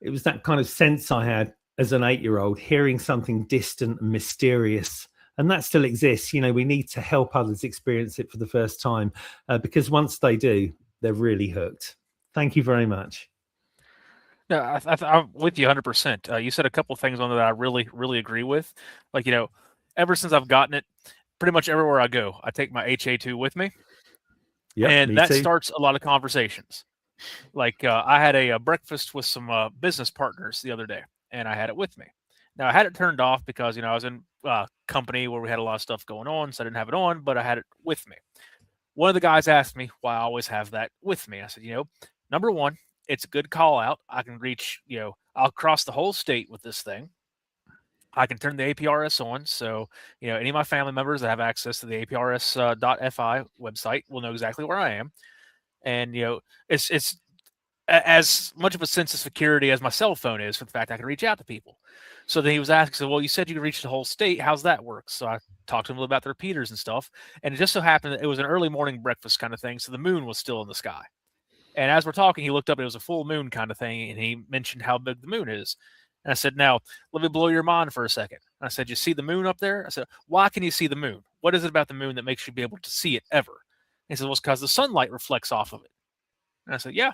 D: It was that kind of sense I had as an 8-year-old, hearing something distant and mysterious. And that still exists. You know, we need to help others experience it for the first time, because once they do, they're really hooked. Thank you very much.
G: No, I'm with you 100%. You said a couple of things on that I really, really agree with. Like, ever since I've gotten it, pretty much everywhere I go, I take my HA2 with me.
D: Yep,
G: and that starts a lot of conversations. Like I had a breakfast with some business partners the other day, and I had it with me. Now I had it turned off because I was in company where we had a lot of stuff going on, so I didn't have it on, but I had it with me. One of the guys asked me why I always have that with me. I said, number one, it's a good call out. I can reach, I'll cross the whole state with this thing. I can turn the APRS on, so any of my family members that have access to the APRS.fi website will know exactly where I am. And it's as much of a sense of security as my cell phone is for the fact I can reach out to people. So then he was asking, so, well, you said you could reach the whole state. How's that work? So I talked to him a little about the repeaters and stuff. And it just so happened that it was an early morning breakfast kind of thing, so the moon was still in the sky. And as we're talking, he looked up, and it was a full moon kind of thing, and he mentioned how big the moon is. And I said, now, let me blow your mind for a second. And I said, you see the moon up there? I said, why can you see the moon? What is it about the moon that makes you be able to see it ever? And he said, well, it's because the sunlight reflects off of it. And I said, yeah.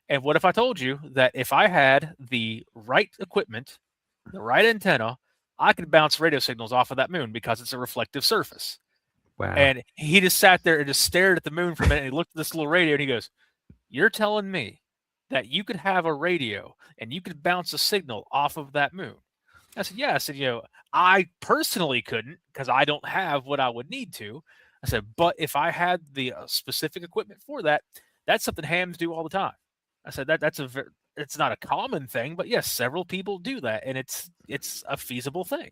G: And what if I told you that if I had the right equipment, the right antenna, I could bounce radio signals off of that moon because it's a reflective surface.
D: Wow.
G: And he just sat there and just stared at the moon for a minute. And he looked at this little radio and he goes, you're telling me that you could have a radio and you could bounce a signal off of that moon? I said, yeah. I said, I personally couldn't because I don't have what I would need to. I said, but if I had the specific equipment for that, that's something hams do all the time. I said it's not a common thing, but yes, several people do that, and it's a feasible thing.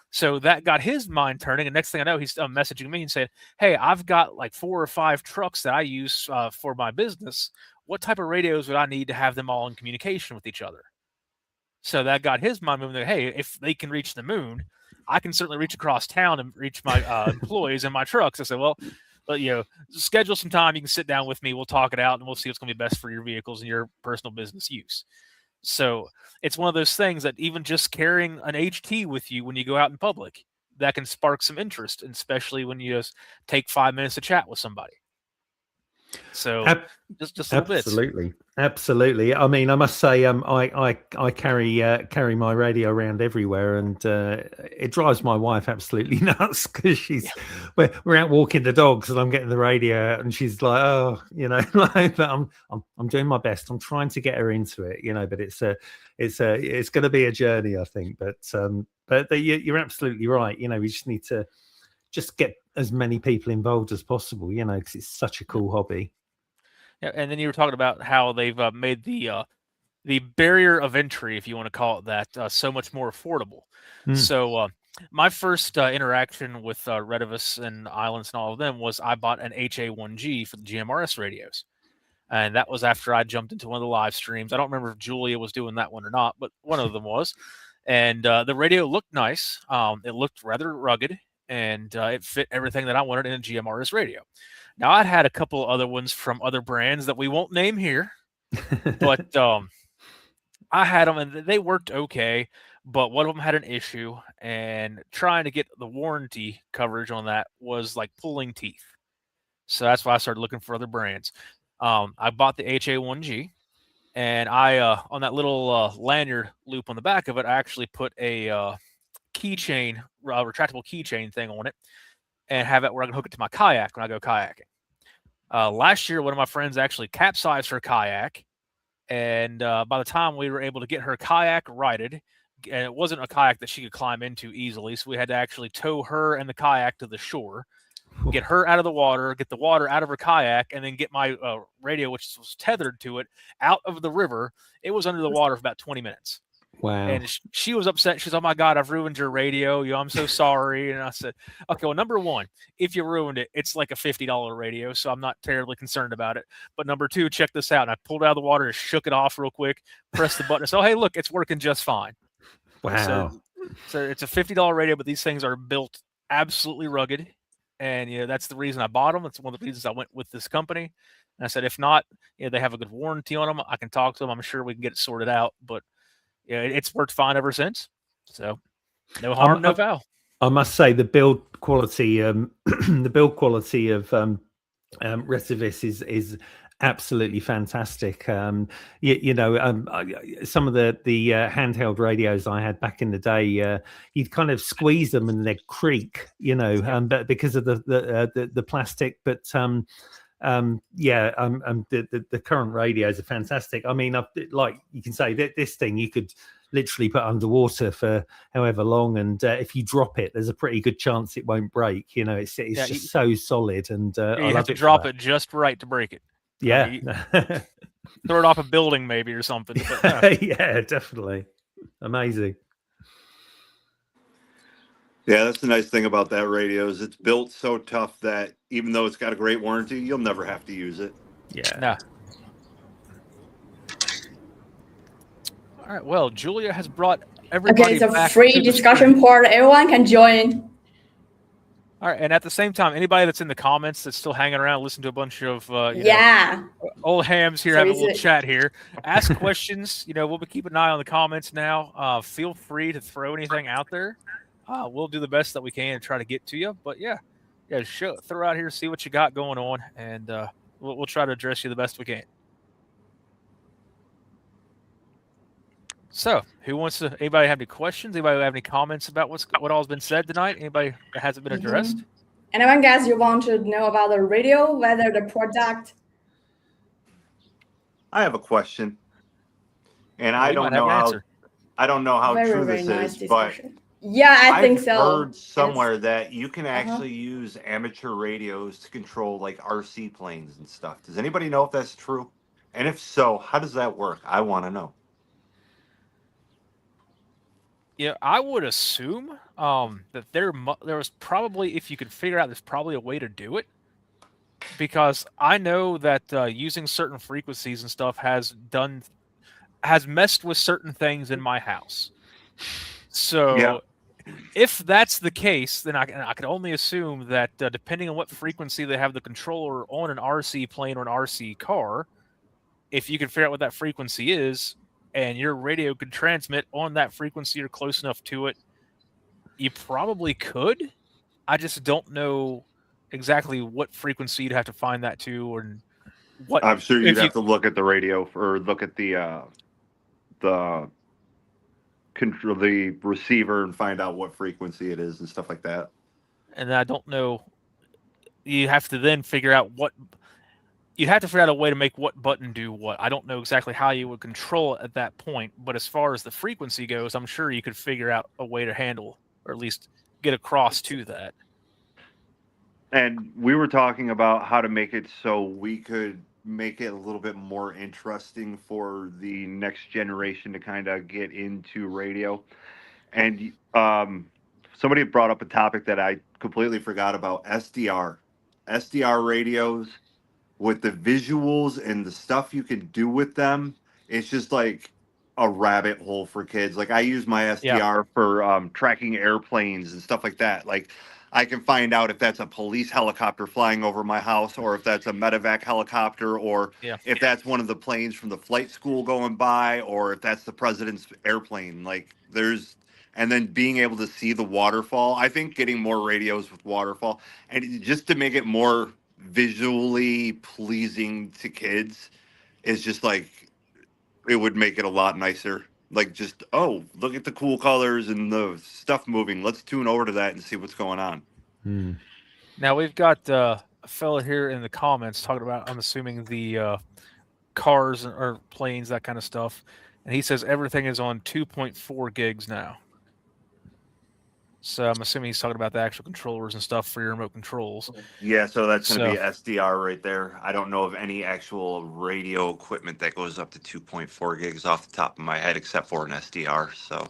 G: So that got his mind turning, and next thing I know, he's messaging me and saying, hey, I've got like 4 or 5 trucks that I use for my business. What type of radios would I need to have them all in communication with each other? So that got his mind moving. Hey, if they can reach the moon, I can certainly reach across town and reach my employees in my trucks. I said, well, but schedule some time. You can sit down with me. We'll talk it out, and we'll see what's going to be best for your vehicles and your personal business use. So it's one of those things that even just carrying an HT with you when you go out in public, that can spark some interest, and especially when you just take 5 minutes to chat with somebody. So just little bits.
D: Absolutely. I mean, I must say, I carry my radio around everywhere, and it drives my wife absolutely nuts because we're out walking the dogs, and I'm getting the radio out, and she's like, oh, but I'm doing my best. I'm trying to get her into it, but it's going to be a journey, I think. But you're absolutely right. We just need to just get as many people involved as possible, because it's such a cool hobby.
G: Yeah, and then you were talking about how they've made the barrier of entry, if you want to call it that, so much more affordable. So my first interaction with RETEVIS and AIlunce and all of them was I bought an HA1G for the GMRS radios. And that was after I jumped into one of the live streams. I don't remember if Julia was doing that one or not, but one of them was. And the radio looked nice. It looked rather rugged. And it fit everything that I wanted in a GMRS radio. Now, I'd had a couple other ones from other brands that we won't name here, but I had them, and they worked okay, but one of them had an issue, and trying to get the warranty coverage on that was like pulling teeth. So that's why I started looking for other brands. I bought the HA1G, and I on that little lanyard loop on the back of it, I actually put a keychain, retractable keychain thing on it, and have it where I can hook it to my kayak when I go kayaking. Last year, one of my friends actually capsized her kayak, and by the time we were able to get her kayak righted, and it wasn't a kayak that she could climb into easily, so we had to actually tow her and the kayak to the shore, get her out of the water, get the water out of her kayak, and then get my radio, which was tethered to it, out of the river. It was under the water for about 20 minutes.
D: Wow.
G: And she was upset. She's, oh my God, I've ruined your radio. I'm so sorry. And I said, okay, well, number one, if you ruined it, it's like a $50 radio, so I'm not terribly concerned about it. But number two, check this out. And I pulled it out of the water and shook it off real quick, pressed the button. So, hey, look, it's working just fine.
D: Wow.
G: So it's a $50 radio, but these things are built absolutely rugged, and that's the reason I bought them. It's one of the reasons I went with this company. And I said, if not, they have a good warranty on them. I can talk to them. I'm sure we can get it sorted out. But it's worked fine ever since. So no harm, no foul.
D: I must say the build quality, the build quality of RETEVIS is absolutely fantastic. Some of the handheld radios I had back in the day, you'd kind of squeeze them and they'd creak, but because of the plastic. But the current radios are fantastic. I mean, like you can say that this thing you could literally put underwater for however long, and if you drop it, there's a pretty good chance it won't break. It's just so solid, and
G: you have to drop it just right to break it.
D: Yeah,
G: throw it off a building maybe or something.
D: But, yeah, definitely amazing.
K: Yeah, that's the nice thing about that radio is it's built so tough that even though it's got a great warranty, you'll never have to use it.
D: Yeah.
G: No. All right. Well, Julia has brought everybody.
C: Okay, it's a free discussion part. Everyone can join.
G: All right, and at the same time, anybody that's in the comments that's still hanging around, listen to a bunch of old hams here, having a little chat here. Ask questions. We'll be keeping an eye on the comments now. Feel free to throw anything out there. We'll do the best that we can and try to get to you. But throw out here, see what you got going on, and we'll try to address you the best we can. So, anybody have any questions? Anybody have any comments about what all's been said tonight? Anybody that hasn't been addressed?
C: Anyone, guys, you want to know about the radio, whether the product?
K: I have a question, and I don't know how true this is, but
C: I think so.
K: I've heard somewhere that you can actually use amateur radios to control like RC planes and stuff. Does anybody know if that's true? And if so, how does that work? I want to know.
G: Yeah, I would assume that there was probably, if you could figure out, there's probably a way to do it. Because I know that using certain frequencies and stuff has messed with certain things in my house. So if that's the case, then I can only assume that depending on what frequency they have the controller on an RC plane or an RC car, if you can figure out what that frequency is, and your radio could transmit on that frequency or close enough to it, you probably could. I just don't know exactly what frequency you'd have to find that to, or what.
K: I'm sure you'd have to look at the radio or look at the control, the receiver, and find out what frequency it is and stuff like that.
G: And I don't know. You have to then figure out what. You'd have to figure out a way to make what button do what. I don't know exactly how you would control it at that point, but as far as the frequency goes, I'm sure you could figure out a way to handle, or at least get across to that.
K: And we were talking about how to make it so we could make it a little bit more interesting for the next generation to kind of get into radio. And somebody brought up a topic that I completely forgot about, SDR. SDR radios, with the visuals and the stuff you can do with them, it's just like a rabbit hole for kids. Like I use my SDR for tracking airplanes and stuff like that. Like I can find out if that's a police helicopter flying over my house, or if that's a medevac helicopter, or if that's one of the planes from the flight school going by, or if that's the president's airplane. And then being able to see the waterfall. I think getting more radios with waterfall, and just to make it more visually pleasing to kids, is just like, it would make it a lot nicer. Like just, look at the cool colors and the stuff moving. Let's tune over to that and see what's going on.
G: Now we've got a fella here in the comments talking about, I'm assuming, the cars or planes, that kind of stuff. And he says everything is on 2.4 gigs now. So I'm assuming he's talking about the actual controllers and stuff for your remote controls.
K: Yeah, so that's going to be SDR right there. I don't know of any actual radio equipment that goes up to 2.4 gigs off the top of my head, except for an SDR. So,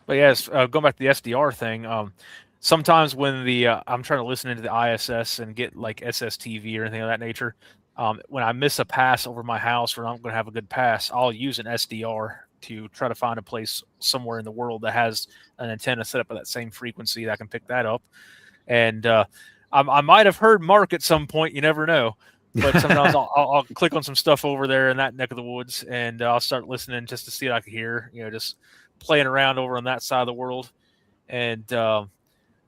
G: but yes, going back to the SDR thing, sometimes when I'm trying to listen into the ISS and get like SSTV or anything of that nature, When I miss a pass over my house or I'm going to have a good pass, I'll use an SDR to try to find a place somewhere in the world that has an antenna set up at that same frequency that I can pick that up. And I might have heard Mark at some point. You never know. But sometimes I'll click on some stuff over there in that neck of the woods, and I'll start listening just to see what I can hear. Just playing around over on that side of the world. And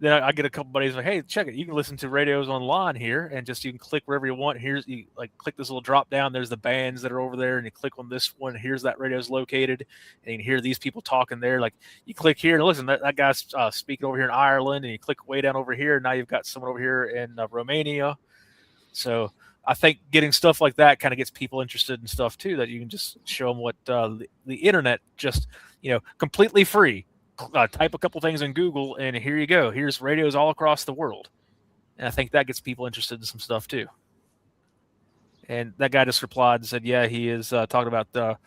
G: then I get a couple buddies like, hey, check it. You can listen to radios online here, and you can click wherever you want. You click this little drop down. There's the bands that are over there, and you click on this one. Here's that radio's located, and you can hear these people talking there. Like you click here and listen, that guy's speaking over here in Ireland, and you click way down over here. And now you've got someone over here in Romania. So I think getting stuff like that kind of gets people interested in stuff too, that you can just show them what the internet just, completely free. Type a couple things in Google, and here you go. Here's radios all across the world. And I think that gets people interested in some stuff too. And that guy just replied and said, yeah, he is talking about the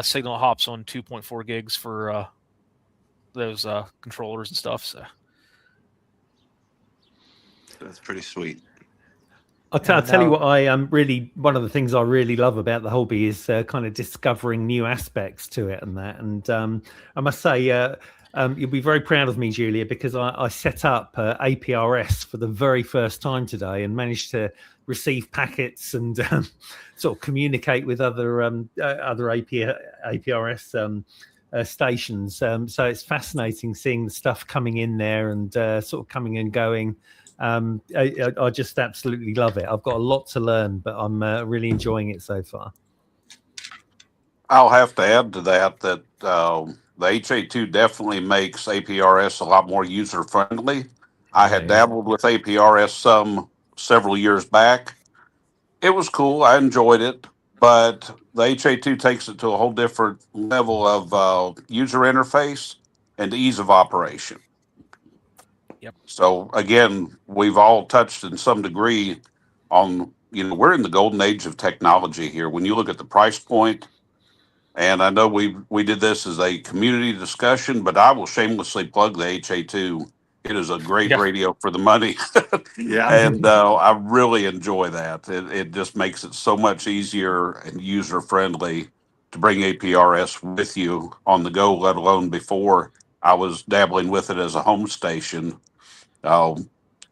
G: signal hops on 2.4 gigs for those controllers and stuff. So
K: that's pretty sweet.
D: I'll tell you what one of the things I really love about the hobby is kind of discovering new aspects to it and that. And I must say, you'll be very proud of me, Julia, because I set up APRS for the very first time today and managed to receive packets and sort of communicate with other APRS stations. So it's fascinating seeing the stuff coming in there and sort of coming and going. I just absolutely love it. I've got a lot to learn, but I'm really enjoying it so far.
I: I'll have to add to that the HA2 definitely makes APRS a lot more user friendly. I had dabbled with APRS several years back. It was cool. I enjoyed it, but the HA2 takes it to a whole different level of user interface and ease of operation.
G: Yep.
I: So again, we've all touched in some degree on, we're in the golden age of technology here. When you look at the price point, and I know we did this as a community discussion, but I will shamelessly plug the HA2. It is a great radio for the money.
K: Yeah.
I: And I really enjoy that. It just makes it so much easier and user friendly to bring APRS with you on the go, let alone before I was dabbling with it as a home station,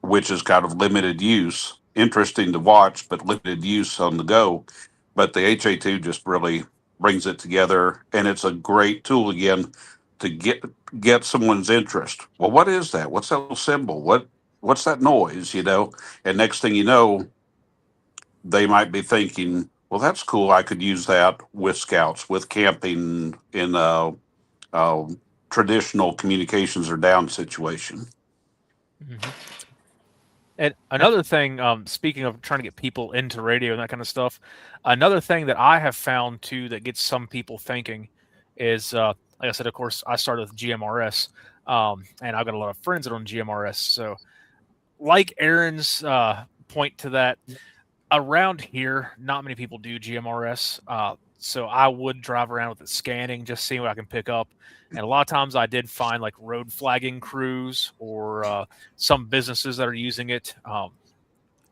I: which is kind of limited use, interesting to watch, but limited use on the go. But the HA2 just really brings it together, and it's a great tool again to get someone's interest. Well, what is that? What's that little symbol? What's that noise? And next thing you know, they might be thinking, well, that's cool. I could use that with scouts, with camping in traditional communications or down situation.
G: Mm-hmm. And another thing, speaking of trying to get people into radio and that kind of stuff, another thing that I have found too that gets some people thinking is, like I said, of course, I started with GMRS, and I've got a lot of friends that are on GMRS. So, like Aaron's point to that, around here, not many people do GMRS. So I would drive around with it scanning, just seeing what I can pick up. And a lot of times I did find like road flagging crews or some businesses that are using it.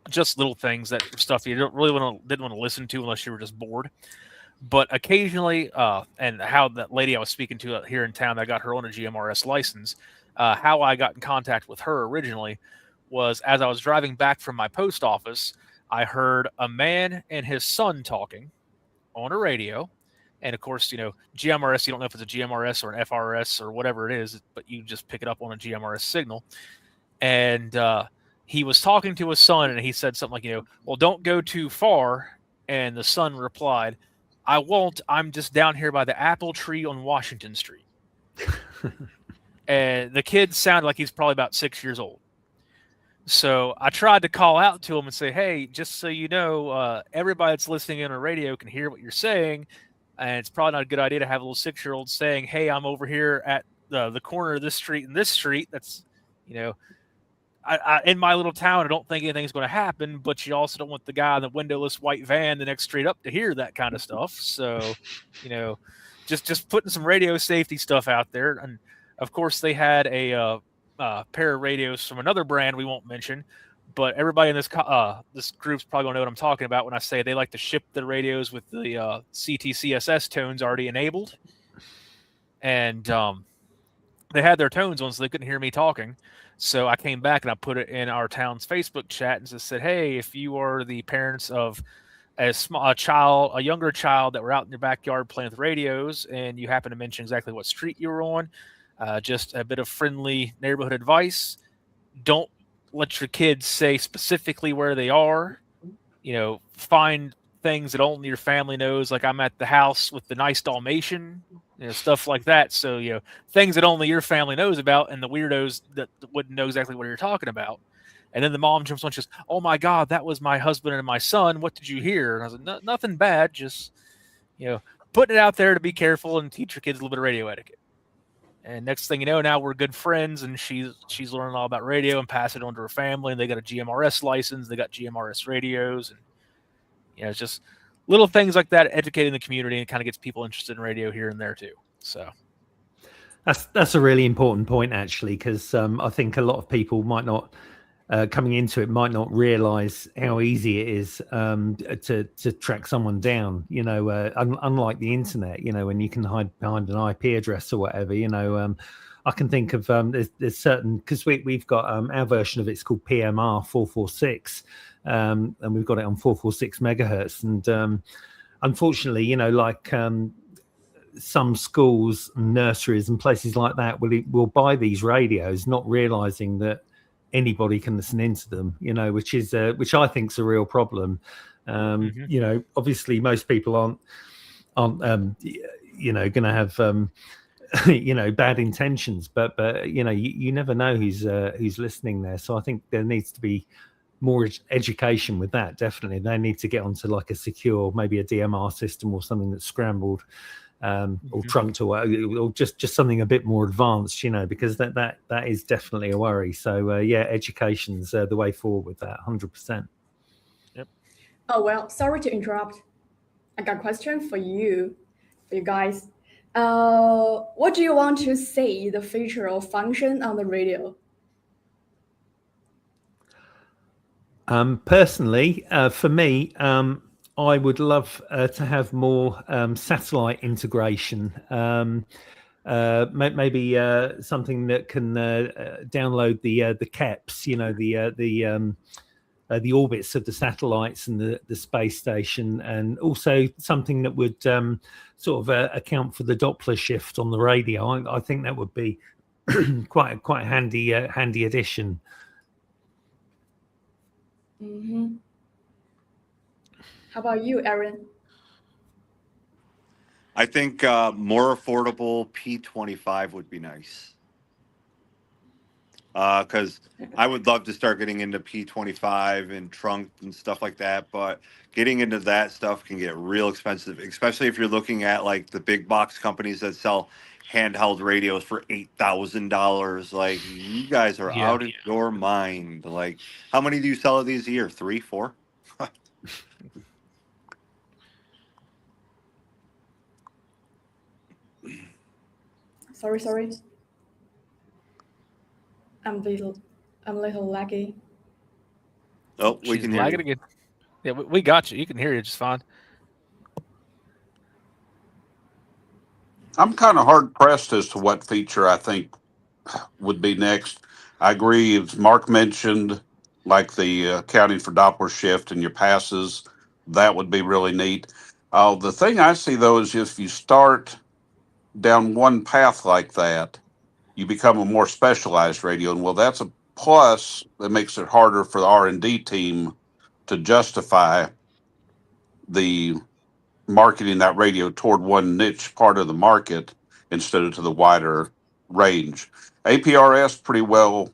G: Just little things that stuff you didn't want to listen to unless you were just bored. But occasionally, and how that lady I was speaking to here in town that got her own a GMRS license, how I got in contact with her originally was as I was driving back from my post office, I heard a man and his son talking on a radio. And of course, GMRS, you don't know if it's a GMRS or an FRS or whatever it is, but you just pick it up on a GMRS signal. And he was talking to his son, and he said something like, well, don't go too far. And the son replied, I won't. I'm just down here by the apple tree on Washington Street. And the kid sounded like he's probably about 6 years old. So I tried to call out to him and say, hey, just so you know, everybody that's listening in on radio can hear what you're saying. And it's probably not a good idea to have a little 6-year-old saying, hey, I'm over here at the corner of this street and this street. That's, I in my little town, I don't think anything's going to happen, but you also don't want the guy in the windowless white van the next street up to hear that kind of stuff. So, just putting some radio safety stuff out there. And of course they had a pair of radios from another brand we won't mention, but everybody in this group's probably gonna know what I'm talking about when I say they like to ship the radios with the CTCSS tones already enabled, and they had their tones on, so they couldn't hear me talking. So I came back and I put it in our town's Facebook chat and just said, "Hey, if you are the parents of a younger child that were out in your backyard playing with radios, and you happen to mention exactly what street you were on, just a bit of friendly neighborhood advice. Don't let your kids say specifically where they are. Find things that only your family knows, like I'm at the house with the nice Dalmatian, stuff like that. So, things that only your family knows about, and the weirdos that wouldn't know exactly what you're talking about." And then the mom jumps on, and says, "Oh my God, that was my husband and my son. What did you hear?" And I was like, "Nothing bad. Just, putting it out there to be careful and teach your kids a little bit of radio etiquette." And next thing you know, now we're good friends, and she's learning all about radio and passing it on to her family. And they got a GMRS license. They got GMRS radios, and it's just little things like that, educating the community, and kind of gets people interested in radio here and there too. So
D: that's a really important point, actually, because I think a lot of people might not. Coming into it might not realize how easy it is to track someone down, unlike the internet, when you can hide behind an IP address or whatever, I can think of there's certain, because we've got our version of it's called PMR 446, and we've got it on 446 megahertz. And unfortunately, some schools, nurseries and places like that will buy these radios, not realizing that anybody can listen into them, which I think is a real problem. Obviously most people aren't going to have bad intentions, but you never know who's listening there. So I think there needs to be more education with that. Definitely they need to get onto like a secure, maybe a DMR system or something that's scrambled, or trunked, or just something a bit more advanced, because that is definitely a worry. So education's the way forward with that, 100%.
G: Yep.
C: Oh well, sorry to interrupt. I got a question for you guys. What do you want to see the feature or function on the radio?
D: Personally, for me, I would love to have more satellite integration. Maybe something that can download the CAPS, the orbits of the satellites and the space station, and also something that would sort of account for the Doppler shift on the radio. I think that would be quite handy addition.
C: Mm-hmm. How about you, Aaron?
K: I think more affordable P25 would be nice. Because I would love to start getting into P25 and trunk and stuff like that, but getting into that stuff can get real expensive, especially if you're looking at like the big box companies that sell handheld radios for $8,000. Like, you guys are out of your mind. Like, how many do you sell of these a year? 3, 4?
C: Sorry. I'm a little laggy.
K: Oh, we can hear you
G: again. Yeah, we got you. You can hear you just fine.
I: I'm kind of hard pressed as to what feature I think would be next. I agree, as Mark mentioned, like the accounting for Doppler shift and your passes, that would be really neat. The thing I see though is if you start down one path like that, you become a more specialized radio, and well, that's a plus. That makes it harder for the R&D team to justify the marketing that radio toward one niche part of the market instead of to the wider range. APRS pretty well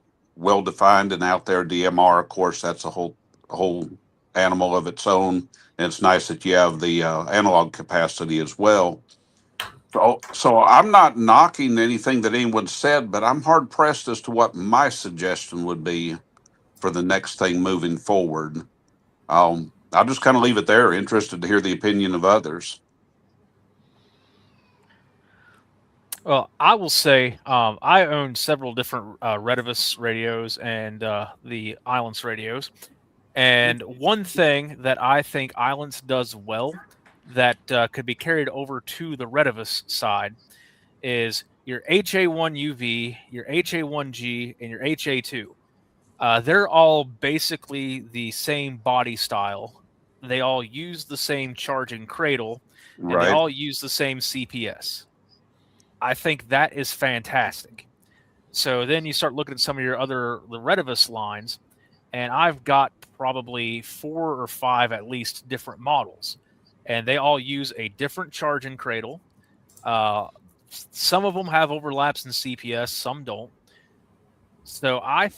I: defined and out there. DMR, of course, that's a whole animal of its own, and it's nice that you have the analog capacity as well. So I'm not knocking anything that anyone said, but I'm hard pressed as to what my suggestion would be for the next thing moving forward. I'll just kind of leave it there. Interested to hear the opinion of others.
G: Well, I will say I own several different RETEVIS radios and the AIlunce radios. And one thing that I think AIlunce does well that could be carried over to the RETEVIS side is your HA1UV, your HA1G, and your HA2. They're all basically the same body style. They all use the same charging cradle, and they
I: Right.
G: all use the same CPS. I think that is fantastic. So then you start looking at some of your the RETEVIS lines, and I've got probably 4 or 5 at least different models, and they all use a different charging cradle. Uh, some of them have overlaps in CPS, some don't. So I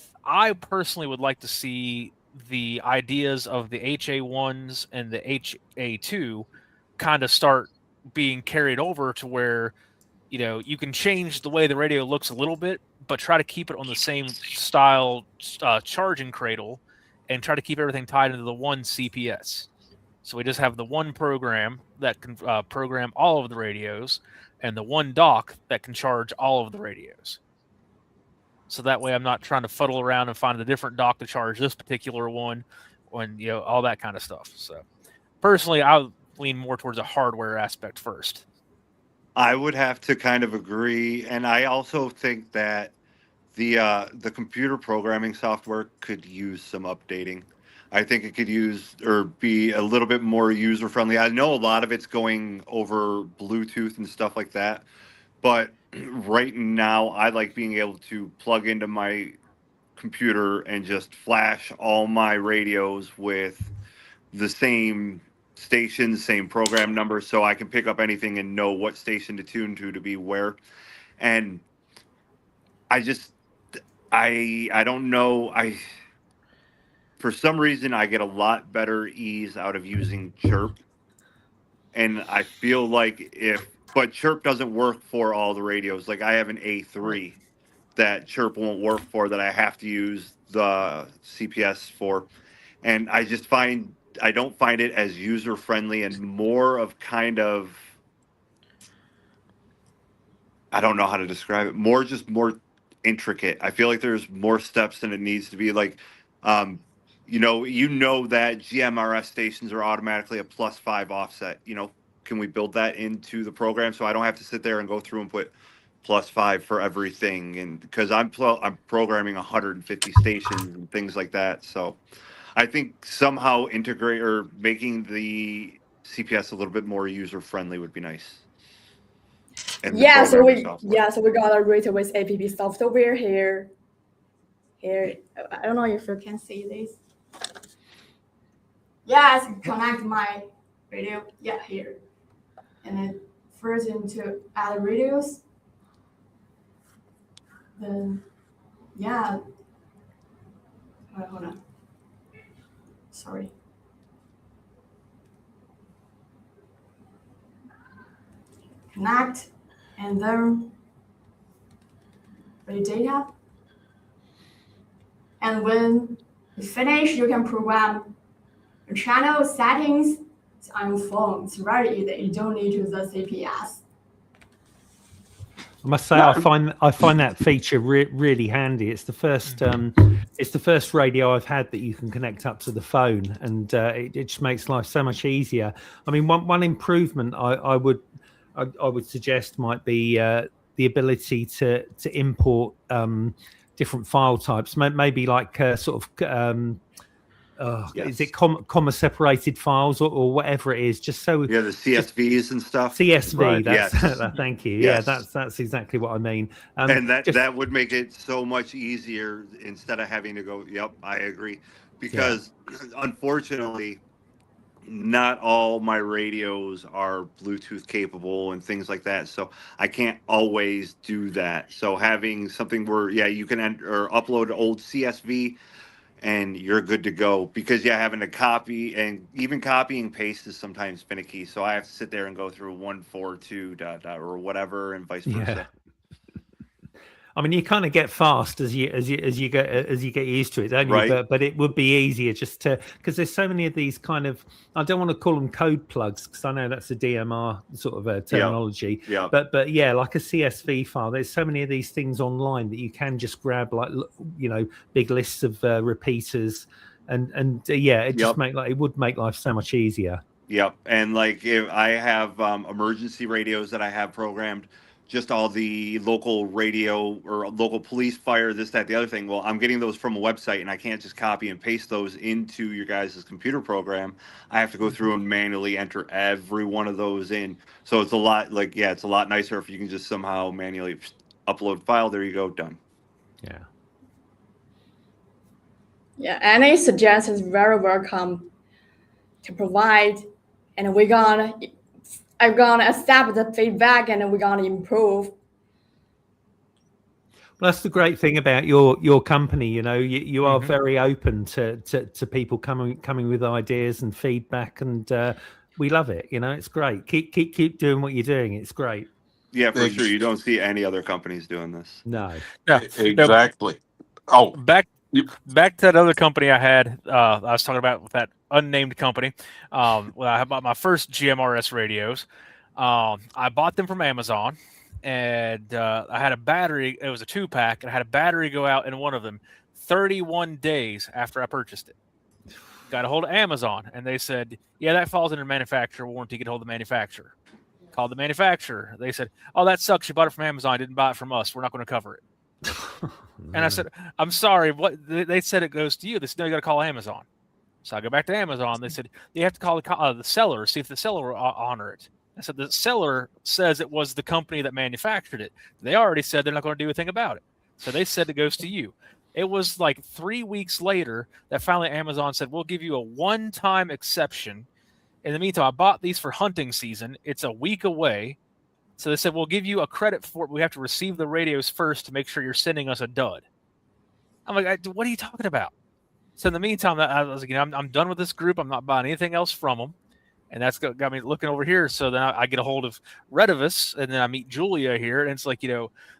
G: personally would like to see the ideas of the HA1s and the HA2 kind of start being carried over to where you can change the way the radio looks a little bit, but try to keep it on the same style charging cradle and try to keep everything tied into the one CPS. So we just have the one program that can program all of the radios and the one dock that can charge all of the radios. So that way I'm not trying to fuddle around and find a different dock to charge this particular one and all that kind of stuff. So personally, I would lean more towards a hardware aspect first.
K: I would have to kind of agree, and I also think that the computer programming software could use some updating. I think it could use or be a little bit more user friendly. I know a lot of it's going over Bluetooth and stuff like that, but right now I like being able to plug into my computer and just flash all my radios with the same station, same program number, so I can pick up anything and know what station to tune to be where. And I just I don't know. For some reason I get a lot better ease out of using Chirp. And I feel like but Chirp doesn't work for all the radios. Like I have an A3 that Chirp won't work for that I have to use the CPS for. And I don't find it as user friendly and more of kind of, I don't know how to describe it. More intricate. I feel like there's more steps than it needs to be. Like, that GMRS stations are automatically a +5 offset. Can we build that into the program so I don't have to sit there and go through and put +5 for everything? And because I'm programming 150 stations and things like that. So I think somehow integrate or making the CPS a little bit more user friendly would be nice. And
C: So we got a RETEVIS app software here. Here, I don't know if you can see this. Yes, connect my radio. Yeah, here, and then first into add radios. Then hold on. Sorry. Connect, and then read data. And when you finish, you can program the channel settings on your phone. It's very easy. You don't need to use the CPS.
D: I must say, I find that feature really handy. It's the first radio I've had that you can connect up to the phone, and it just makes life so much easier. I mean, one improvement I would suggest might be the ability to import different file types, maybe like sort of. Yes. Is it comma separated files or whatever it is? Just so
K: the CSVs and stuff.
D: CSV.
K: Right.
D: That's
K: Yes.
D: Thank you.
K: Yes.
D: Yeah, that's exactly what I mean.
K: And that would make it so much easier instead of having to go. Yep, I agree. Because unfortunately, not all my radios are Bluetooth capable and things like that. So I can't always do that. So having something where you can enter or upload an old CSV. And you're good to go because having to copy and even copying paste is sometimes finicky. So I have to sit there and go through 142 ... or whatever and vice versa.
D: I mean, you kind of get fast as you get used to it, don't you?
K: Right.
D: But it would be easier just to, because there's so many of these kind of, I don't want to call them code plugs because I know that's a DMR sort of a terminology.
K: Yeah.
D: But yeah, like a CSV file. There's so many of these things online that you can just grab, like, you know, big lists of repeaters, and yeah, it just it would make life so much easier.
K: Yep. And like if I have emergency radios that I have programmed, just all the local radio or local police, fire, this, that, the other thing. Well, I'm getting those from a website and I can't just copy and paste those into your guys' computer program. I have to go through and manually enter every one of those in. So it's a lot it's a lot nicer if you can just somehow manually upload file. There you go. Done.
D: Yeah.
C: Yeah. Any suggestions very welcome to provide, and I'm gonna accept the feedback and we're gonna improve.
D: Well, that's the great thing about your company. You know, you are very open to people coming with ideas and feedback, and we love it. You know, it's great. Keep doing what you're doing. It's great.
K: Yeah, for sure. You don't see any other companies doing this.
D: No.
I: Exactly. Oh,
G: back to that other company I had. I was talking about with that unnamed company. When I bought my first GMRS radios, I bought them from Amazon, and I had a battery. It was a 2-pack, and I had a battery go out in one of them 31 days after I purchased it. Got a hold of Amazon, and they said, yeah, that falls under manufacturer warranty. Get a hold of the manufacturer. Called the manufacturer. They said, oh, that sucks. You bought it from Amazon. Didn't buy it from us. We're not going to cover it. And I said, I'm sorry. What? They said it goes to you. They said, no, you got to call Amazon. So I go back to Amazon. They said, you have to call the seller, see if the seller will honor it. I said, the seller says it was the company that manufactured it. They already said they're not going to do anything about it. So they said it goes to you. It was like 3 weeks later that finally Amazon said, we'll give you a one-time exception. In the meantime, I bought these for hunting season. It's a week away. So they said, we'll give you a credit for it. We have to receive the radios first to make sure you're sending us a dud. I'm like, what are you talking about? So in the meantime, I was like, I'm done with this group. I'm not buying anything else from them. And that's got me looking over here. So then I get a hold of RETEVIS, and then I meet Julia here. And it's like,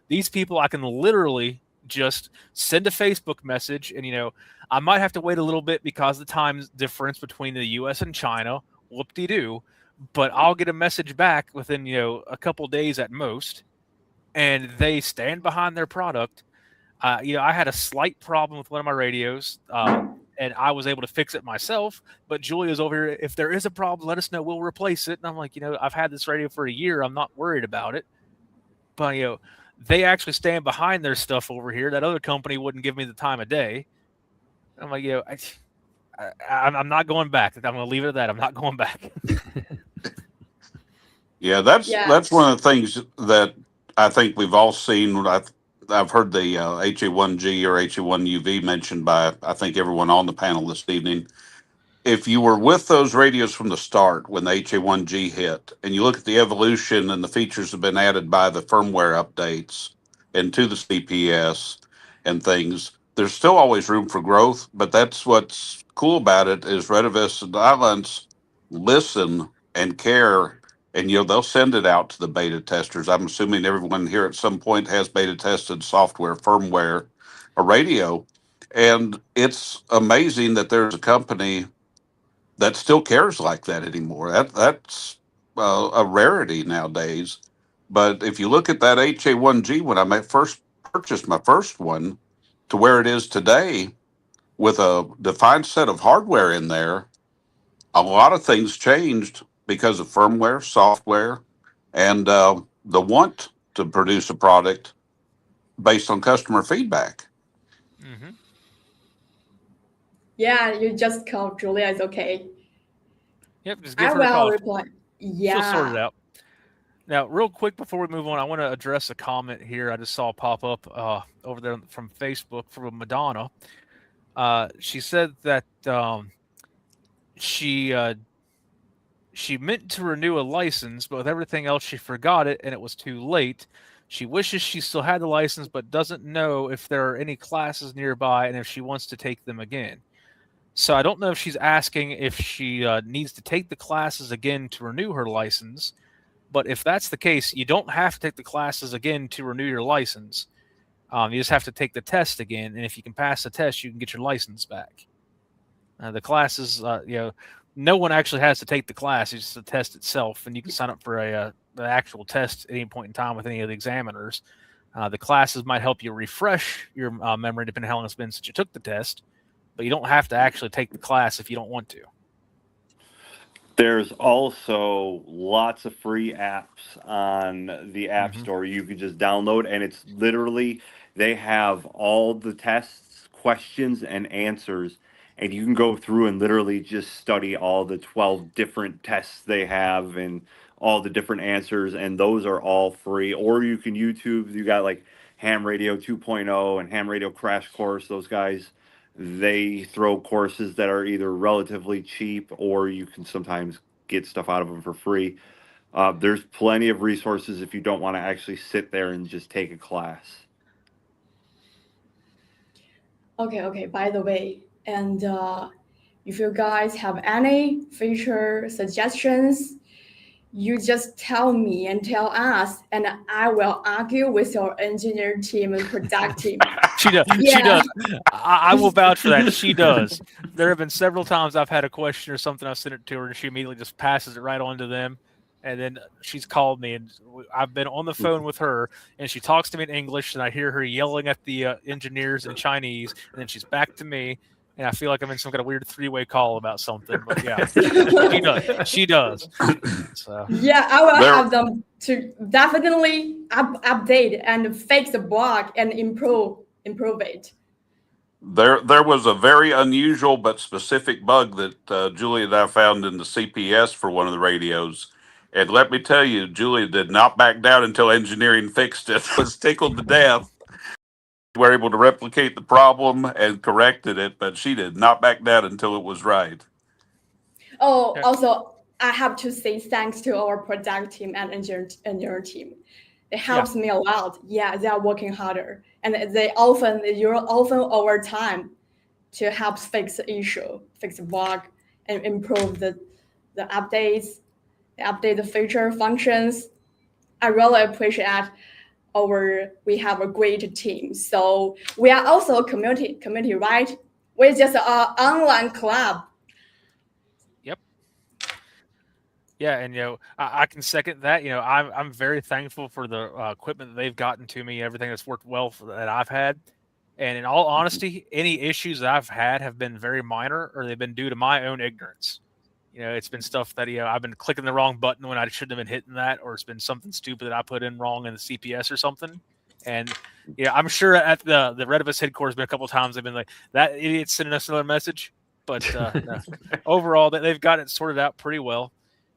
G: these people, I can literally just send a Facebook message. And, I might have to wait a little bit because of the time difference between the U.S. and China. Whoop-de-doo. But I'll get a message back within, a couple days at most. And they stand behind their product. I had a slight problem with one of my radios. And I was able to fix it myself, but Julia's over here. If there is a problem, let us know. We'll replace it. And I'm like, I've had this radio for a year. I'm not worried about it. But, they actually stand behind their stuff over here. That other company wouldn't give me the time of day. I'm like, I'm not going back. I'm going to leave it at that. I'm not going back.
I: Yeah, that's one of the things that I think we've all seen. I've heard the HA1G or HA1UV mentioned by, I think, everyone on the panel this evening. If you were with those radios from the start when the HA1G hit, and you look at the evolution and the features that have been added by the firmware updates and to the CPS and things, there's still always room for growth. But that's what's cool about it is RETEVIS and AIlunce listen and care. And, they'll send it out to the beta testers. I'm assuming everyone here at some point has beta tested software, firmware, a radio. And it's amazing that there's a company that still cares like that anymore. That's a rarity nowadays. But if you look at that HA1G, when I first purchased my first one, to where it is today, with a defined set of hardware in there, a lot of things changed because of firmware, software, and the want to produce a product based on customer feedback.
G: Mm-hmm.
C: Yeah, you just call Julia. It's okay.
G: Yep, just give her a call.
C: I will reply. Yeah.
G: She'll sort it out. Now, real quick before we move on, I want to address a comment here I just saw pop up over there from Facebook from Madonna. She said that she meant to renew a license, but with everything else, she forgot it, and it was too late. She wishes she still had the license, but doesn't know if there are any classes nearby and if she wants to take them again. So I don't know if she's asking if she needs to take the classes again to renew her license. But if that's the case, you don't have to take the classes again to renew your license. You just have to take the test again, and if you can pass the test, you can get your license back. The classes, no one actually has to take the class; it's just the test itself, and you can sign up for the actual test at any point in time with any of the examiners. The classes might help you refresh your memory, depending on how long it's been since you took the test, but you don't have to actually take the class if you don't want to.
K: There's also lots of free apps on the App Store you can just download, and it's literally, they have all the tests, questions, and answers, and you can go through and literally just study all the 12 different tests they have and all the different answers, and those are all free. Or you can YouTube, you got like Ham Radio 2.0 and Ham Radio Crash Course, those guys. They throw courses that are either relatively cheap or you can sometimes get stuff out of them for free. There's plenty of resources if you don't want to actually sit there and just take a class.
C: Okay. By the way, and if you guys have any feature suggestions, you just tell me and tell us, and I will argue with your engineer team and product team.
G: She does.
C: Yeah.
G: She does. I will vouch for that. She does. There have been several times I've had a question or something, I've sent it to her, and she immediately just passes it right on to them. And then she's called me, and I've been on the phone with her, and she talks to me in English, and I hear her yelling at the engineers in Chinese, and then she's back to me, and I feel like I'm in some kind of weird three-way call about something. But yeah, she does. She does. So.
C: Yeah, I will have them to definitely update and fix the bug and improve it.
I: There was a very unusual but specific bug that Julia and I found in the CPS for one of the radios. And let me tell you, Julia did not back down until engineering fixed it. Was tickled to death. We were able to replicate the problem and corrected it, but she did not back down until it was right.
C: Oh, also, I have to say thanks to our product team and engineer team. It helps me a lot. Yeah, they are working harder, and you're often over time to help fix the issue, fix the bug, and improve the updates, update the feature functions. I really appreciate we have a great team. So we are also a community, right? We're just an online club.
G: Yep. Yeah, and I can second that. I'm very thankful for the equipment that they've gotten to me, everything that's worked well that I've had. And in all honesty, any issues that I've had have been very minor, or they've been due to my own ignorance. It's been stuff that I've been clicking the wrong button when I shouldn't have been hitting that, or it's been something stupid that I put in wrong in the CPS or something. And I'm sure at the RETEVIS headquarters been a couple of times they've been like, that idiot's sending us another message. But no. Overall, they've got it sorted out pretty well.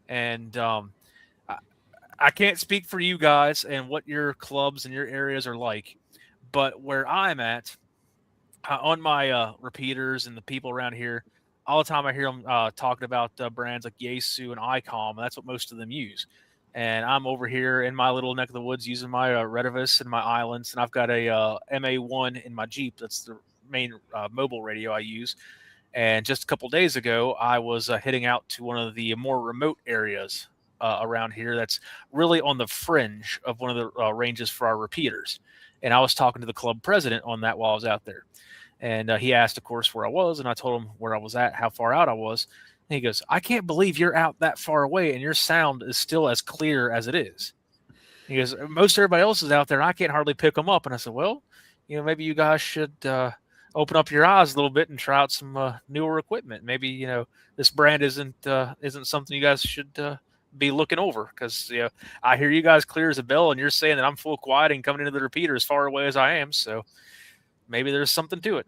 G: And I can't speak for you guys and what your clubs and your areas are like, but where I'm at on my repeaters and the people around here, all the time I hear them talking about brands like Yaesu and ICOM. That's what most of them use. And I'm over here in my little neck of the woods using my RETEVIS and my AIlunce, and I've got a MA1 in my Jeep. That's the main mobile radio I use. And just a couple days ago, I was heading out to one of the more remote areas around here that's really on the fringe of one of the ranges for our repeaters. And I was talking to the club president on that while I was out there. And he asked, of course, where I was, and I told him where I was at, how far out I was. And he goes, I can't believe you're out that far away, and your sound is still as clear as it is. He goes, most everybody else is out there, and I can't hardly pick them up. And I said, well, maybe you guys should open up your eyes a little bit and try out some newer equipment. Maybe, this brand isn't something you guys should be looking over, because I hear you guys clear as a bell, and you're saying that I'm full quiet and coming into the repeater as far away as I am. So maybe there's something to it.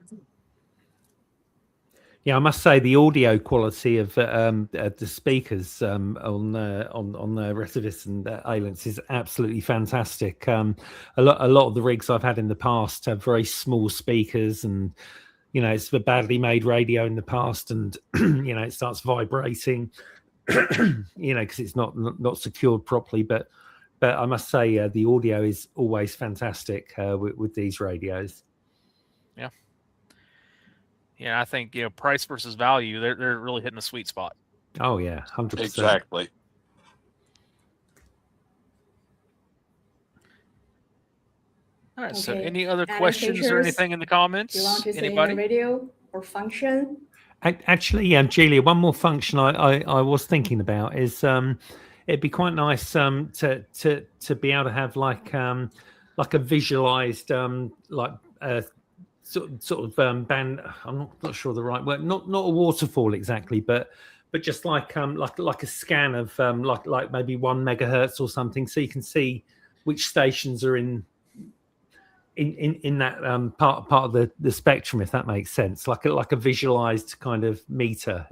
D: Yeah, I must say the audio quality of the speakers on the RETEVIS and AIlunce is absolutely fantastic. A lot of the rigs I've had in the past have very small speakers, and it's a badly made radio in the past, and it starts vibrating, because it's not secured properly. But I must say the audio is always fantastic with these radios.
G: Yeah. Yeah, I think price versus value, they're really hitting the sweet spot.
D: Oh yeah, 100%.
I: Exactly.
G: All right. So
C: Okay.
G: any other
C: Any
G: questions or
C: features
G: anything in the comments?
C: you want to see in
G: Anybody?
C: the radio or function?
D: Actually, Julia, one more function I was thinking about is it'd be quite nice to be able to have like a visualized sort of band. I'm not sure the right word. Not a waterfall exactly, but just like a scan of like maybe 1 megahertz or something, so you can see which stations are in that part of the spectrum, if that makes sense, like a visualized kind of meter.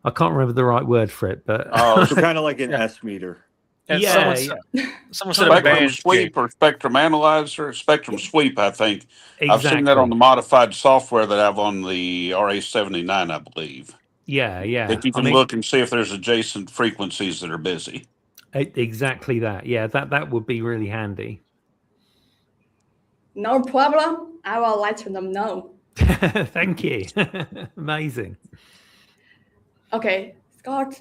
D: I can't remember the right word for it, but
K: So kind of like an S meter.
G: And
D: yeah,
G: someone said a
I: Spectrum
G: band
I: sweep or spectrum analyzer, spectrum sweep, I think. I've seen that on
D: exactly.
I: the modified software that I have on the RA79, I believe.
D: Yeah.
I: That you can look and see if there's adjacent frequencies that are busy.
D: Exactly that. Yeah, that would be really handy.
C: No problem. I will let them know.
D: Thank you. Amazing.
C: Okay, Scott,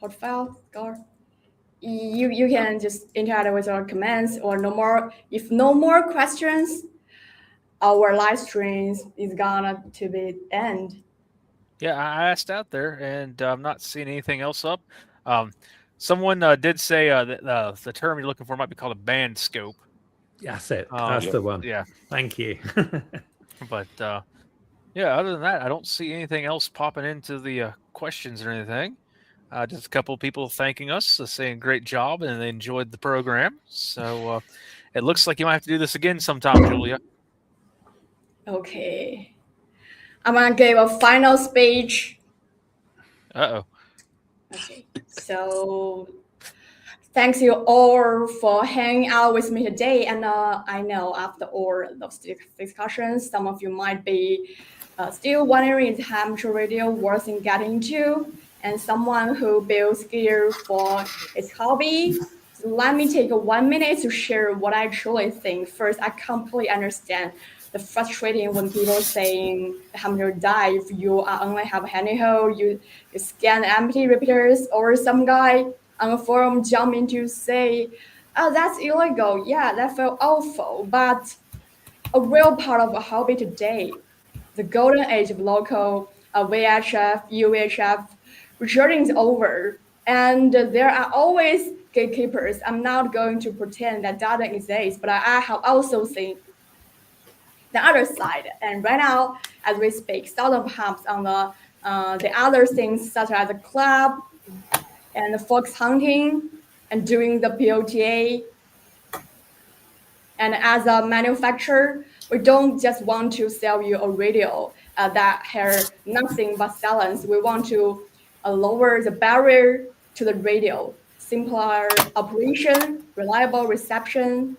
C: Hotfile, Scott. You can just interact with our comments or no more. If no more questions, our live stream is gonna to be end.
G: Yeah, I asked out there, and I'm not seeing anything else up. Someone did say that the term you're looking for might be called a band scope.
D: That's it. That's the one.
G: Yeah.
D: Thank you.
G: But yeah, other than that, I don't see anything else popping into the questions or anything. Just a couple of people thanking us, saying great job, and they enjoyed the program. So it looks like you might have to do this again sometime, Julia.
C: Okay. I'm gonna give a final speech.
G: Uh-oh.
C: Okay. So thanks you all for hanging out with me today. And I know after all those discussions, some of you might be still wondering is amateur radio worth in getting into? And someone who builds gear for his hobby. So let me take 1 minute to share what I truly think. First, I completely understand the frustrating when people saying amateur die if you only have a handy hole, you scan empty repeaters, or some guy on a forum jump in to say, oh, that's illegal. Yeah, that felt awful. But a real part of a hobby today, the golden age of local VHF, UHF, recording is over. And there are always gatekeepers. I'm not going to pretend that doesn't exist, but I have also seen the other side. And right now, as we speak, thousands of hubs on the other things such as the club and the fox hunting and doing the POTA. And as a manufacturer, we don't just want to sell you a radio that has nothing but silence. We want to lower the barrier to the radio, simpler operation, reliable reception,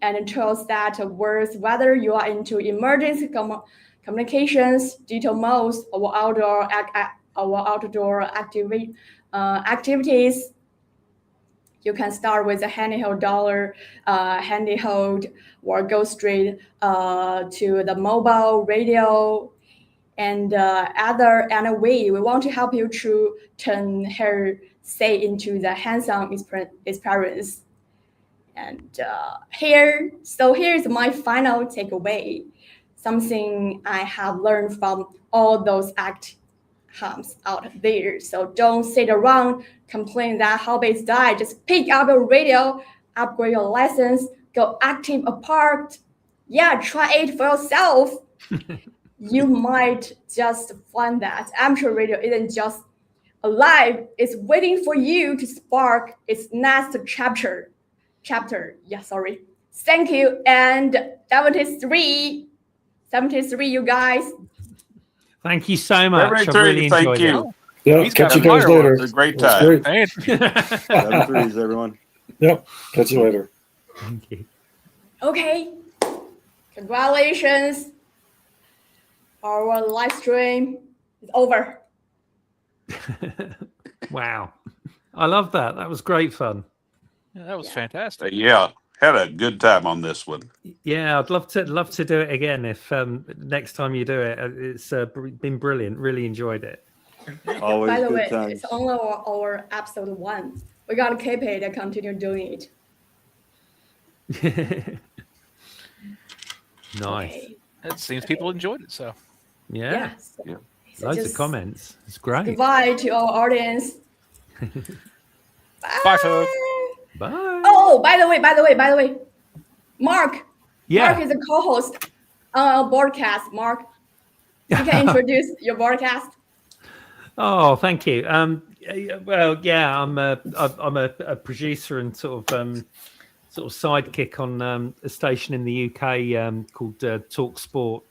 C: and it shows that works whether you are into emergency communications, digital modes, or outdoor activities. You can start with a handy-hold or go straight to the mobile radio and other way. We want to help you to turn her say into the hands-on experience. And here's my final takeaway. Something I have learned from all those hubs out there. So don't sit around complain that hobbies die. Just pick up your radio, upgrade your license, go active apart. Yeah, try it for yourself. You might just find that amateur radio isn't just alive, it's waiting for you to spark its next chapter. Yeah, sorry. Thank you. And 73, you guys.
D: Thank you so much. I really enjoyed it.
J: Yeah, catch you guys later.
I: It's a great time.
J: Great.
K: 73s, everyone.
J: Yep, catch you later.
D: Thank you.
C: Okay, congratulations. Our live stream is over.
D: Wow. I love that. That was great fun.
G: Yeah, that was fantastic.
I: Yeah, had a good time on this one.
D: Yeah, I'd love to do it again if next time you do it. It's been brilliant. Really enjoyed it.
K: Always
C: By the
K: good
C: way,
K: times.
C: it's only our episode 1. we gotta keep it and continue doing it.
D: Nice.
C: Okay.
G: It seems people enjoyed it. So
D: Yeah.
C: So
D: Loads of
C: just
D: comments. It's great.
C: goodbye to our audience.
G: bye, folks.
D: Bye.
C: Oh, by the way, Mark.
D: Yeah.
C: Mark is a co-host on our broadcast. Mark, you can introduce your broadcast.
D: Oh, thank you. Well, yeah, I'm a producer and sort of sidekick on a station in the UK called Talk Sport,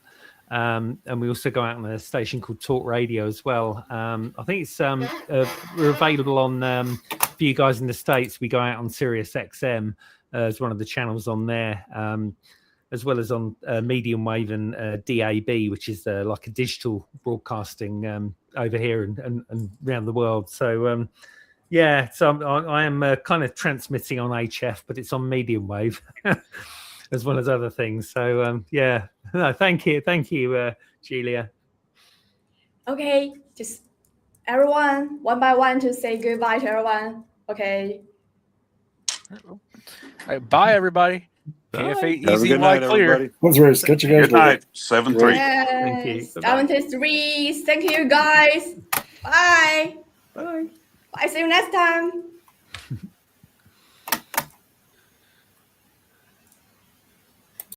D: and we also go out on a station called Talk Radio as well. I think it's we're available on for you guys in the States. We go out on Sirius XM as one of the channels on there. As well as on medium wave and DAB, which is like a digital broadcasting over here and around the world. So yeah, so I am kind of transmitting on HF, but it's on medium wave as well as other things. So yeah, no, thank you, Julia.
C: Okay, just everyone one by one to say goodbye to everyone. Okay.
G: All right, bye, everybody.
D: Bye.
G: KF8
K: Have a good night,
G: clear.
K: everybody.
J: Let's race. Catch you guys
I: Good
J: later.
I: night. 7-3.
D: Thank you. Bye-bye.
C: 73. Thank you, guys. Bye.
D: Bye.
C: Bye. See you next time.